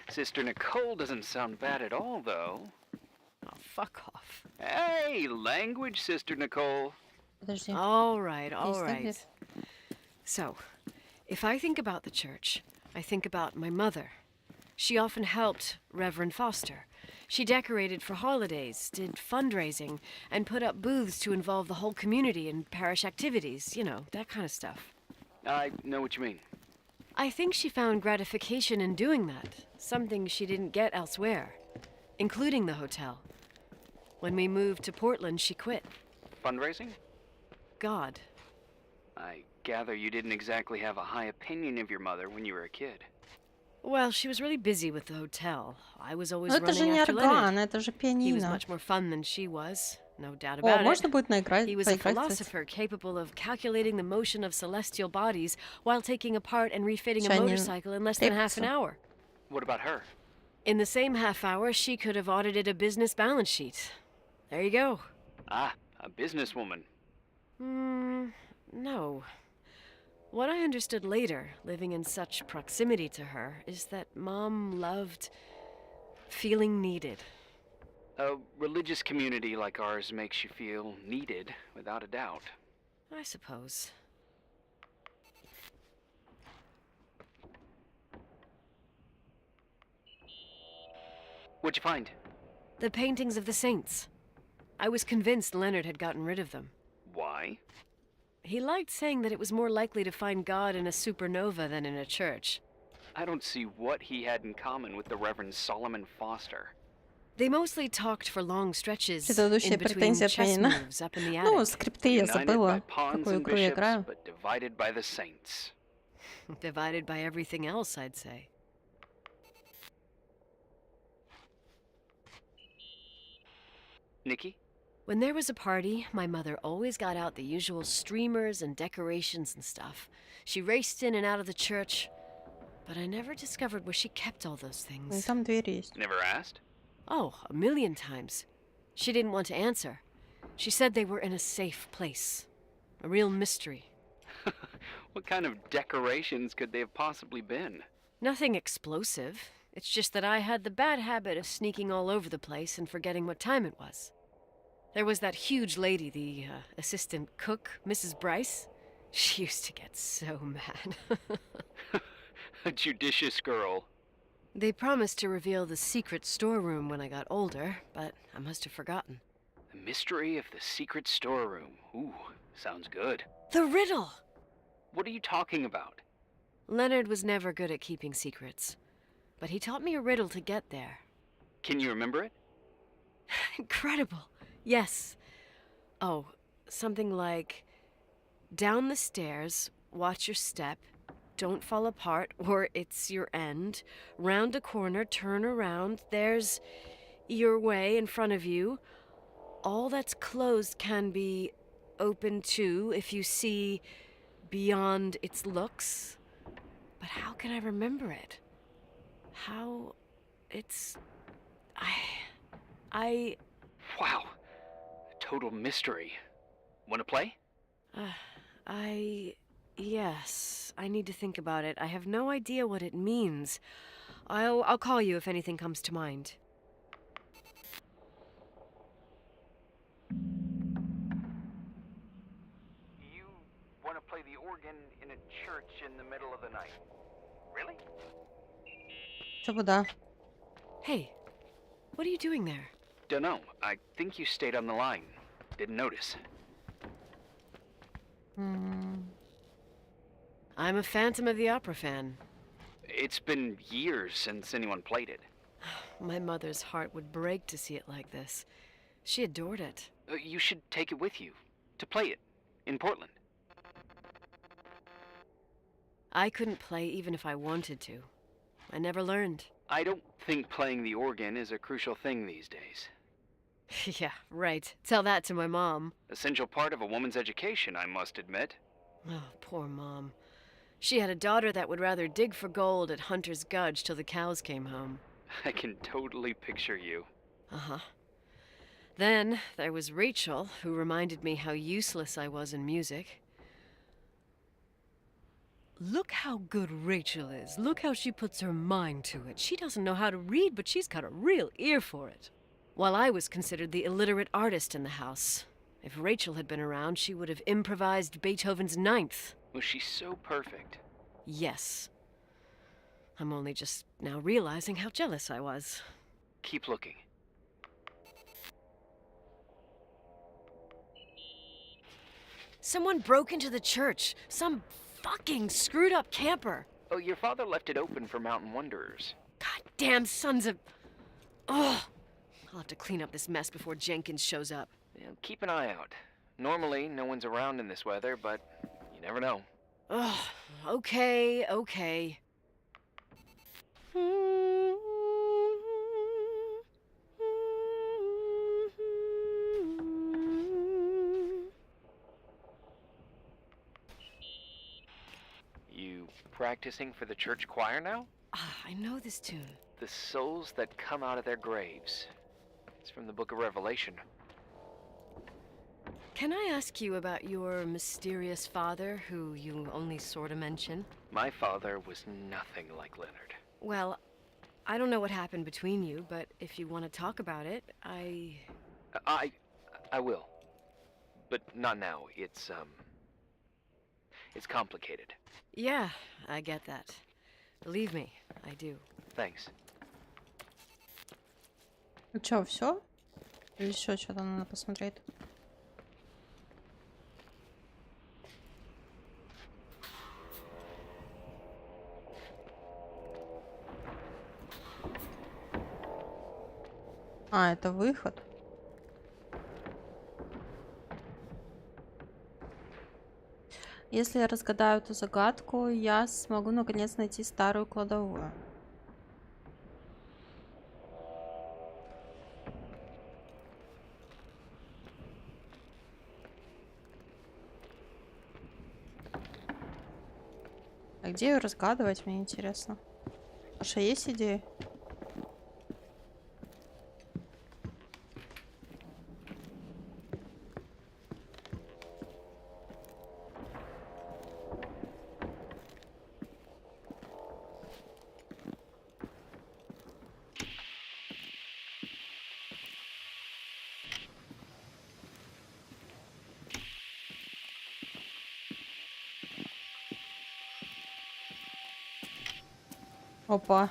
Sister Nicole doesn't sound bad at all, though. Oh, fuck off. Hey, language, Sister Nicole. Подожди. All right, all Есть right. ответ? So, if I think about the church, I think about my mother. She often helped Reverend Foster. She decorated for holidays, did fundraising, and put up booths to involve the whole community in parish activities, you know, that kind of stuff. I know what you mean. I think she found gratification in doing that, something she didn't get elsewhere, including the hotel. When we moved to Portland, she quit. Fundraising? God. I gather you didn't exactly have a high opinion of your mother when you were a kid. Well, she was really busy with the hotel. I was always Ну это же running не after орган, Leonard. это же He was пианино. much more fun than she was, no doubt О, about можно it. будет наиграть, He was a поиграть, кстати. philosopher capable of calculating the motion of celestial bodies while taking apart and refitting a Чё, они motorcycle in less than half an треплются? hour. What about her? In the same half hour, she could have audited a business balance sheet. There you go. Ah, a businesswoman. No. What I understood later, living in such proximity to her, is that Mom loved feeling needed. A religious community like ours makes you feel needed, without a doubt. I suppose. What'd you find? The paintings of the saints. I was convinced Leonard had gotten rid of them. Why? He liked saying that it was more likely to find God in a supernova than in a church. I don't see what he had in common with the Reverend Solomon Foster. They mostly talked for long stretches Предыдущие in between претензии chess отменены. moves up in the Ну, attic. скрипты я United by забыла, pawns какую and игру я bishops, играю. but divided by the saints. Divided by everything else, I'd say. Nikki? When there was a party, my mother always got out the usual streamers and decorations and stuff. She raced in and out of the church, but I never discovered where she kept all those Ну, и things. там дверь есть. Never asked? Oh, a million times. She didn't want to answer. She said they were in a safe place. A real mystery. What kind of decorations could they have possibly been? Nothing explosive. It's just that I had the bad habit of sneaking all over the place and forgetting what time it was. There was that huge lady, the assistant cook, Mrs. Bryce. She used to get so mad. A judicious girl. They promised to reveal the secret storeroom when I got older, but I must have forgotten. The mystery of the secret storeroom. Ooh, sounds good. The riddle! What are you talking about? Leonard was never good at keeping secrets, but he taught me a riddle to get there. Can you remember it? Incredible. Yes. Oh, something like, down the stairs, watch your step, don't fall apart, or it's your end. Round a corner, turn around, there's your way in front of you. All that's closed can be open too if you see beyond its looks. But how can I remember it? How... it's... I... Wow. Total mystery. Wanna play? Yes, I need to think about it. I have no idea what it means. I'll call you if anything comes to mind. You want to play the organ in a church in the middle of the night? Really? Чего да? Hey, what are you doing there? Dunno. I think you stayed on the line. Didn't notice. I'm a Phantom of the Opera fan. It's been years since anyone played it. My mother's heart would break to see it like this. She adored it. You should take it with you. To play it. In Portland. I couldn't play even if I wanted to. I never learned. I don't think playing the organ is a crucial thing these days. Yeah, right. Tell that to my mom. Essential part of a woman's education, I must admit. Oh, poor Mom. She had a daughter that would rather dig for gold at Hunter's Gulch till the cows came home. I can totally picture you. Uh-huh. Then there was Rachel, who reminded me how useless I was in music. Look how good Rachel is. Look how she puts her mind to it. She doesn't know how to read, but she's got a real ear for it. While I was considered the illiterate artist in the house. If Rachel had been around, she would have improvised Beethoven's Ninth. Was she so perfect? Yes. I'm only just now realizing how jealous I was. Keep looking. Someone broke into the church. Some fucking screwed up camper. Oh, your father left it open for mountain wanderers. Goddamn sons of... Ugh. I'll have to clean up this mess before Jenkins shows up. Yeah, keep an eye out. Normally, no one's around in this weather, but you never know. Ugh. Okay. You practicing for the church choir now? I know this tune. The souls that come out of their graves. It's from the book of Revelation. Can I ask you about your mysterious father, who you only sort of mention? My father was nothing like Leonard. Well, I don't know what happened between you, but if you want to talk about it, I will. But not now. It's complicated. Yeah, I get that. Believe me, I do. Thanks. Ну чё, все? Или еще что-то надо посмотреть? А, это выход. Если я разгадаю эту загадку, я смогу наконец найти старую кладовую. А где ее разгадывать, мне интересно. Маша, есть идеи? Опа.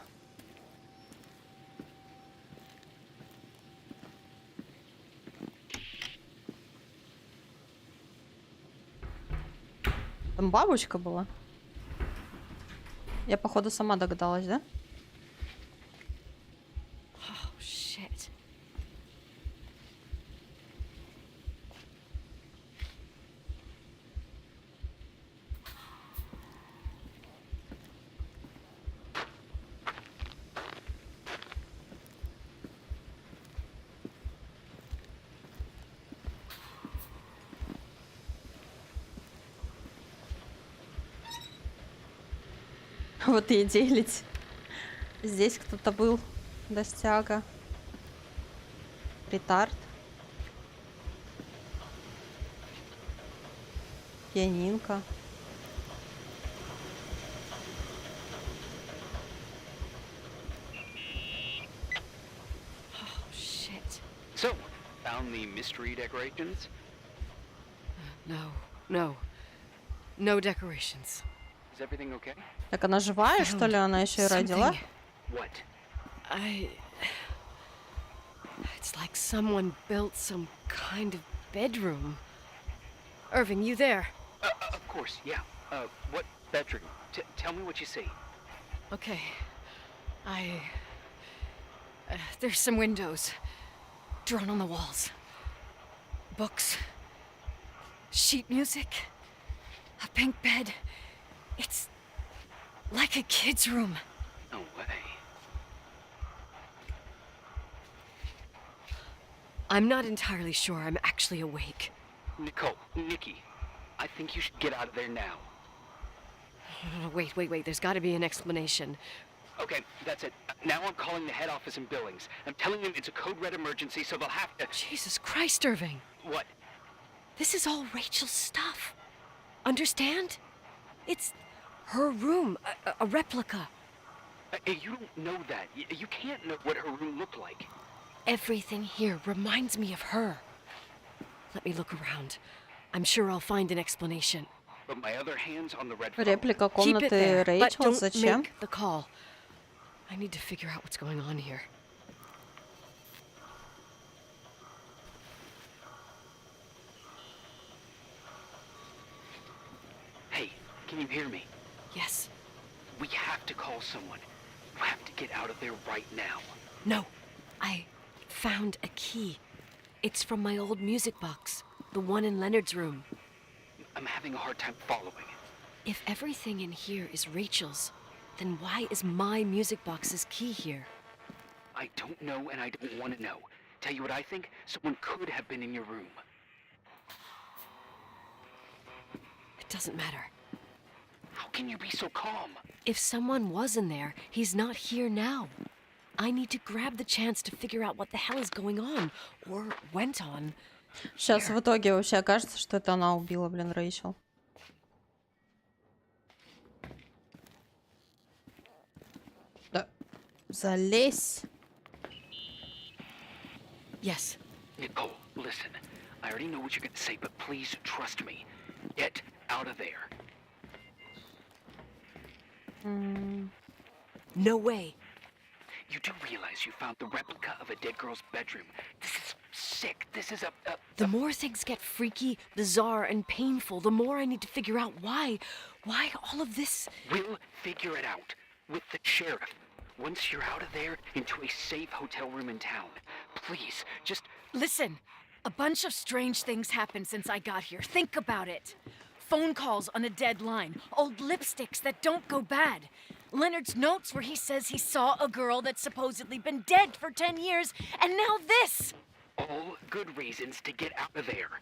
Там бабочка была. Я, походу, сама догадалась, да? Oh, shit. Вот и делить. Здесь кто-то был. Достяга. Ретард. Пианинка. Oh, shit. So, found the mystery decorations? No. No decorations. Is everything okay? Так она живая, что ли? Она еще и родила? What? It's like someone built some kind of bedroom. Irving, you there? Of course, yeah. What bedroom? Tell me what you see. Okay. There's some windows drawn on the walls. Books. Sheet music. A pink bed. It's like a kid's room. No way. I'm not entirely sure I'm actually awake. Nikki, I think you should get out of there now. Wait. There's got to be an explanation. Okay, that's it. Now I'm calling the head office in Billings. I'm telling them it's a code red emergency, so they'll have to... Jesus Christ, Irving. What? This is all Rachel's stuff. Understand? It's her room, a replica. You don't know that. You can't know what her room looked like. Everything here reminds me of her. Let me look around. I'm sure I'll find an explanation. But my other hand's on the red phone. Реплика Keep it комнаты there, but Рэйчел. don't Зачем? make the call. I need to figure out what's going on here. Hey, can you hear me? Yes. We have to call someone. We have to get out of there right now. No. I found a key. It's from my old music box. The one in Leonard's room. I'm having a hard time following. If everything in here is Rachel's, then why is my music box's key here? I don't know and I don't want to know. Tell you what I think? Someone could have been in your room. It doesn't matter. How can you be so calm? If someone was in there, he's not here now. I need to grab the chance to figure out what the hell is going on, or went on. Сейчас в итоге вообще окажется, что это она убила, блин, Рэйчел. Да. Залезь. Yes. Nicole, listen. I already know what you're going to say, but please trust me. Get out of there. No way. You do realize you found the replica of a dead girl's bedroom. This is sick. This is The more things get freaky, bizarre, and painful, the more I need to figure out why all of this... We'll figure it out with the sheriff. Once you're out of there, into a safe hotel room in town. Please, just... Listen, a bunch of strange things happened since I got here. Think about it. Phone calls on a dead line, old lipsticks that don't go bad. Leonard's notes where he says he saw a girl that's supposedly been dead for 10 years, and now this! All good reasons to get out of there.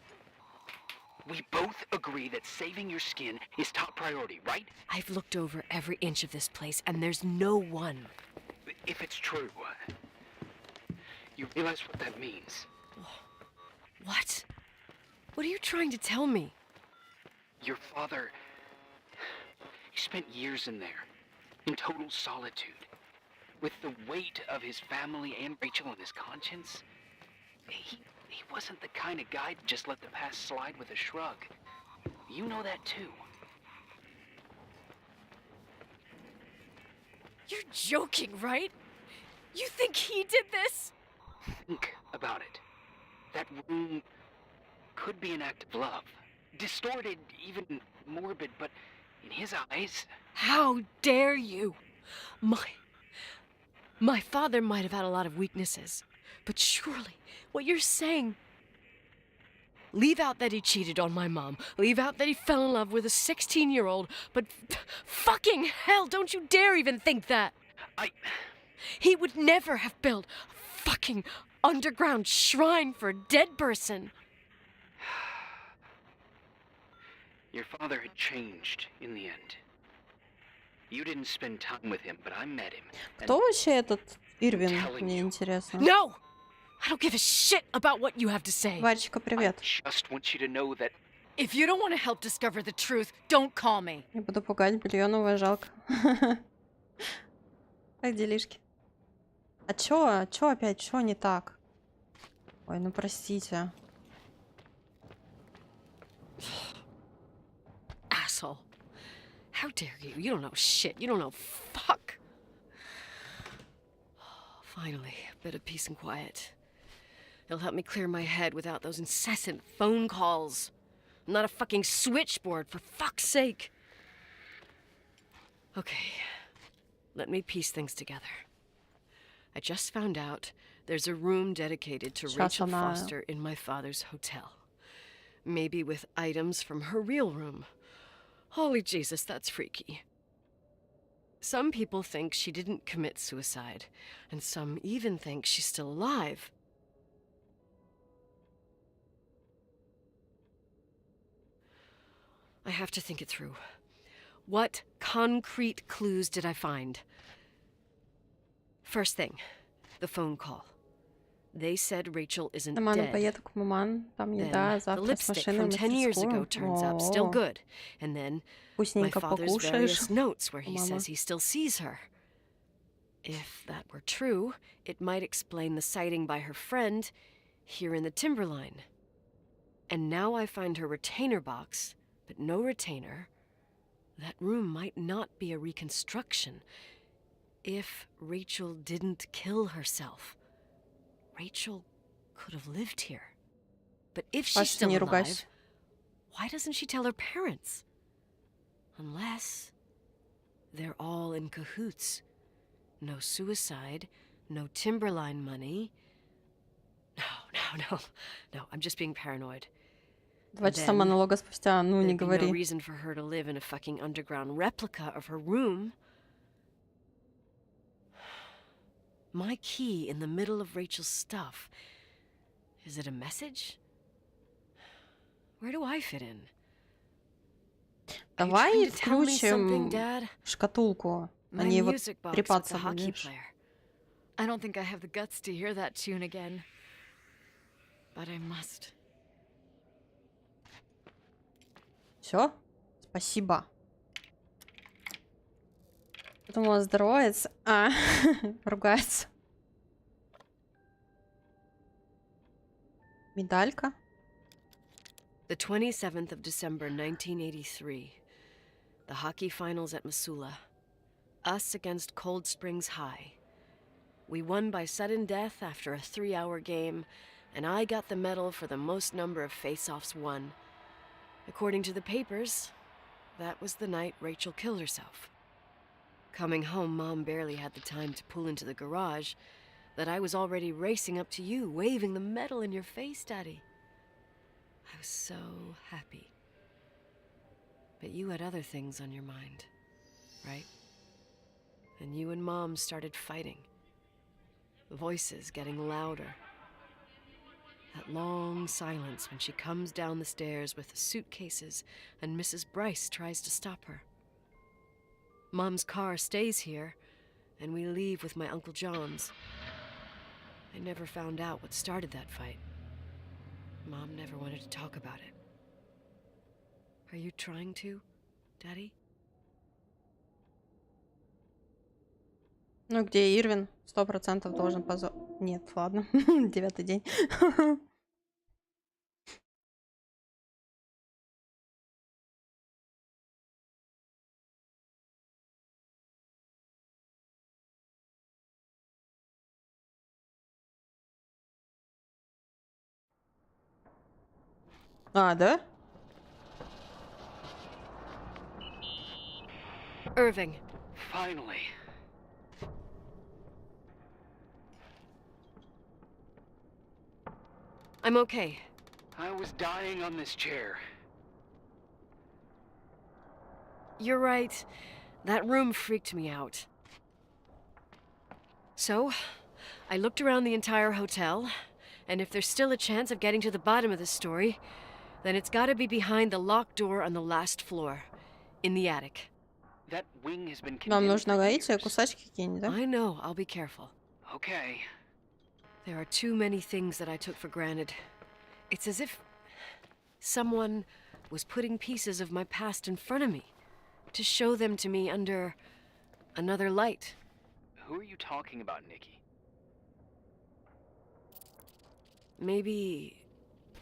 We both agree that saving your skin is top priority, right? I've looked over every inch of this place, and there's no one. If it's true, you realize what that means. What? What are you trying to tell me? Your father... He spent years in there, in total solitude. With the weight of his family and Rachel on his conscience. He wasn't the kind of guy to just let the past slide with a shrug. You know that too. You're joking, right? You think he did this? Think about it. That room could be an act of love. Distorted, even morbid, but in his eyes... How dare you? My father might have had a lot of weaknesses, but surely what you're saying... Leave out that he cheated on my mom. Leave out that he fell in love with a 16-year-old, but fucking hell, don't you dare even think that! He would never have built a fucking underground shrine for a dead person. Your father had changed in the end. You didn't spend time with him, but I met him. Кто вообще этот Ирвин? Мне интересно. No! I don't give a shit about what you have to say. Варечка, привет. I just want you to know that... If you don't want to help discover the truth, don't call me. Я буду пугать, белье новое жалко. Как делишки? А чё опять? Чё не так? Ой, ну простите. Asshole. How dare you? You don't know shit. You don't know fuck. Finally, a bit of peace and quiet. It'll help me clear my head without those incessant phone calls. I'm not a fucking switchboard, for fuck's sake. Okay, let me piece things together. I just found out there's a room dedicated to Rachel Foster in my father's hotel. Maybe with items from her real room. Holy Jesus, that's freaky. Some people think she didn't commit suicide, and some even think she's still alive. I have to think it through. What concrete clues did I find? First thing, the phone call. They said Rachel isn't dead. Then the lipstick from 10 years ago turns up, still good. And then my father's various notes where he says he still sees her. If that were true, it might explain the sighting by her friend here in the timberline. And now I find her retainer box, but no retainer. That room might not be a reconstruction. If Rachel didn't kill herself, Rachel could have lived here. But if she's still alive, why doesn't she tell her parents? Unless they're all in cahoots. No suicide, no timberline money. No, I'm just being paranoid. 2 часа монолога спустя, ну не говори. No reason for her to live in a fucking underground replica of her room. My key in the middle of Rachel's stuff. Is it a message? Where do I fit in? Давай включим шкатулку, а не вот трепаться будешь. I don't think I have the guts to hear that tune again. But I must. Все? Спасибо. Я думала, здоровается. Ругается. Медалька. The 27th of December, 1983. The hockey finals at Missoula. Us against Cold Springs High. We won by sudden death after a 3-hour game, and I got the medal for the most number of face-offs won. According to the papers, that was the night Rachel killed herself. Coming home, Mom barely had the time to pull into the garage that I was already racing up to you, waving the medal in your face, Daddy. I was so happy. But you had other things on your mind, right? And you and Mom started fighting. The voices getting louder. That long silence when she comes down the stairs with the suitcases and Mrs. Bryce tries to stop her. Mom's car stays here, and we leave with my Uncle John's. I never found out what started that fight. Mom never wanted to talk about it. Are you trying to, Daddy? Ну, где Ирвин? 100% должен позор... Нет, ладно. 9-й день. А, да? Irving. Finally. I'm okay. I was dying on this chair. You're right. That room freaked me out. So, I looked around the entire hotel, and if there's still a chance of getting to the bottom of this story, then it's gotta be behind the locked door on the last floor, in the attic. That wing has been Нам condemned нужно for ловить years. кусачки какие-нибудь, да? I know, I'll be careful. Okay. There are too many things that I took for granted. It's as if someone was putting pieces of my past in front of me to show them to me under another light. Who are you talking about, Nikki? Maybe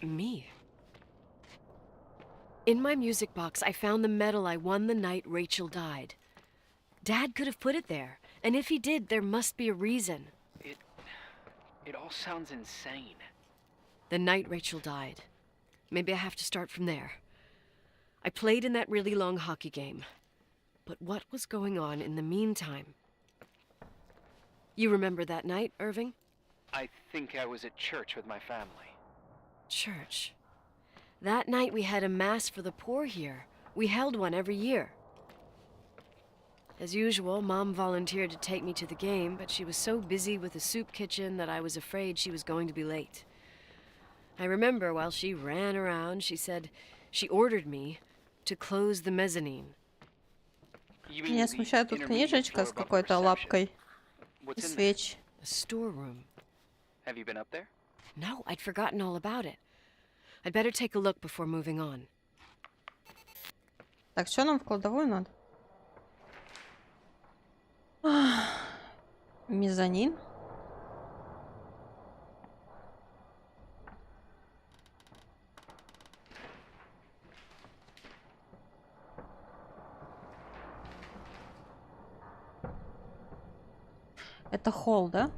me. In my music box, I found the medal I won the night Rachel died. Dad could have put it there, and if he did, there must be a reason. It all sounds insane. The night Rachel died. Maybe I have to start from there. I played in that really long hockey game. But what was going on in the meantime? You remember that night, Irving? I think I was at church with my family. Church. That night we had a mass for the poor here. We held one every year. As usual, Mom volunteered to take me to the game, but she was so busy with the soup kitchen that I was afraid she was going to be late. I remember while she ran around, she said she ordered me to close the mezzanine. Меня смущает тут книжечка с какой-то лапкой и свеч. A storeroom. Have you been up there? No, I'd forgotten all about it. I'd better take a look before moving on. Так, что нам в кладовую надо? Мезонин. Это холл, да?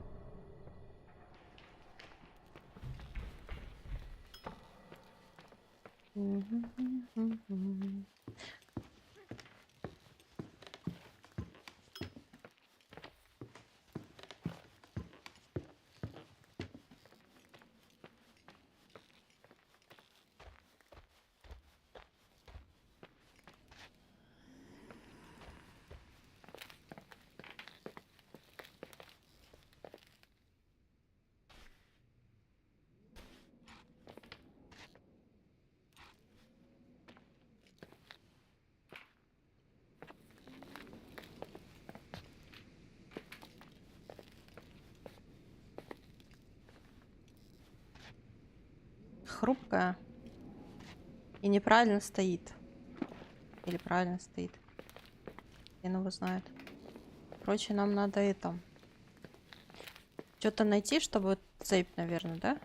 Хрупкая и неправильно стоит. Или правильно стоит. Хрен его знает. Короче, нам надо это что-то найти, чтобы цепь, наверное, да?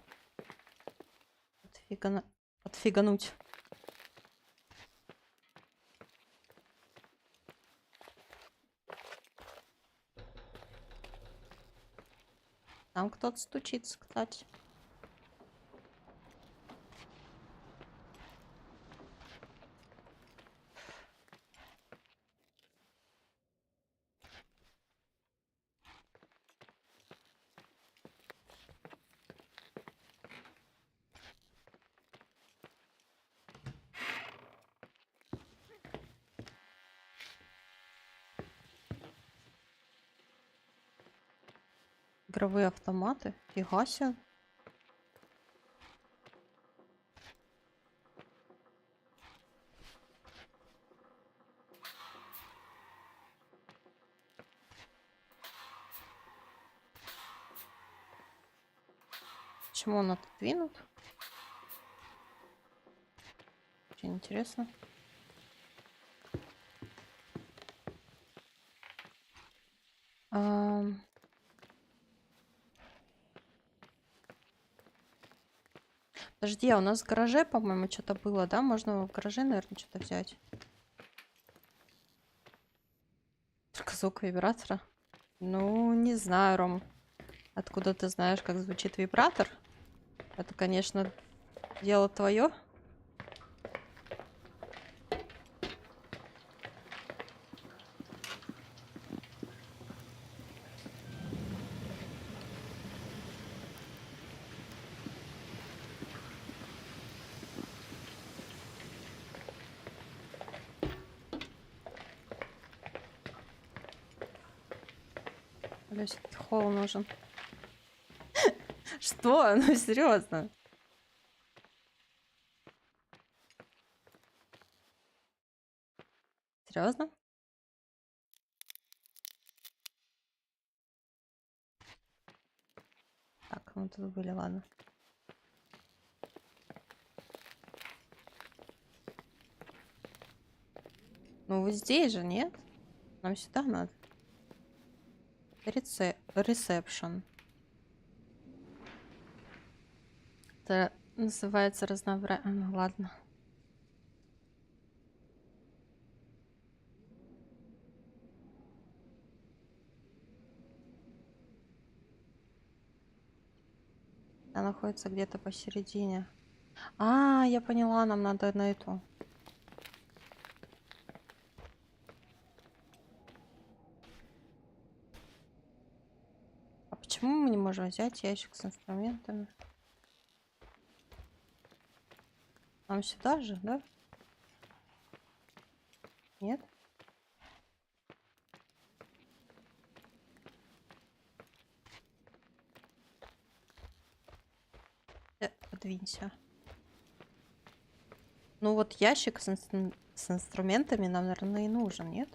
Отфигануть. Там кто-то стучится, кстати. Игровые автоматы. Фига себе. Почему он отодвинут? Очень интересно. Подожди, а у нас в гараже, по-моему, что-то было, да? Можно в гараже, наверное, что-то взять. Только звук вибратора. Ну, не знаю, Ром. Откуда ты знаешь, как звучит вибратор? Это, конечно, дело твое. Блять, холл нужен. Что? Ну, серьезно. Серьезно? Так, мы тут были, ладно. Ну, вы здесь же, нет? Нам сюда надо. Ресепшн. Это называется разнообразие. Ну, ладно. Она находится где-то посередине. А, я поняла, нам надо на эту. А почему мы не можем взять ящик с инструментами? Нам сюда же, да? Нет? Подвинься. Ну вот ящик с инструментами нам, наверное, и нужен, нет?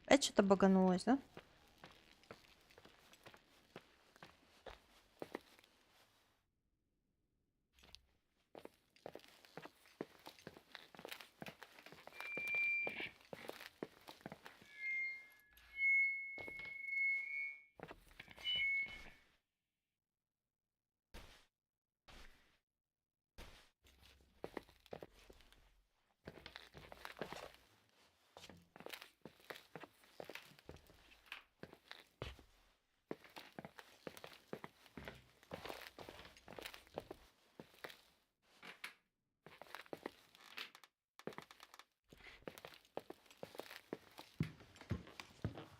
Опять что-то баганулось, да?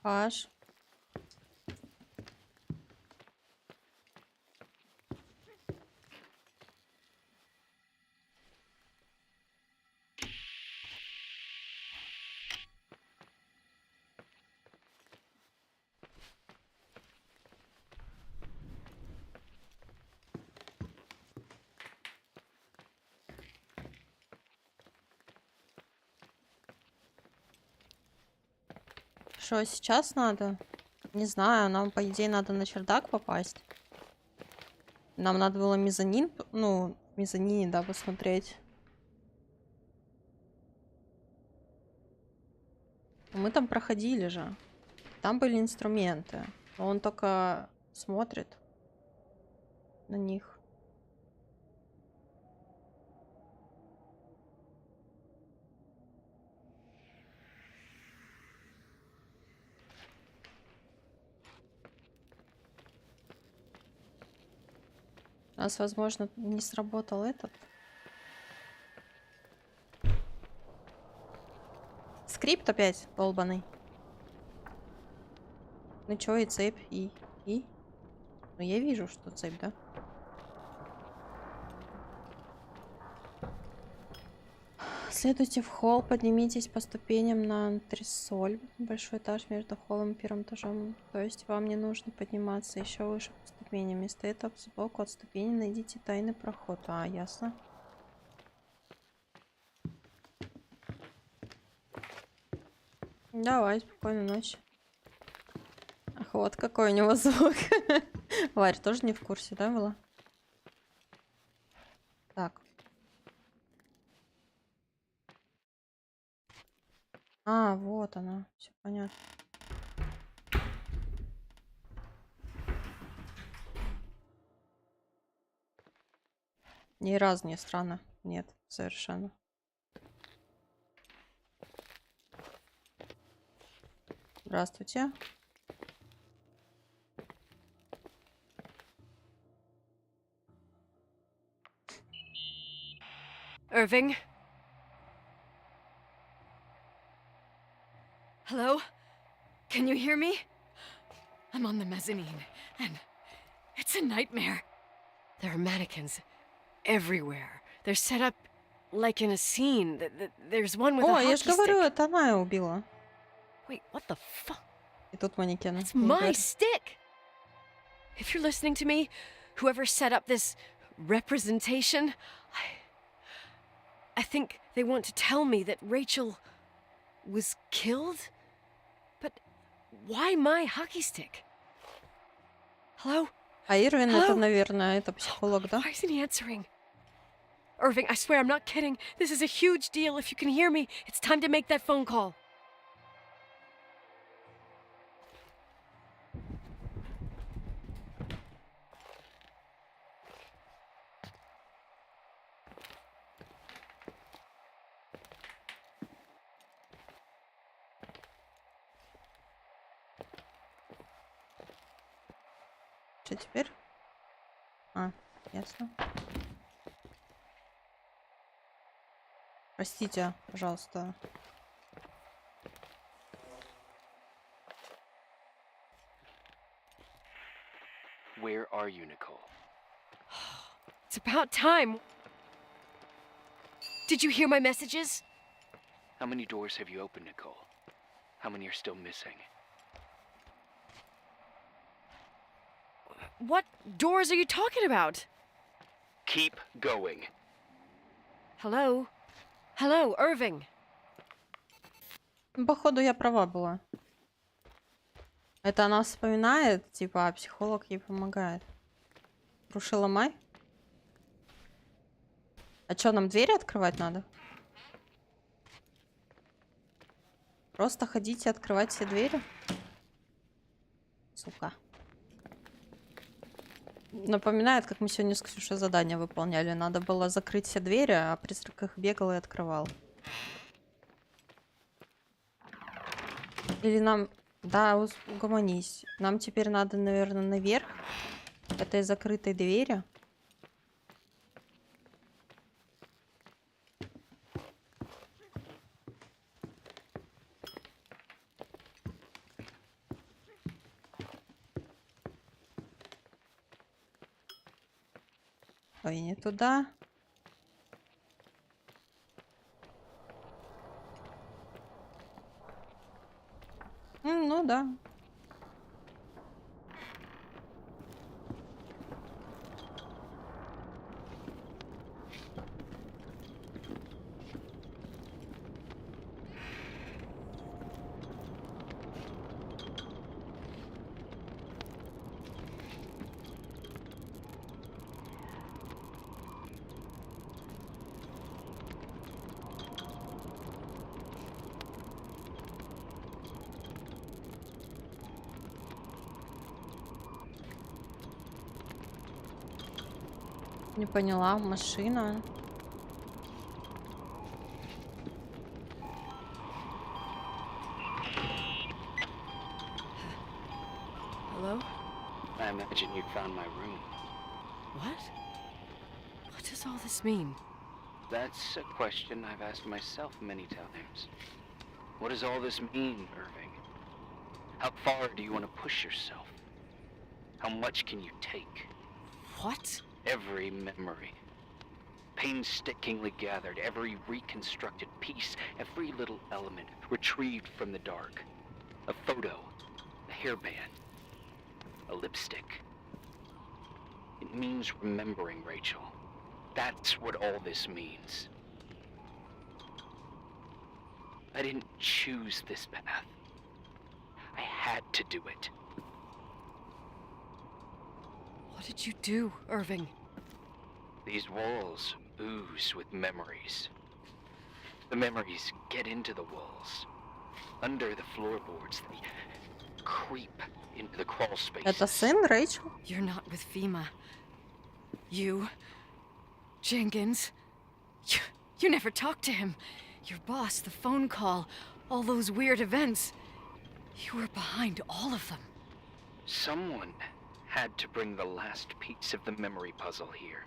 Паш. Что сейчас надо? Не знаю, нам, по идее, надо на чердак попасть. Нам надо было мезонин, ну, мезонине, да, посмотреть. Мы там проходили же. Там были инструменты. Но он только смотрит на них. У нас, возможно, не сработал этот. Скрипт опять долбаный. Ну чё, и цепь, и? Ну я вижу, что цепь, да? Следуйте в холл, поднимитесь по ступеням на антресоль. Большой этаж между холлом и первым этажом. То есть вам не нужно подниматься еще выше по ступеням. Вместо этого сбоку от ступени найдите тайный проход. А, ясно. Давай, спокойной ночи. Ах, вот какой у него звук. Варь тоже не в курсе, да, была? Так. А, вот она. Все понятно. Ни разу не странно. Нет, совершенно. Здравствуйте. Irving? Hello? Can you hear me? I'm on the mezzanine, and it's a nightmare. There are mannequins everywhere. They're set up like in a scene. There's one with a О, hockey я же говорю, stick. это она его убила. Wait, what the fuck? И тут манекены. It's Не my говори. stick! If you're listening to me, whoever set up this representation, I think they want to tell me that Rachel was killed? But why my hockey stick? Hello? А Ирвин это, Hello? наверное, это психолог, да? Why isn't he answering? Irving, I swear I'm not kidding. This is a huge deal. If you can hear me, it's time to make that phone call. Что теперь? А, ясно. Простите, пожалуйста. Where are you, Nicole? It's about time. Did you hear my messages? How many doors have you opened, Nicole? How many are still missing? What doors are you talking about? Keep going. Hello? Hello, Irving. Ну, походу, я права была. Это она вспоминает, типа, а психолог ей помогает. Руши ломай. А что, нам двери открывать надо? Просто ходить и открывать все двери? Сука. Напоминает, как мы сегодня с Ксюшей задание выполняли. Надо было закрыть все двери, а призрак их бегал и открывал. Или нам... Да, угомонись. Нам теперь надо, наверное, наверх этой закрытой двери. Ой, не туда. Ну да. Не поняла, машина. Hello? I imagine you'd found my room. What? What does all this mean? That's a question I've asked myself many times. What does all this mean, Irving? How far do you want to push yourself? How much can you take? What? Every memory. Painstakingly gathered, every reconstructed piece, every little element retrieved from the dark. A photo, a hairband, a lipstick. It means remembering, Rachel. That's what all this means. I didn't choose this path. I had to do it. What did you do, Irving? These walls ooze with memories. The memories get into the walls, under the floorboards. They creep into the crawl Это spaces. сын Рэйчел? You're not with FEMA. You... Jenkins... You never talked to him. Your boss, the phone call, all those weird events. You were behind all of them. Someone had to bring the last piece of the memory puzzle here.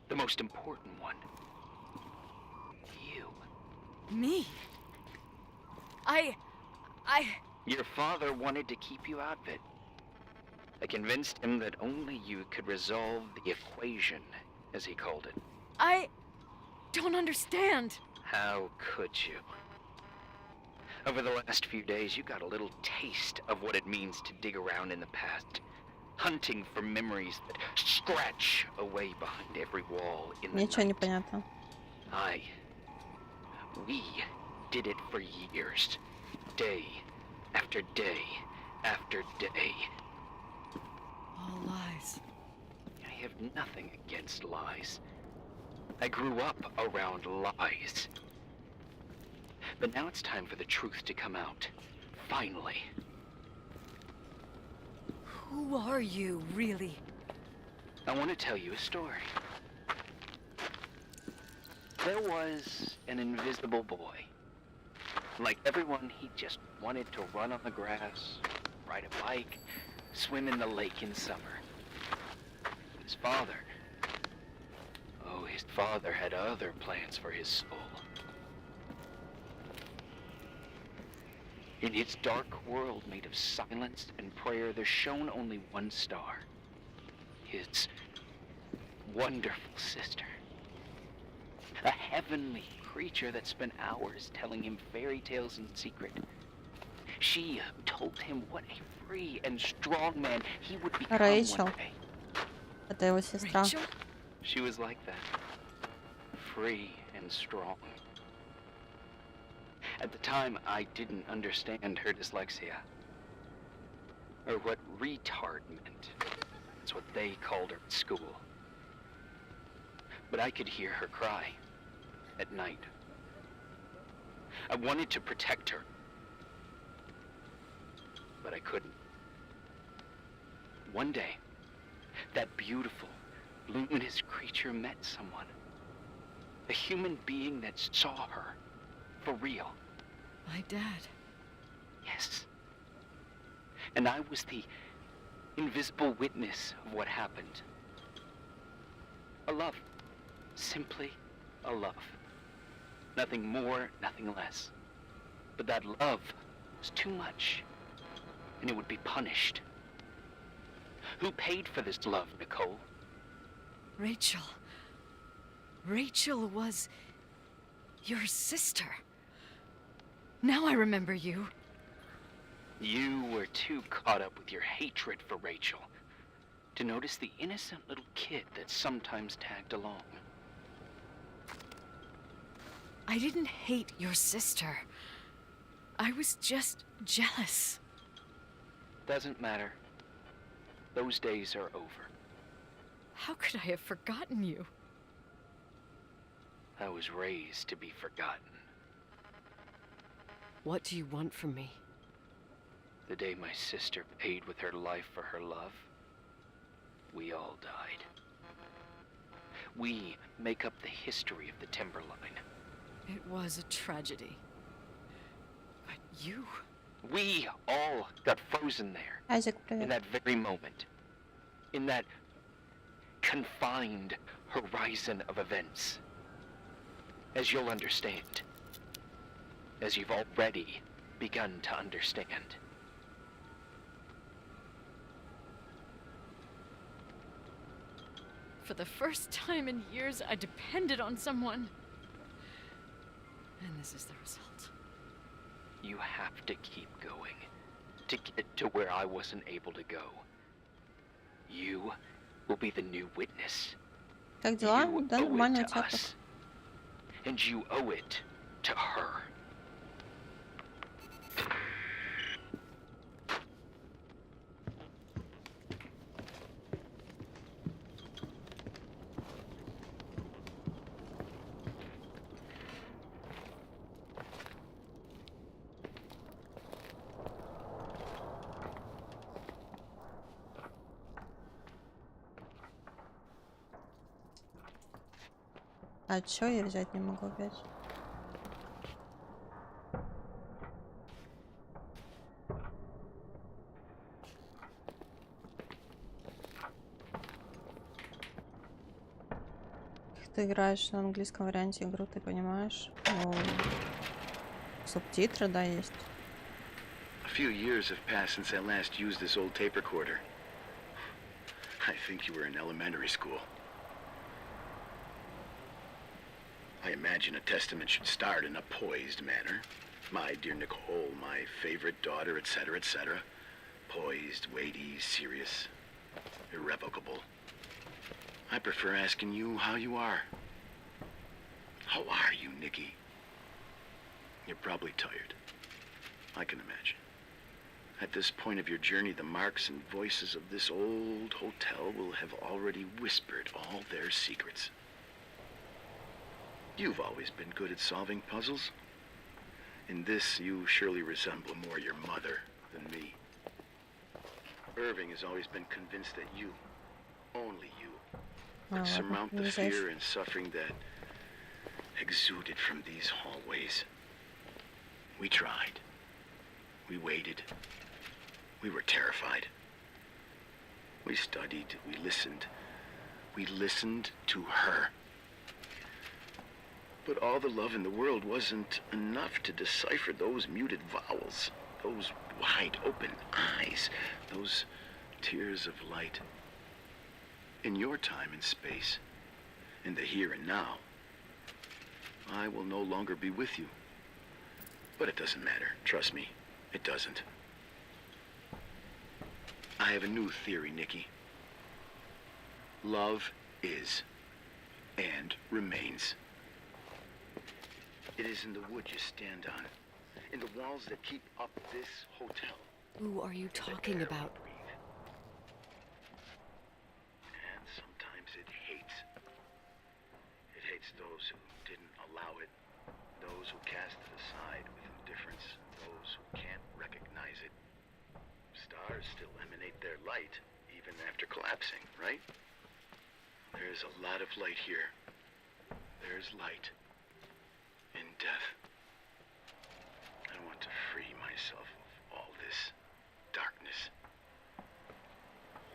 The most important one. You. Me? I... Your father wanted to keep you out of it. I convinced him that only you could resolve the equation, as he called it. I don't understand. How could you? Over the last few days, you got a little taste of what it means to dig around in the past, hunting for memories that scratch away behind every wall in the Ничего не night. понятно. We did it for years, day after day after day. All lies. I have nothing against lies. I grew up around lies. But now it's time for the truth to come out. Finally. Who are you, really? I want to tell you a story. There was an invisible boy. Like everyone, he just wanted to run on the grass, ride a bike, swim in the lake in summer. His father... Oh, his father had other plans for his soul. In his dark world made of silence and prayer, there shone only one star. His wonderful sister. A heavenly creature that spent hours telling him fairy tales in secret. She told him what a free and strong man he would become Рэйчел. one day. Это его сестра. Rachel? She was like that. Free and strong. At the time, I didn't understand her dyslexia. Or what retard meant. That's what they called her at school. But I could hear her cry. At night. I wanted to protect her. But I couldn't. One day, that beautiful, luminous creature met someone. A human being that saw her. For real. My dad. Yes. And I was the invisible witness of what happened. A love. Simply a love. Nothing more, nothing less. But that love was too much, and it would be punished. Who paid for this love, Nicole? Rachel. Rachel was your sister. Now I remember you. You were too caught up with your hatred for Rachel to notice the innocent little kid that sometimes tagged along. I didn't hate your sister. I was just jealous. Doesn't matter. Those days are over. How could I have forgotten you? I was raised to be forgotten. What do you want from me? The day my sister paid with her life for her love, we all died. We make up the history of the Timberline. It was a tragedy. But you... We all got frozen there. Айзек, In привет. that very moment. In that confined horizon of events. As you'll understand. As you've already begun to understand. For the first time in years, I depended on someone. And this is the result. You have to keep going. To get to where I wasn't able to go. You will be the new witness. Как дела? You Да, owe нормально, it у to тебя как? us. And you owe it to her. А чё я взять не могу опять? Ты играешь на английском варианте игру, ты понимаешь? Ну, субтитры, да, есть. A few years have passed since I last used this old tape recorder. I think you were in elementary school. I imagine a testament should start in a poised manner. My dear Nicole, my favorite daughter, etc., etc. Poised, weighty, serious, irrevocable. I prefer asking you how you are. How are you, Nikki? You're probably tired. I can imagine. At this point of your journey, the marks and voices of this old hotel will have already whispered all their secrets. You've always been good at solving puzzles. In this, you surely resemble more your mother than me. Irving has always been convinced that you, only you, could surmount the fear and suffering that exuded from these hallways. We tried. We waited. We were terrified. We studied. We listened. We listened to her. But all the love in the world wasn't enough to decipher those muted vowels, those wide-open eyes, those tears of light. In your time and space, in the here and now, I will no longer be with you. But it doesn't matter. Trust me, it doesn't. I have a new theory, Nikki. Love is and remains. It is in the wood you stand on, in the walls that keep up this hotel. Who are you talking about? And sometimes it hates. It hates those who didn't allow it, those who cast it aside with indifference, those who can't recognize it. Stars still emanate their light, even after collapsing, right? There's a lot of light here. There's light. In death. I want to free myself of all this darkness.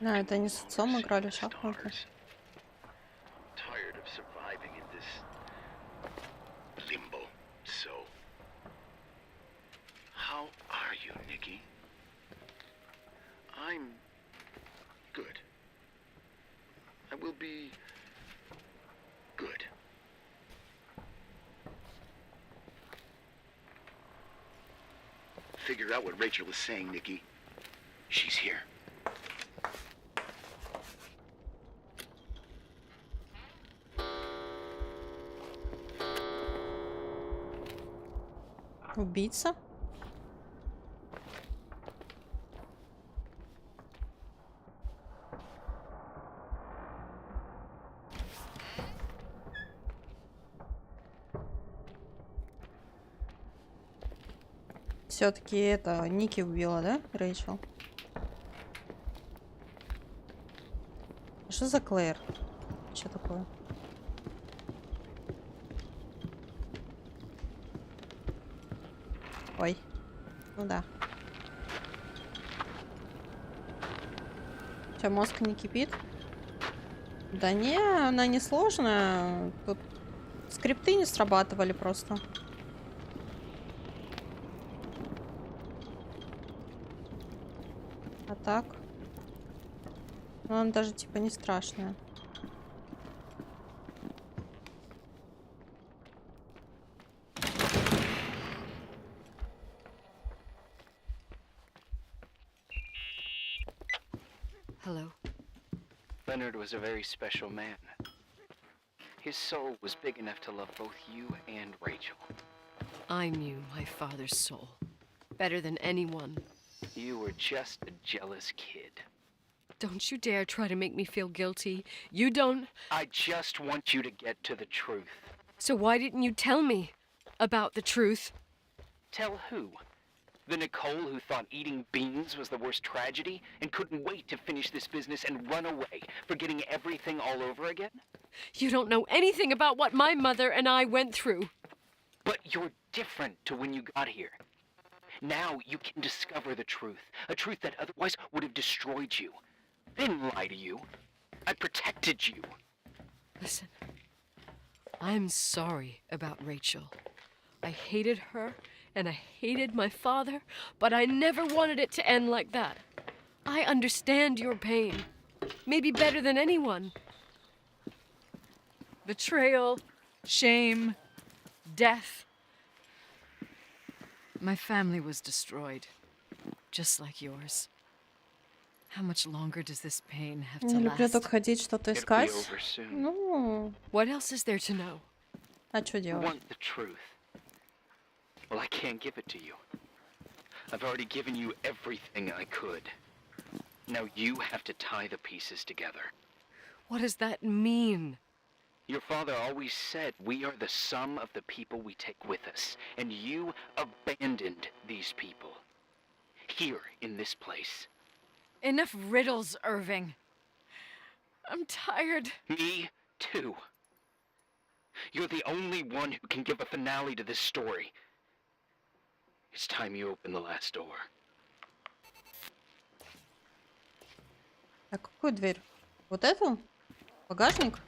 Да, это не с отцом играли в шахматы. I'm tired of surviving in this limbo. So, how are you, Nikki? I'm good. I will be good. Figure out what Rachel is saying, Nikki. She's here. Убийца? Все-таки это Ники убила, да, Рэйчел? Что за Клэр? Что такое? Ну да. Че, мозг не кипит? Да не, она не сложная. Тут скрипты не срабатывали просто. А так? Ну, она даже типа не страшная. Hello. Leonard was a very special man. His soul was big enough to love both you and Rachel. I knew my father's soul better than anyone. You were just a jealous kid. Don't you dare try to make me feel guilty. You don't... I just want you to get to the truth. So why didn't you tell me about the truth? Tell who? The Nicole who thought eating beans was the worst tragedy and couldn't wait to finish this business and run away, forgetting everything all over again? You don't know anything about what my mother and I went through. But you're different to when you got here. Now you can discover the truth, a truth that otherwise would have destroyed you. I didn't lie to you. I protected you. Listen, I'm sorry about Rachel. I hated her and I hated my father, but I never wanted it to end like that. I understand your pain, maybe better than anyone. Betrayal, shame, death. My family was destroyed, just like yours. How much longer does this pain have to Не люблю last? только ходить, что-то It'll be искать. over soon. Ну, What else is there to know? а что You делать? want the truth. Well, I can't give it to you. I've already given you everything I could. Now you have to tie the pieces together. What does that mean? Your father always said we are the sum of the people we take with us, and you abandoned these people. Here, in this place. Enough riddles, Irving. I'm tired. Me, too. You're the only one who can give a finale to this story. It's time you open the last door. А какую дверь? Вот эту? Багажник?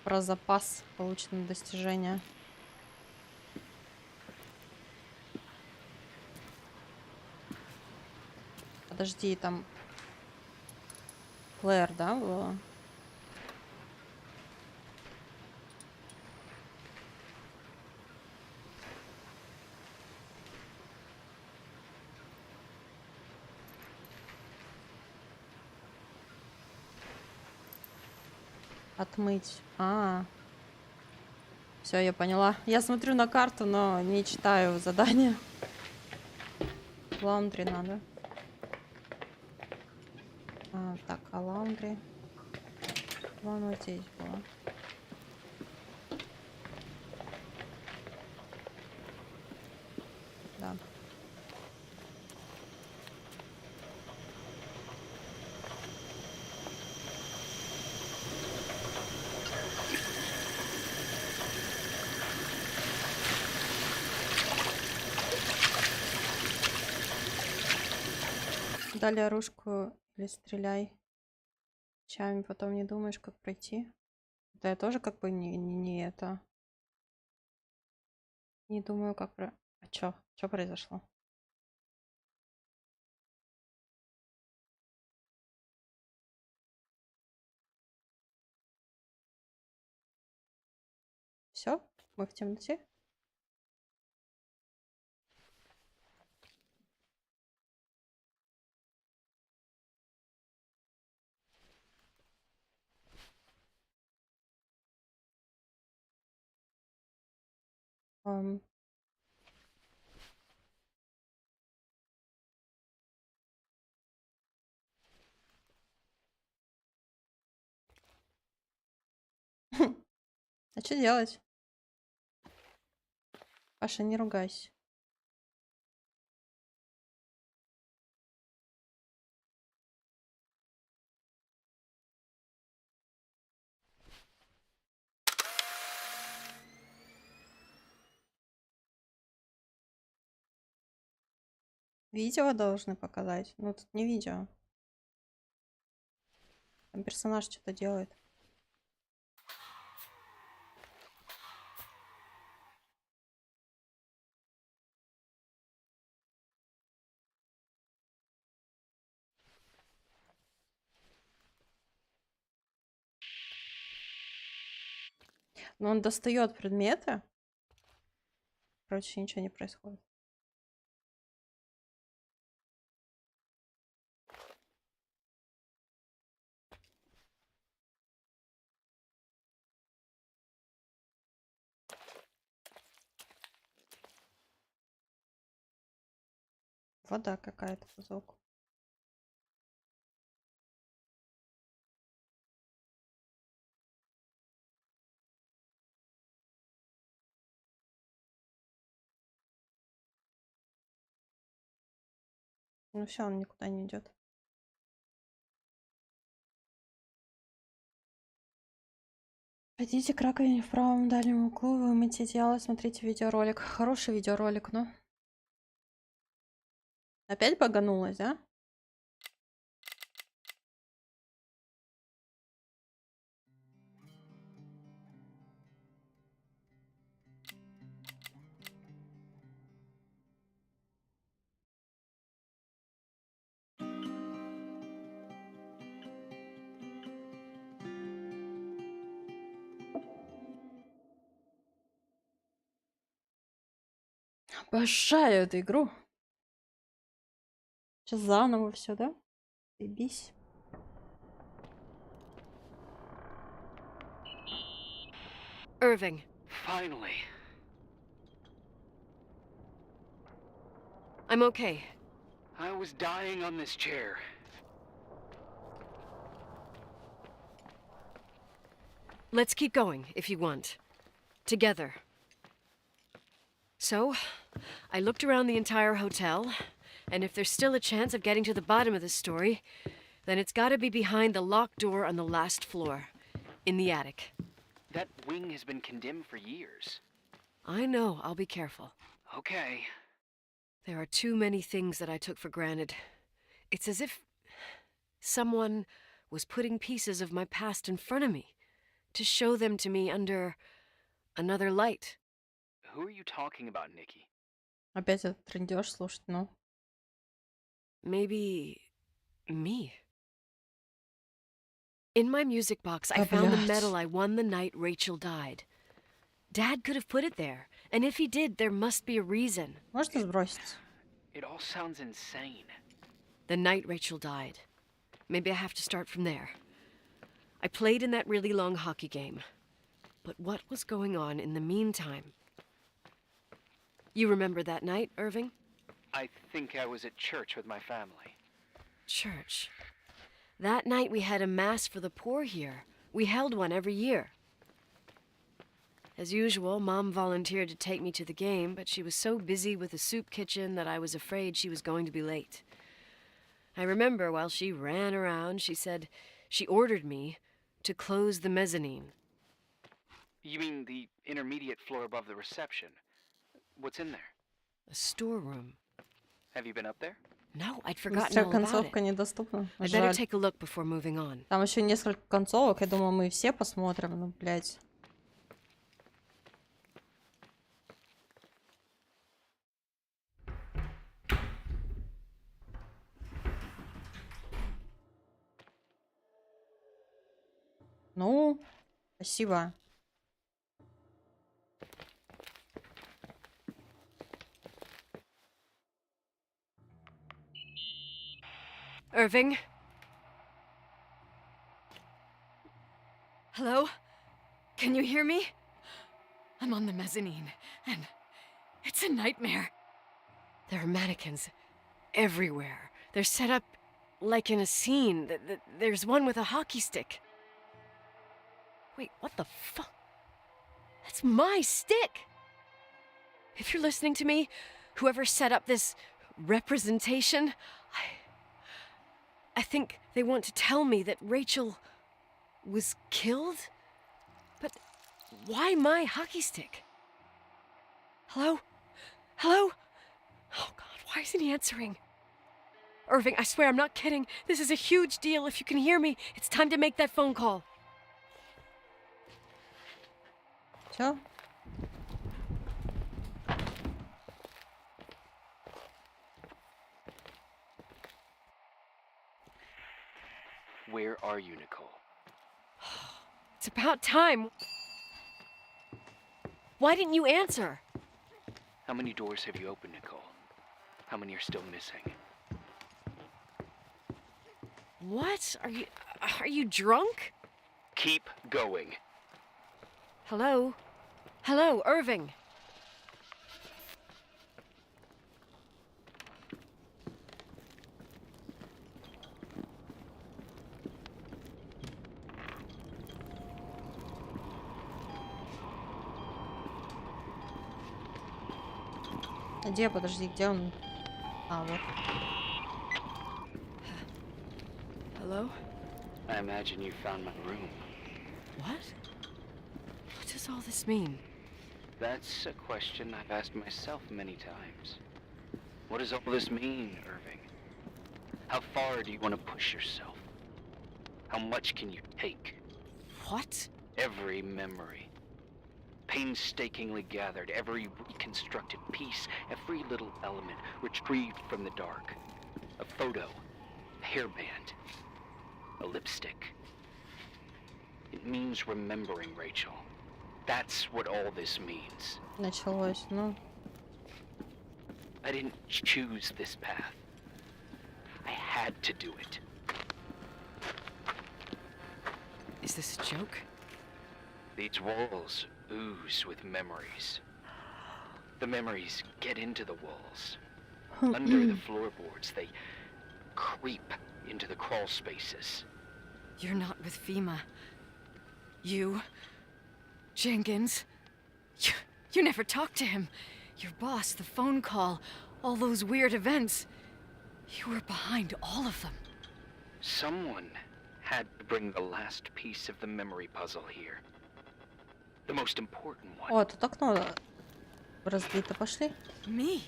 Про запас полученного достижения. Подожди, там Клэр, да, было? Отмыть. Все, я поняла. Я смотрю на карту, но не читаю задания. Лаундри надо. Так, а лаундри? Вон вот здесь было. Да. Дали оружку или стреляй. Чами потом не думаешь, как пройти. Да я тоже как бы не это. Не думаю, как про... А чё? Чё произошло? Все? Мы в темноте? Ам. А что делать? Паша, не ругайся. Видео должны показать. Ну, тут не видео. Там персонаж что-то делает. Но он достает предметы. Короче, ничего не происходит. Вода какая-то по звуку. Ну все, он никуда не идет. Пойдите к раковине в правом дальнем углу, вымойте тело, смотрите видеоролик. Хороший видеоролик, но... Опять баганулась, да? Обожаю эту игру. Сейчас заново все, да? Заебись. Irving. Finally. I'm okay. I was dying on this chair. Let's keep going, if you want. Together. So, I looked around the entire hotel, and if there's still a chance of getting to the bottom of this story, then it's gotta be behind the locked door on the last floor, in the attic. That wing has been condemned for years. I know, I'll be careful. Okay. There are too many things that I took for granted. It's as if someone was putting pieces of my past in front of me to show them to me under another light. Who are you talking about, Nikki? Опять этот трындёж слушать, ну. Maybe me. In my music box, I found the блядь. medal I won the night Rachel died. Dad could have put it there, and if he did, there must be a reason. Можно сбросить? It all sounds insane. The night Rachel died. Maybe I have to start from there. I played in that really long hockey game. But what was going on in the meantime? You remember that night, Irving? I think I was at church with my family. Church. That night we had a mass for the poor here. We held one every year. As usual, Mom volunteered to take me to the game, but she was so busy with the soup kitchen that I was afraid she was going to be late. I remember while she ran around, she said she ordered me to close the mezzanine. You mean the intermediate floor above the reception? What's in there? A storeroom. Have you been up there? No, I'd forgotten Быстрая all about концовка it. недоступна. I better Жаль. take a look before moving on. Там еще несколько концовок. Я думала, мы все посмотрим. Ну, блядь. Ну, спасибо. Irving? Hello? Can you hear me? I'm on the mezzanine, and it's a nightmare. There are mannequins everywhere. They're set up like in a scene. There's one with a hockey stick. Wait, what the fuck? That's my stick! If you're listening to me, whoever set up this representation, I think they want to tell me that Rachel was killed? But why my hockey stick? Hello? Hello? Oh God, why isn't he answering? Irving, I swear I'm not kidding. This is a huge deal. If you can hear me, it's time to make that phone call. Все. Where are you, Nicole? It's about time. Why didn't you answer? How many doors have you opened, Nicole? How many are still missing? What? Are you drunk? Keep going. Hello? Hello, Irving. Где, подожди, где он? А, вот. Hello? I imagine you found my room. What? What does all this mean? That's a question I've asked myself many times. What does all this mean, Irving? How far do you want to push yourself? How much can you take? What? Every memory. Painstakingly gathered, every reconstructed piece, every little element retrieved from the dark. A photo, a hairband, a lipstick. It means remembering, Rachel. That's what all this means. Началось, ну. I didn't choose this path. I had to do it. Is this a joke? These walls ooze with memories. The memories get into the walls. Under the floorboards, they creep into the crawl spaces. You're not with FEMA. You... Jenkins... You never talked to him. Your boss, the phone call, all those weird events. You were behind all of them. Someone had to bring the last piece of the memory puzzle here. The most important one. О, тут окно разбито. Пошли? Me?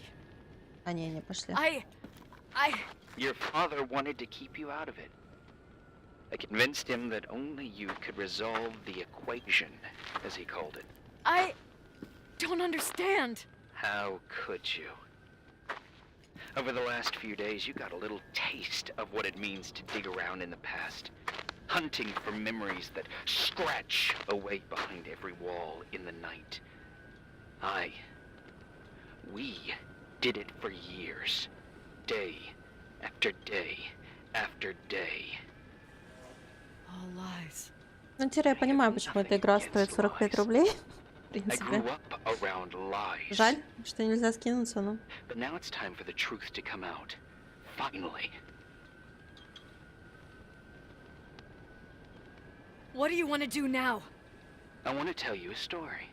А, не пошли. Your father wanted to keep you out of it. I convinced him that only you could resolve the equation, as he called it. I don't understand. How could you? Over the last few days, you got a little taste of what it means to dig around in the past. Hunting for memories that scratch away behind every wall in the night. We did it for years. Day after day after day. All lies. Ну, теперь я понимаю, почему эта игра стоит 45 рублей. В I принципе. grew up around lies. Жаль, что нельзя скинуться, ну. But now it's time for the truth to come out. Finally. What do you want to do now? I want to tell you a story.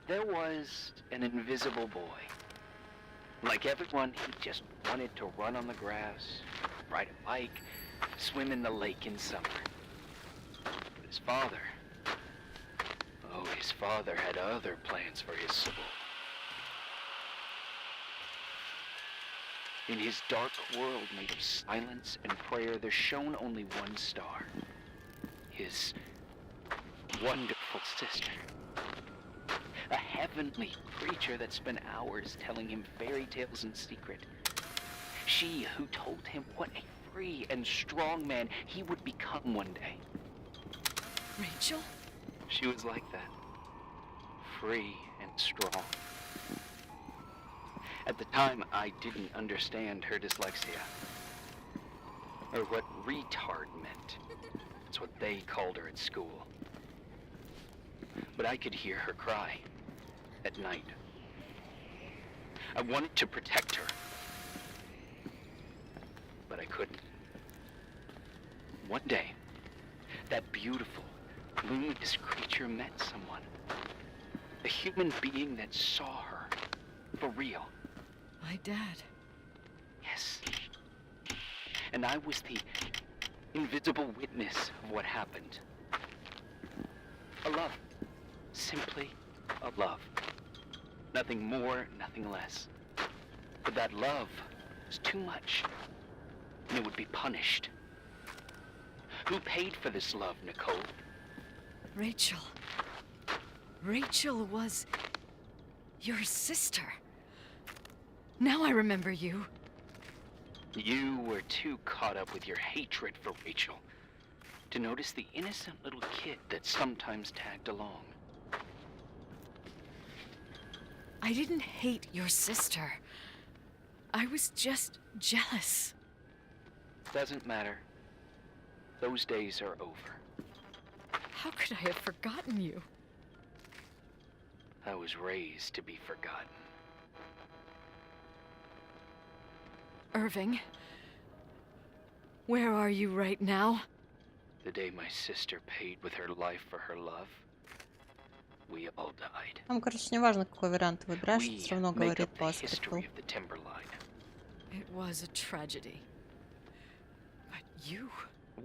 There was an invisible boy. Like everyone, he just wanted to run on the grass, ride a bike, swim in the lake in summer. But his father had other plans for his soul. In his dark world made of silence and prayer, there shone only one star. His wonderful sister. A heavenly creature that spent hours telling him fairy tales in secret. She who told him what a free and strong man he would become one day. Rachel? She was like that. Free and strong. At the time, I didn't understand her dyslexia. Or what retard meant. That's what they called her at school. But I could hear her cry. At night. I wanted to protect her. But I couldn't. One day, that beautiful, luminous creature met someone. A human being that saw her. For real. My dad. Yes. And I was the invisible witness of what happened. A love. Simply a love. Nothing more, nothing less. But that love is too much, and it would be punished. Who paid for this love, Nicole? Rachel. Rachel was your sister. Now I remember you. You were too caught up with your hatred for Rachel to notice the innocent little kid that sometimes tagged along. I didn't hate your sister. I was just jealous. Doesn't matter. Those days are over. How could I have forgotten you? I was raised to be forgotten. Irving, where are you right now? The day my sister paid with her life for her love, we all died. Там, короче, не важно, какой вариант ты выбираешь, We все равно make говорит up по the скрипту. history of the timberline. It was a tragedy. But you...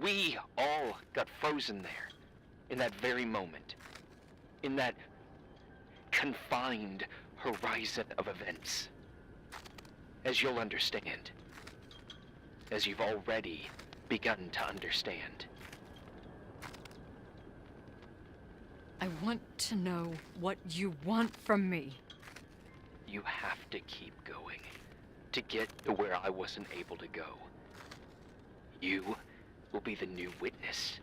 We all got frozen there, in that very moment, in that confined horizon of events. As you'll understand, as you've already begun to understand. I want to know what you want from me. You have to keep going to get to where I wasn't able to go. You will be the new witness.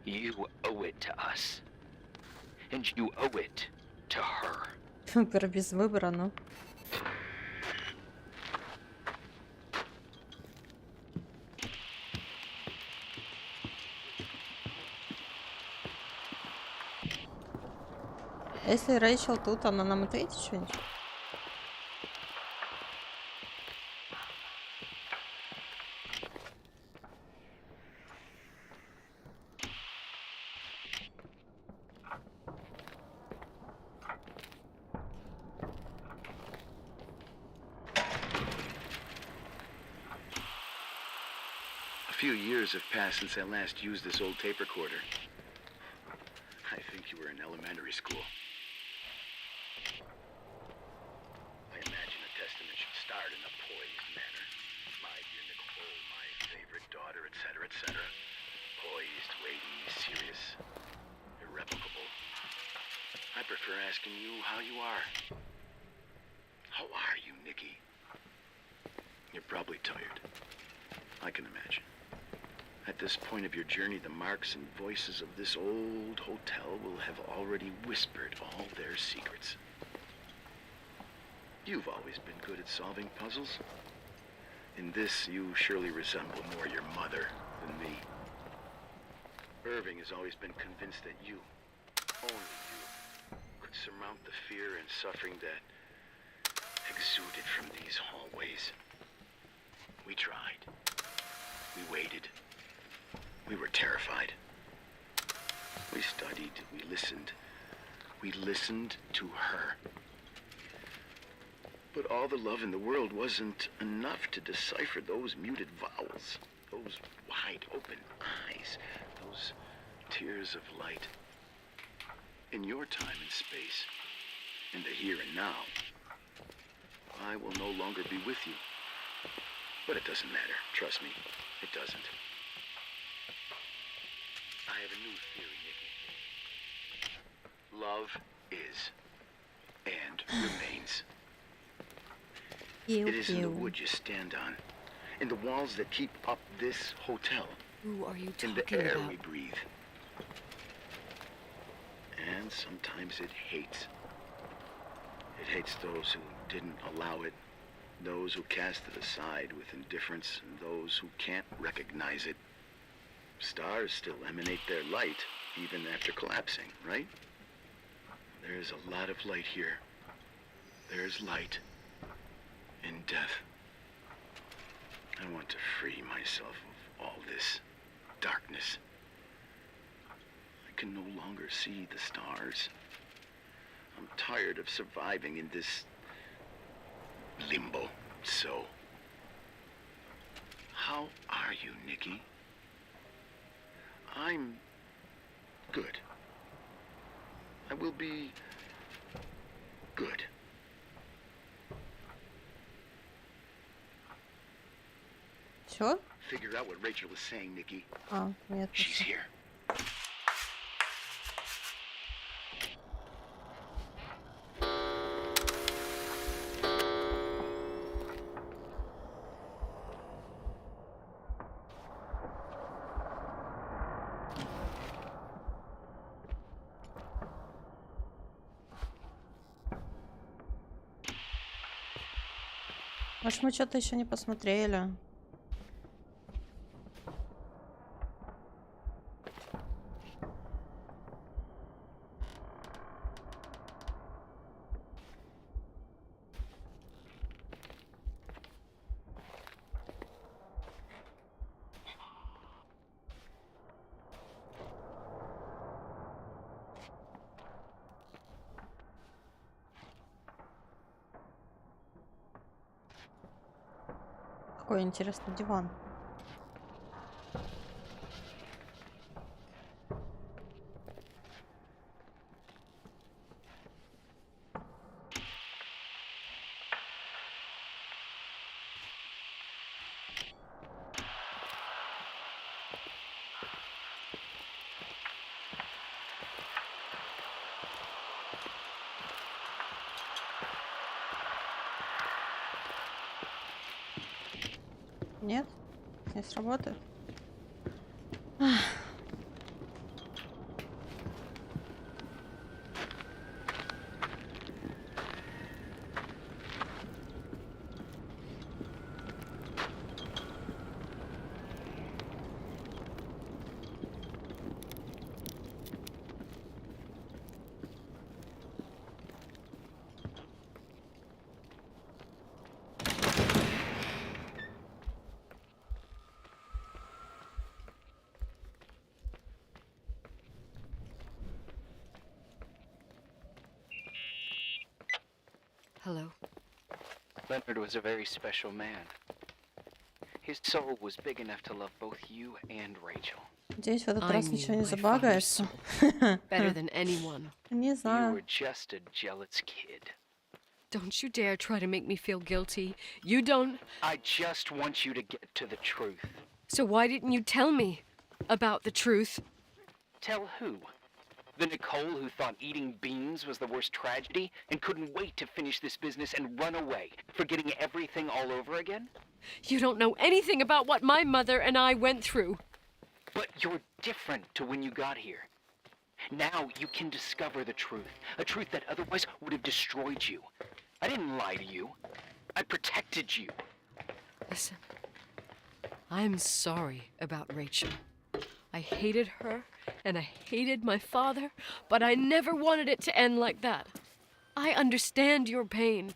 You owe it to us. And you owe it to her. Выбор без выбора, ну. Если Рэйчел тут, она нам ответит что-нибудь? A few years have passed since I last used this old tape recorder. I think you were in elementary school. I imagine a testament should start in a poised manner. My dear Nicole, my favorite daughter, etc., etc. Poised, weighty, serious, irrevocable. I prefer asking you how you are. How are you, Nikki? You're probably tired. I can imagine. At this point of your journey, the marks and voices of this old hotel will have already whispered all their secrets. You've always been good at solving puzzles. In this, you surely resemble more your mother than me. Irving has always been convinced that you, only you, could surmount the fear and suffering that exuded from these hallways. We tried. We waited. We were terrified. We studied. We listened. We listened to her. But all the love in the world wasn't enough to decipher those muted vowels, those wide open eyes, those tears of light. In your time and space, in the here and now, I will no longer be with you. But it doesn't matter. Trust me, it doesn't. I have a new theory, Nikki. Love is and remains. It is in the wood you stand on, in the walls that keep up this hotel, Who are you in the talking air about? we breathe. And sometimes it hates. It hates those who didn't allow it, those who cast it aside with indifference, and those who can't recognize it. Stars still emanate their light, even after collapsing, right? There's a lot of light here. There's light in death. I want to free myself of all this darkness. I can no longer see the stars. I'm tired of surviving in this limbo. So, how are you, Nikki? I'm good. I will be good. Чё? Figure out what Rachel was saying, Nikki. А, нет. She's here. Может, мы что-то еще не посмотрели? Какой интересный диван. Нет? Не сработает? Hello. Leonard was a very special man. His soul was big enough to love both you and Rachel. Надеюсь, в этот I раз knew ничего не my father's забагается. soul better than anyone. Не You знаю. were just a jealous kid. Don't you dare try to make me feel guilty. You don't. I just want you to get to the truth. So why didn't you tell me about the truth? Tell who? The Nicole who thought eating beans was the worst tragedy and couldn't wait to finish this business and run away, forgetting everything all over again? You don't know anything about what my mother and I went through. But you're different to when you got here. Now you can discover the truth, a truth that otherwise would have destroyed you. I didn't lie to you. I protected you. Listen, I'm sorry about Rachel. I hated her and I hated my father, but I never wanted it to end like that. I understand your pain,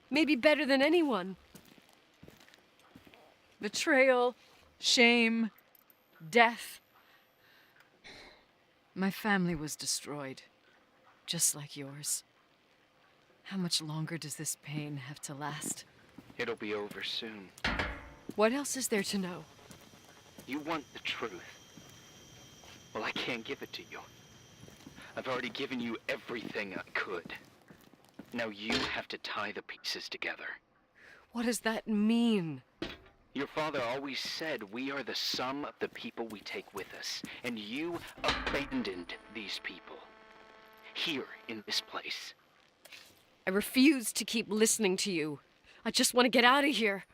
maybe better than anyone. Betrayal, shame, death. My family was destroyed, just like yours. How much longer does this pain have to last? It'll be over soon. What else is there to know? You want the truth. Well, I can't give it to you. I've already given you everything I could. Now you have to tie the pieces together. What does that mean? Your father always said we are the sum of the people we take with us, and you abandoned these people. Here, in this place. I refuse to keep listening to you. I just want to get out of here.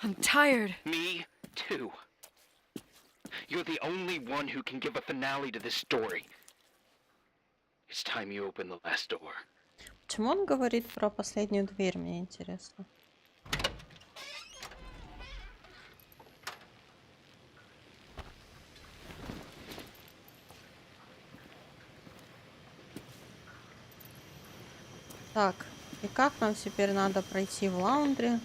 I'm tired. Me, too. You're the only one who can give a finale to this story. It's time you open the last door. Почему он говорит про последнюю дверь, мне интересно. Так, и как нам теперь надо пройти в лаундри,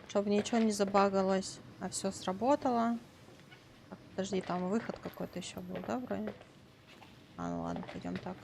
чтобы ничего не забагалось, а все сработало. Так, подожди, там выход какой-то еще был, да, вроде? А, ну ладно, пойдем так.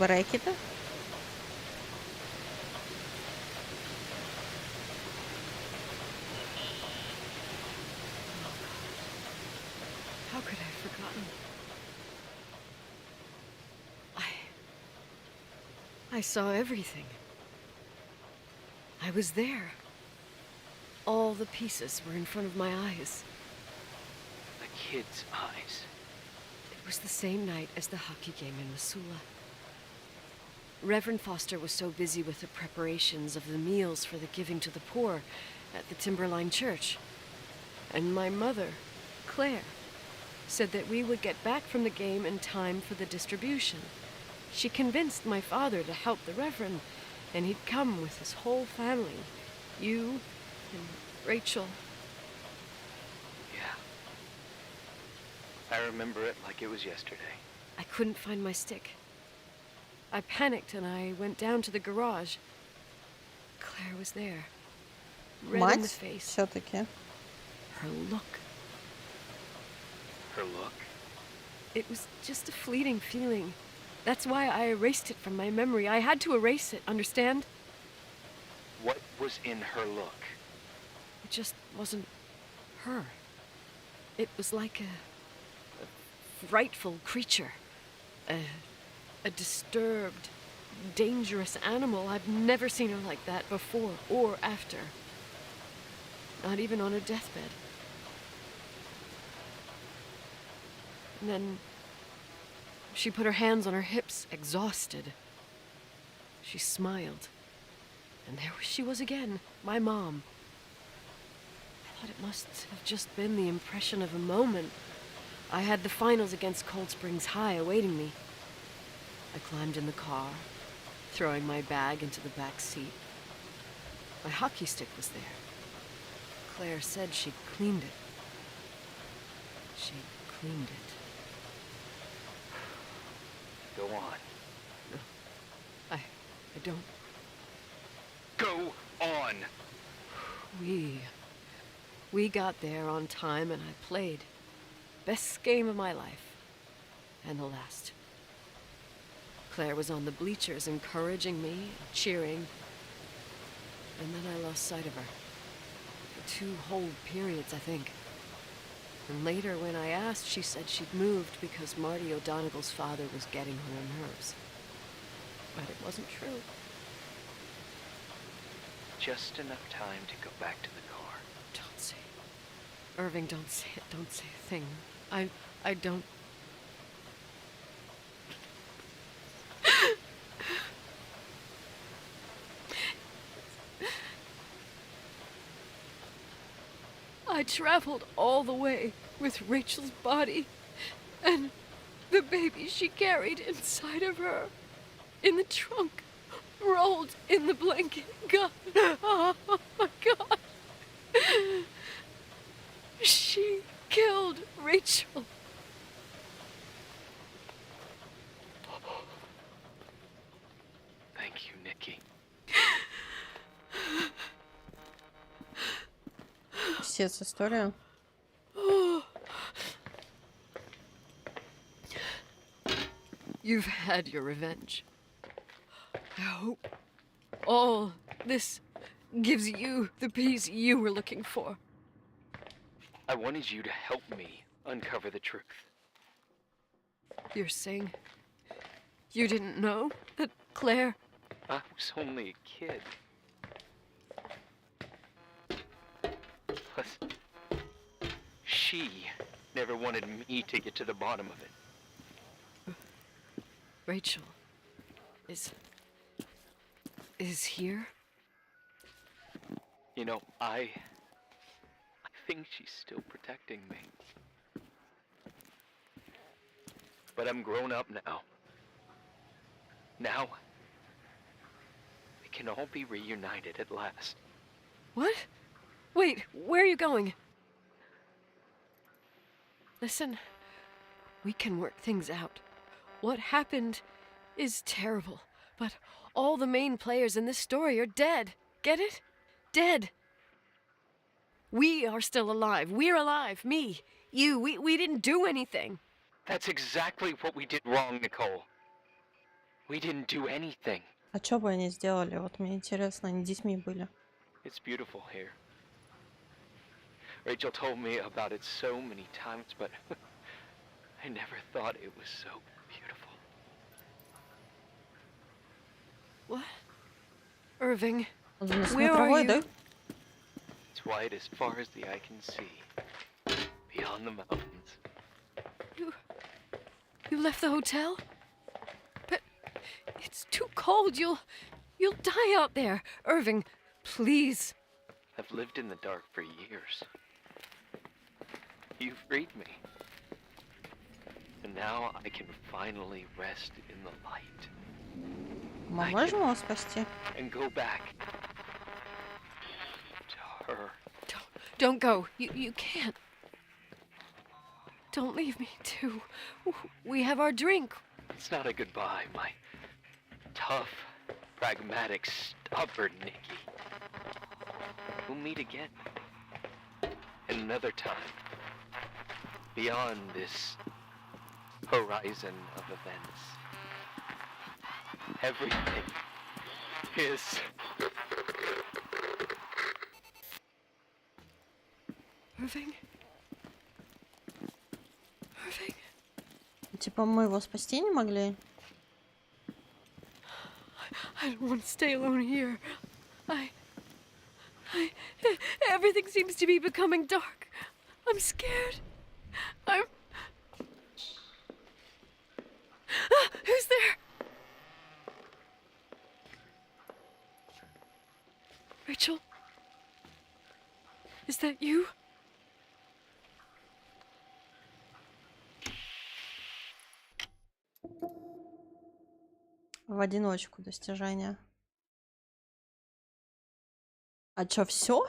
Брекеты? How could I have forgotten? I saw everything. I was there. All the pieces were in front of my eyes. The kid's eyes. It was the same night as the hockey game in Missoula. Reverend Foster was so busy with the preparations of the meals for the giving to the poor at the Timberline Church. And my mother, Claire, said that we would get back from the game in time for the distribution. She convinced my father to help the Reverend, and he'd come with his whole family. You and Rachel. Yeah. I remember it like it was yesterday. I couldn't find my stick. I panicked and I went down to the garage. Claire was there. Red in the Мать face. все-таки. Her look. Her look? It was just a fleeting feeling. That's why I erased it from my memory. I had to erase it, understand? What was in her look? It just wasn't her. It was like a frightful creature. A disturbed, dangerous animal. I've never seen her like that before or after. Not even on her deathbed. And then she put her hands on her hips, exhausted. She smiled. And there she was again, my mom. I thought it must have just been the impression of a moment. I had the finals against Cold Springs High awaiting me. I climbed in the car, throwing my bag into the back seat. My hockey stick was there. Claire said she'd cleaned it. She'd cleaned it. Go on. No, I don't. Go on! We got there on time and I played. Best game of my life. And the last. Claire was on the bleachers encouraging me and cheering. And then I lost sight of her. For 2 whole periods, I think. And later, when I asked, she said she'd moved because Marty O'Donegal's father was getting on her nerves. But it wasn't true. Just enough time to go back to the car. Don't say it. Irving, don't say it. Don't say a thing. I don't... I traveled all the way with Rachel's body and the baby she carried inside of her in the trunk, rolled in the blanket. God, oh my God. She killed Rachel. Thank you, Nikki. Писец, история. You've had your revenge. I hope all this gives you the peace you were looking for. I wanted you to help me uncover the truth. You're saying you didn't know that Claire... I was only a kid. Plus, she never wanted me to get to the bottom of it. Rachel is here? You know, I think she's still protecting me. But I'm grown up now. Now, we can all be reunited at last. What? Wait, where are you going? Listen, we can work things out. What happened is terrible, but all the main players in this story are dead. Get it? Dead. We are still alive. We're alive. Me, you, we didn't do anything. That's exactly what we did wrong, Nicole. We didn't do anything. А что бы они сделали? Вот мне интересно, они детьми были. It's beautiful here. Rachel told me about it so many times, but I never thought it was so beautiful. What? Irving, Он за нас where are смотровой, да? you? It's white as far as the eye can see, beyond the mountains. You left the hotel? But it's too cold. You'll die out there. Irving, please. I've lived in the dark for years. You freed me. And now I can finally rest in the light. Мы можем его спасти? And go back to her. Don't go. You can't. Don't leave me too. We have our drink. It's not a goodbye, my tough, pragmatic, stubborn Nikki. We'll meet again. And another time. Beyond this horizon of events. Everything is... Irving? Irving? Типа мы его спасти не могли? I don't want to stay alone here. Everything seems to be becoming dark. I'm scared. Who's there? Rachel? Is that you? В одиночку достижения. А чё, все?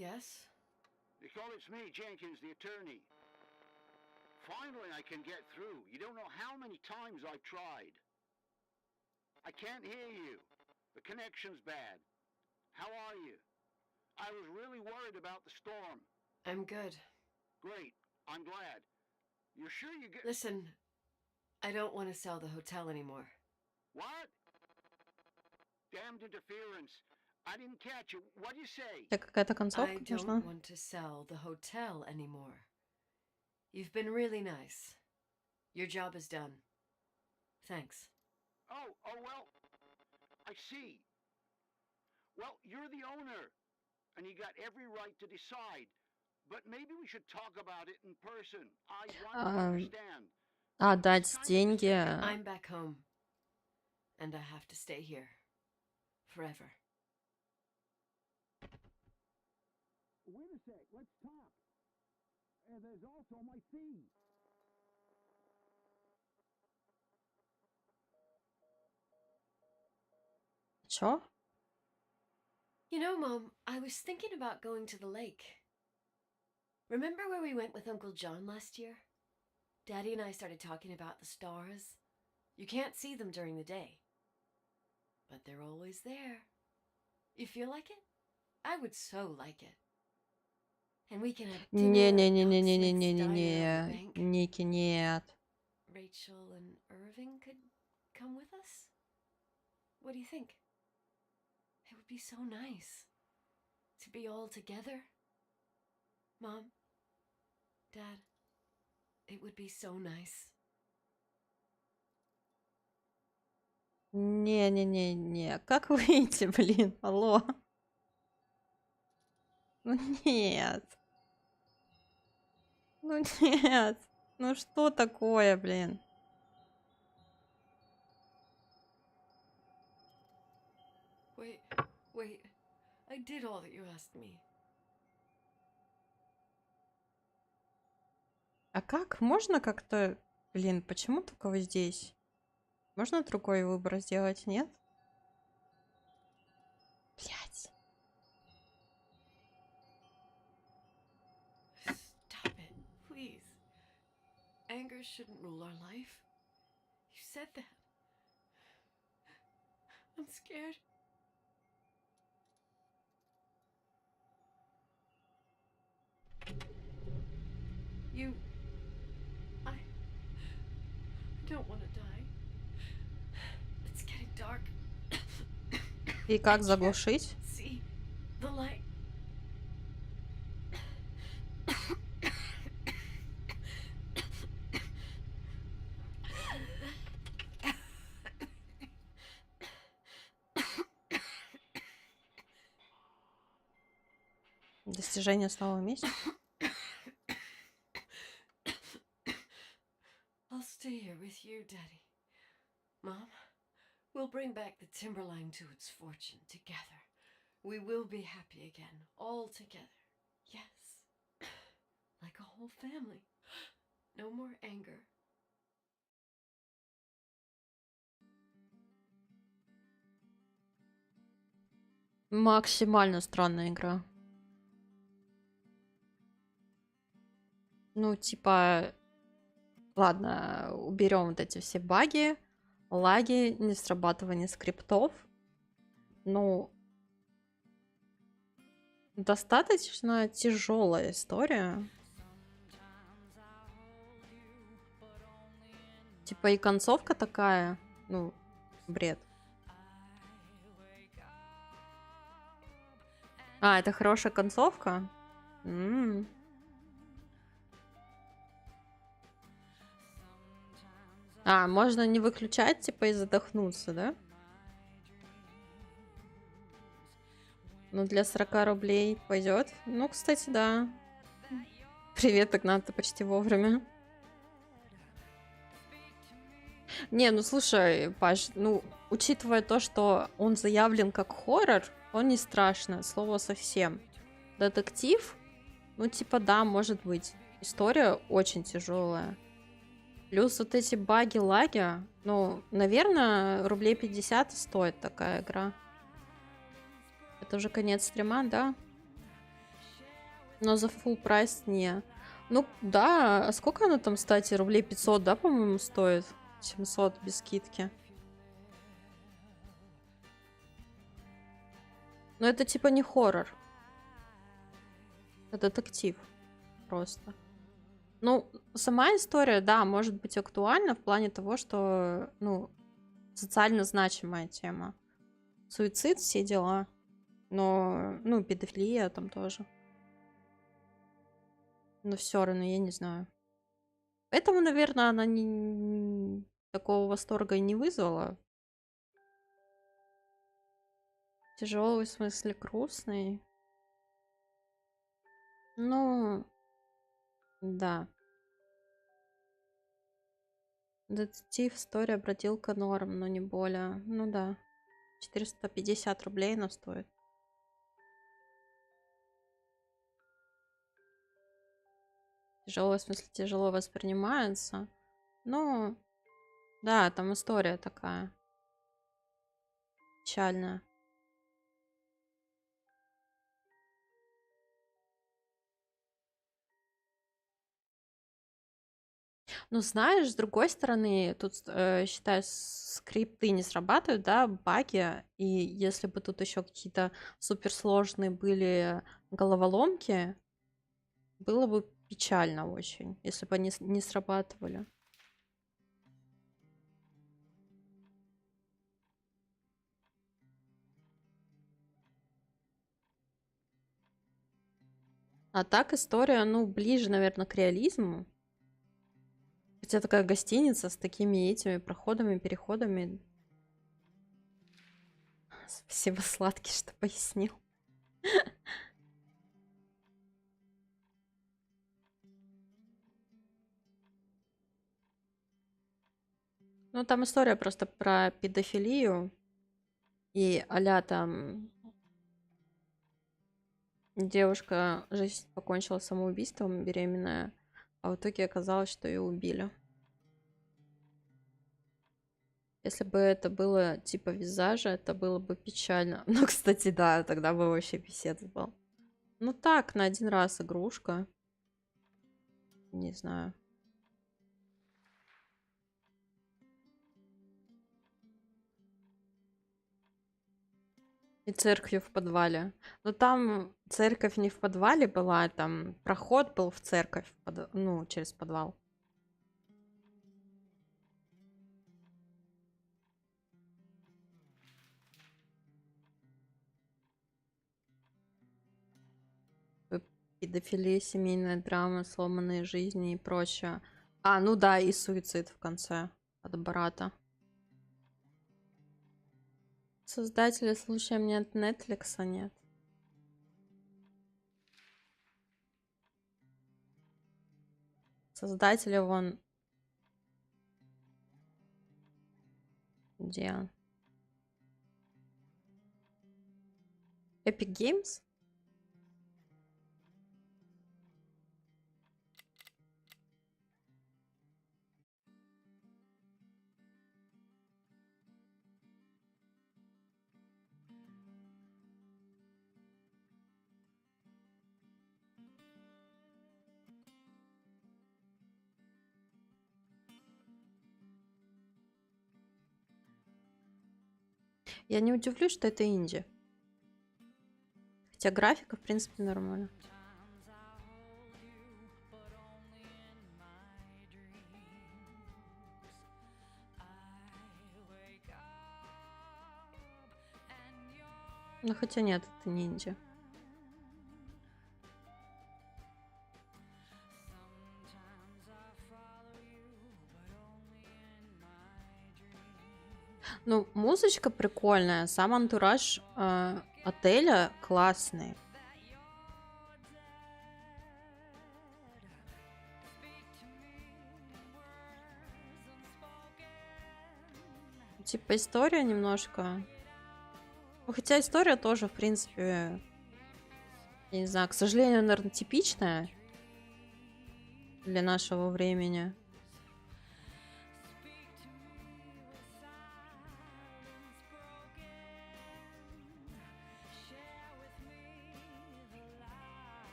Yes? Nicole, it's me, Jenkins, the attorney. Finally, I can get through. You don't know how many times I've tried. I can't hear you. The connection's bad. How are you? I was really worried about the storm. I'm good. Great. I'm glad. You're sure you get... Listen, I don't want to sell the hotel anymore. What? Damned interference. I didn't catch you. What'd you say? Это какая-то I концовка don't нужна? want to sell the hotel anymore. You've been really nice. Your job is done. Thanks. Oh, well, I see. Well, you're the owner, and you got every right to decide. But maybe we should talk about it in person. I want to understand. Отдать деньги. I'm back home. And I have to stay here. Forever. Wait a sec, let's talk. There's also my fee. Чё? You know, Mom, I was thinking about going to the lake. Remember where we went with Uncle John last year? Daddy and I started talking about the stars. You can't see them during the day. But they're always there. You feel like it? I would so like it. And we can have dinner at Doc Smith's diner on the Не-не-не-не-не-не-не-не. bank. Ники, нет. Rachel and Irving could come with us? What do you think? It would be so nice to be all together. Mom, Dad, it would be so nice. Не-не-не-не. Как выйти, блин? Алло. Ну нет. Ну нет. Ну что такое, блин? Wait. I did all that you asked me. А как? Можно как-то... Блин, почему только вы здесь? Можно другой выбор сделать, нет? Fear shouldn't rule our life. You said that. I'm scared. I don't want to die. It's getting dark. И как заглушить? See the light. Достижение снова вместе. I'll stay here with you, Daddy. Mom, we'll bring back the timberline to its fortune together. We will be happy again, all together. Yes. Like a whole family. No more anger. Максимально странная игра. Ну, типа, ладно, уберем вот эти все баги, лаги, не срабатывание скриптов. Ну, достаточно тяжелая история. Типа и концовка такая, ну, бред. А, это хорошая концовка? А, можно не выключать, типа, и задохнуться, да? Ну, для 40 рублей пойдет. Ну, кстати, да. Привет, так надо почти вовремя. Не, ну слушай, Паш, ну, учитывая то, что он заявлен как хоррор, он не страшно, слово совсем. Детектив, ну, типа, да, может быть. История очень тяжелая. Плюс вот эти баги-лаги, ну, наверное, рублей 50 стоит такая игра. Это уже конец стрима, да? Но за full прайс не. Ну, да, а сколько она там, кстати, рублей 500, да, по-моему, стоит? 700 без скидки. Но это типа не хоррор. Это детектив просто. Ну, сама история, да, может быть актуальна в плане того, что, ну, социально значимая тема. Суицид, все дела. Но, ну, педофилия там тоже. Но все равно, я не знаю. Поэтому, наверное, она такого восторга и не вызвала. Тяжелый, в смысле, грустный. Ну, да. Детектив, история, бродилка, норм, но не более. Ну да. 450 рублей она стоит. Тяжело, в смысле, тяжело воспринимается. Ну, да, там история такая. Печальная. Ну, знаешь, с другой стороны, тут, считай, скрипты не срабатывают, да, баги. И если бы тут еще какие-то суперсложные были головоломки, было бы печально очень, если бы они не срабатывали. А так история, ну, ближе, наверное, к реализму. Хотя такая гостиница с такими этими проходами, переходами. Спасибо, сладкий, что пояснил. Ну, там история просто про педофилию. И а-ля там девушка жизнь покончила самоубийством, беременная. А в итоге оказалось, что ее убили. Если бы это было типа визажа, это было бы печально. Ну, кстати, да, тогда бы вообще писец был. Ну так, на один раз игрушка. Не знаю. И церковью в подвале. Но там церковь не в подвале была, там проход был в церковь, ну, через подвал. Педофилия, семейная драма, сломанные жизни и прочее. А, ну да, и суицид в конце от брата. Создатели, слушай, мне от Netflix нет. Создатели вон... Где он? Epic Games? Я не удивлюсь, что это инди. Хотя графика, в принципе, нормально. Ну, хотя нет, это не инди. Ну, музычка прикольная, сам антураж отеля классный. Типа история немножко. Ну, хотя история тоже, в принципе, я не знаю, к сожалению, наверное, типичная для нашего времени.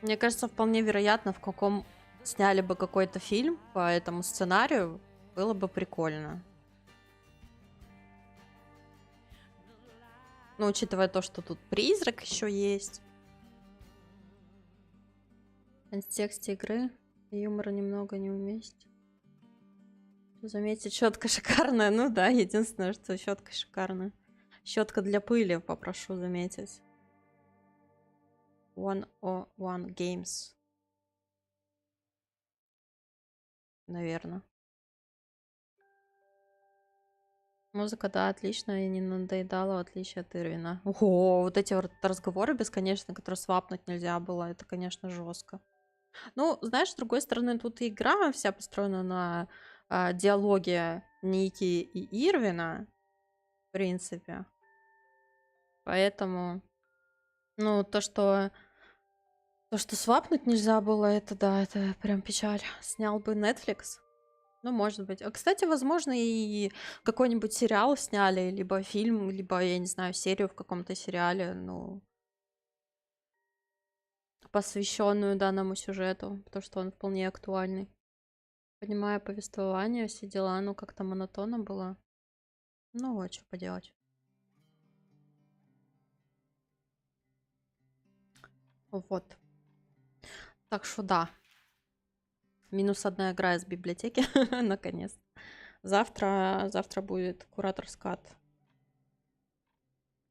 Мне кажется, вполне вероятно, в каком сняли бы какой-то фильм по этому сценарию, было бы прикольно. Ну, учитывая то, что тут призрак еще есть. В контексте игры юмора немного не вместе. Заметьте, щетка шикарная. Ну да, единственное, что щетка шикарная. Щетка для пыли, попрошу заметить. 101 Games. Наверное. Музыка, да, отличная и не надоедала, в отличие от Ирвина. Ого, вот эти вот разговоры бесконечные, которые свапнуть нельзя было, это, конечно, жестко. Ну, знаешь, с другой стороны, тут и игра вся построена на диалоге Ники и Ирвина, в принципе. Поэтому, ну, то, что свапнуть нельзя было, это да, это прям печаль. Снял бы Netflix. Ну, может быть. А, кстати, возможно, и какой-нибудь сериал сняли, либо фильм, либо, я не знаю, серию в каком-то сериале, ну, посвященную данному сюжету, потому что он вполне актуальный. Понимаю повествование, все дела, ну, как-то монотонно было. Ну, вот, что поделать. Вот. Так что да. Минус одна игра из библиотеки, наконец. Завтра будет кураторский скат.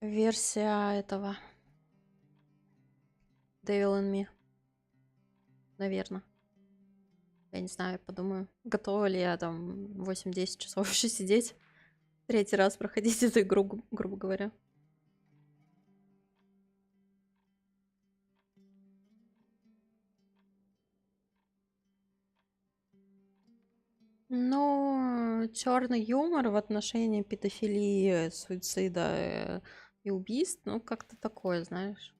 Версия этого. Devil in Me. Наверное. Я не знаю, подумаю, готова ли я там 8-10 часов еще сидеть. Третий раз проходить эту игру, грубо говоря. Но черный юмор в отношении педофилии, суицида и убийств, ну, как-то такое, знаешь.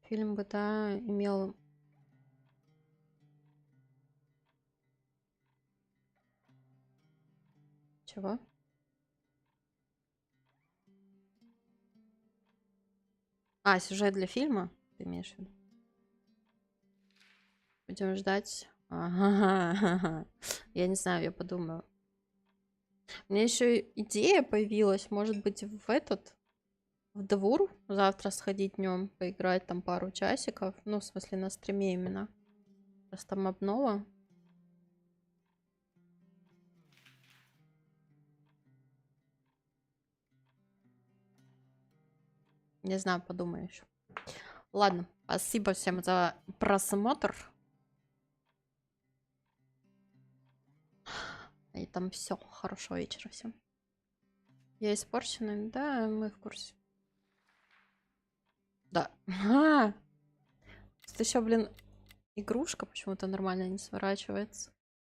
Фильм бы, да, имел... Чего? А, сюжет для фильма, ты имеешь в виду? Будем ждать. Ага. Я не знаю, я подумаю. У меня еще идея появилась, может быть, в этот в двор завтра сходить днем, поиграть там пару часиков. Ну, в смысле, на стриме именно. Раз там обнова. Не знаю, подумаю еще. Ладно, спасибо всем за просмотр. И там все. Хорошего вечера всем. Я испорченный? Да, мы в курсе. Да. Тут еще, блин, игрушка почему-то нормально не сворачивается.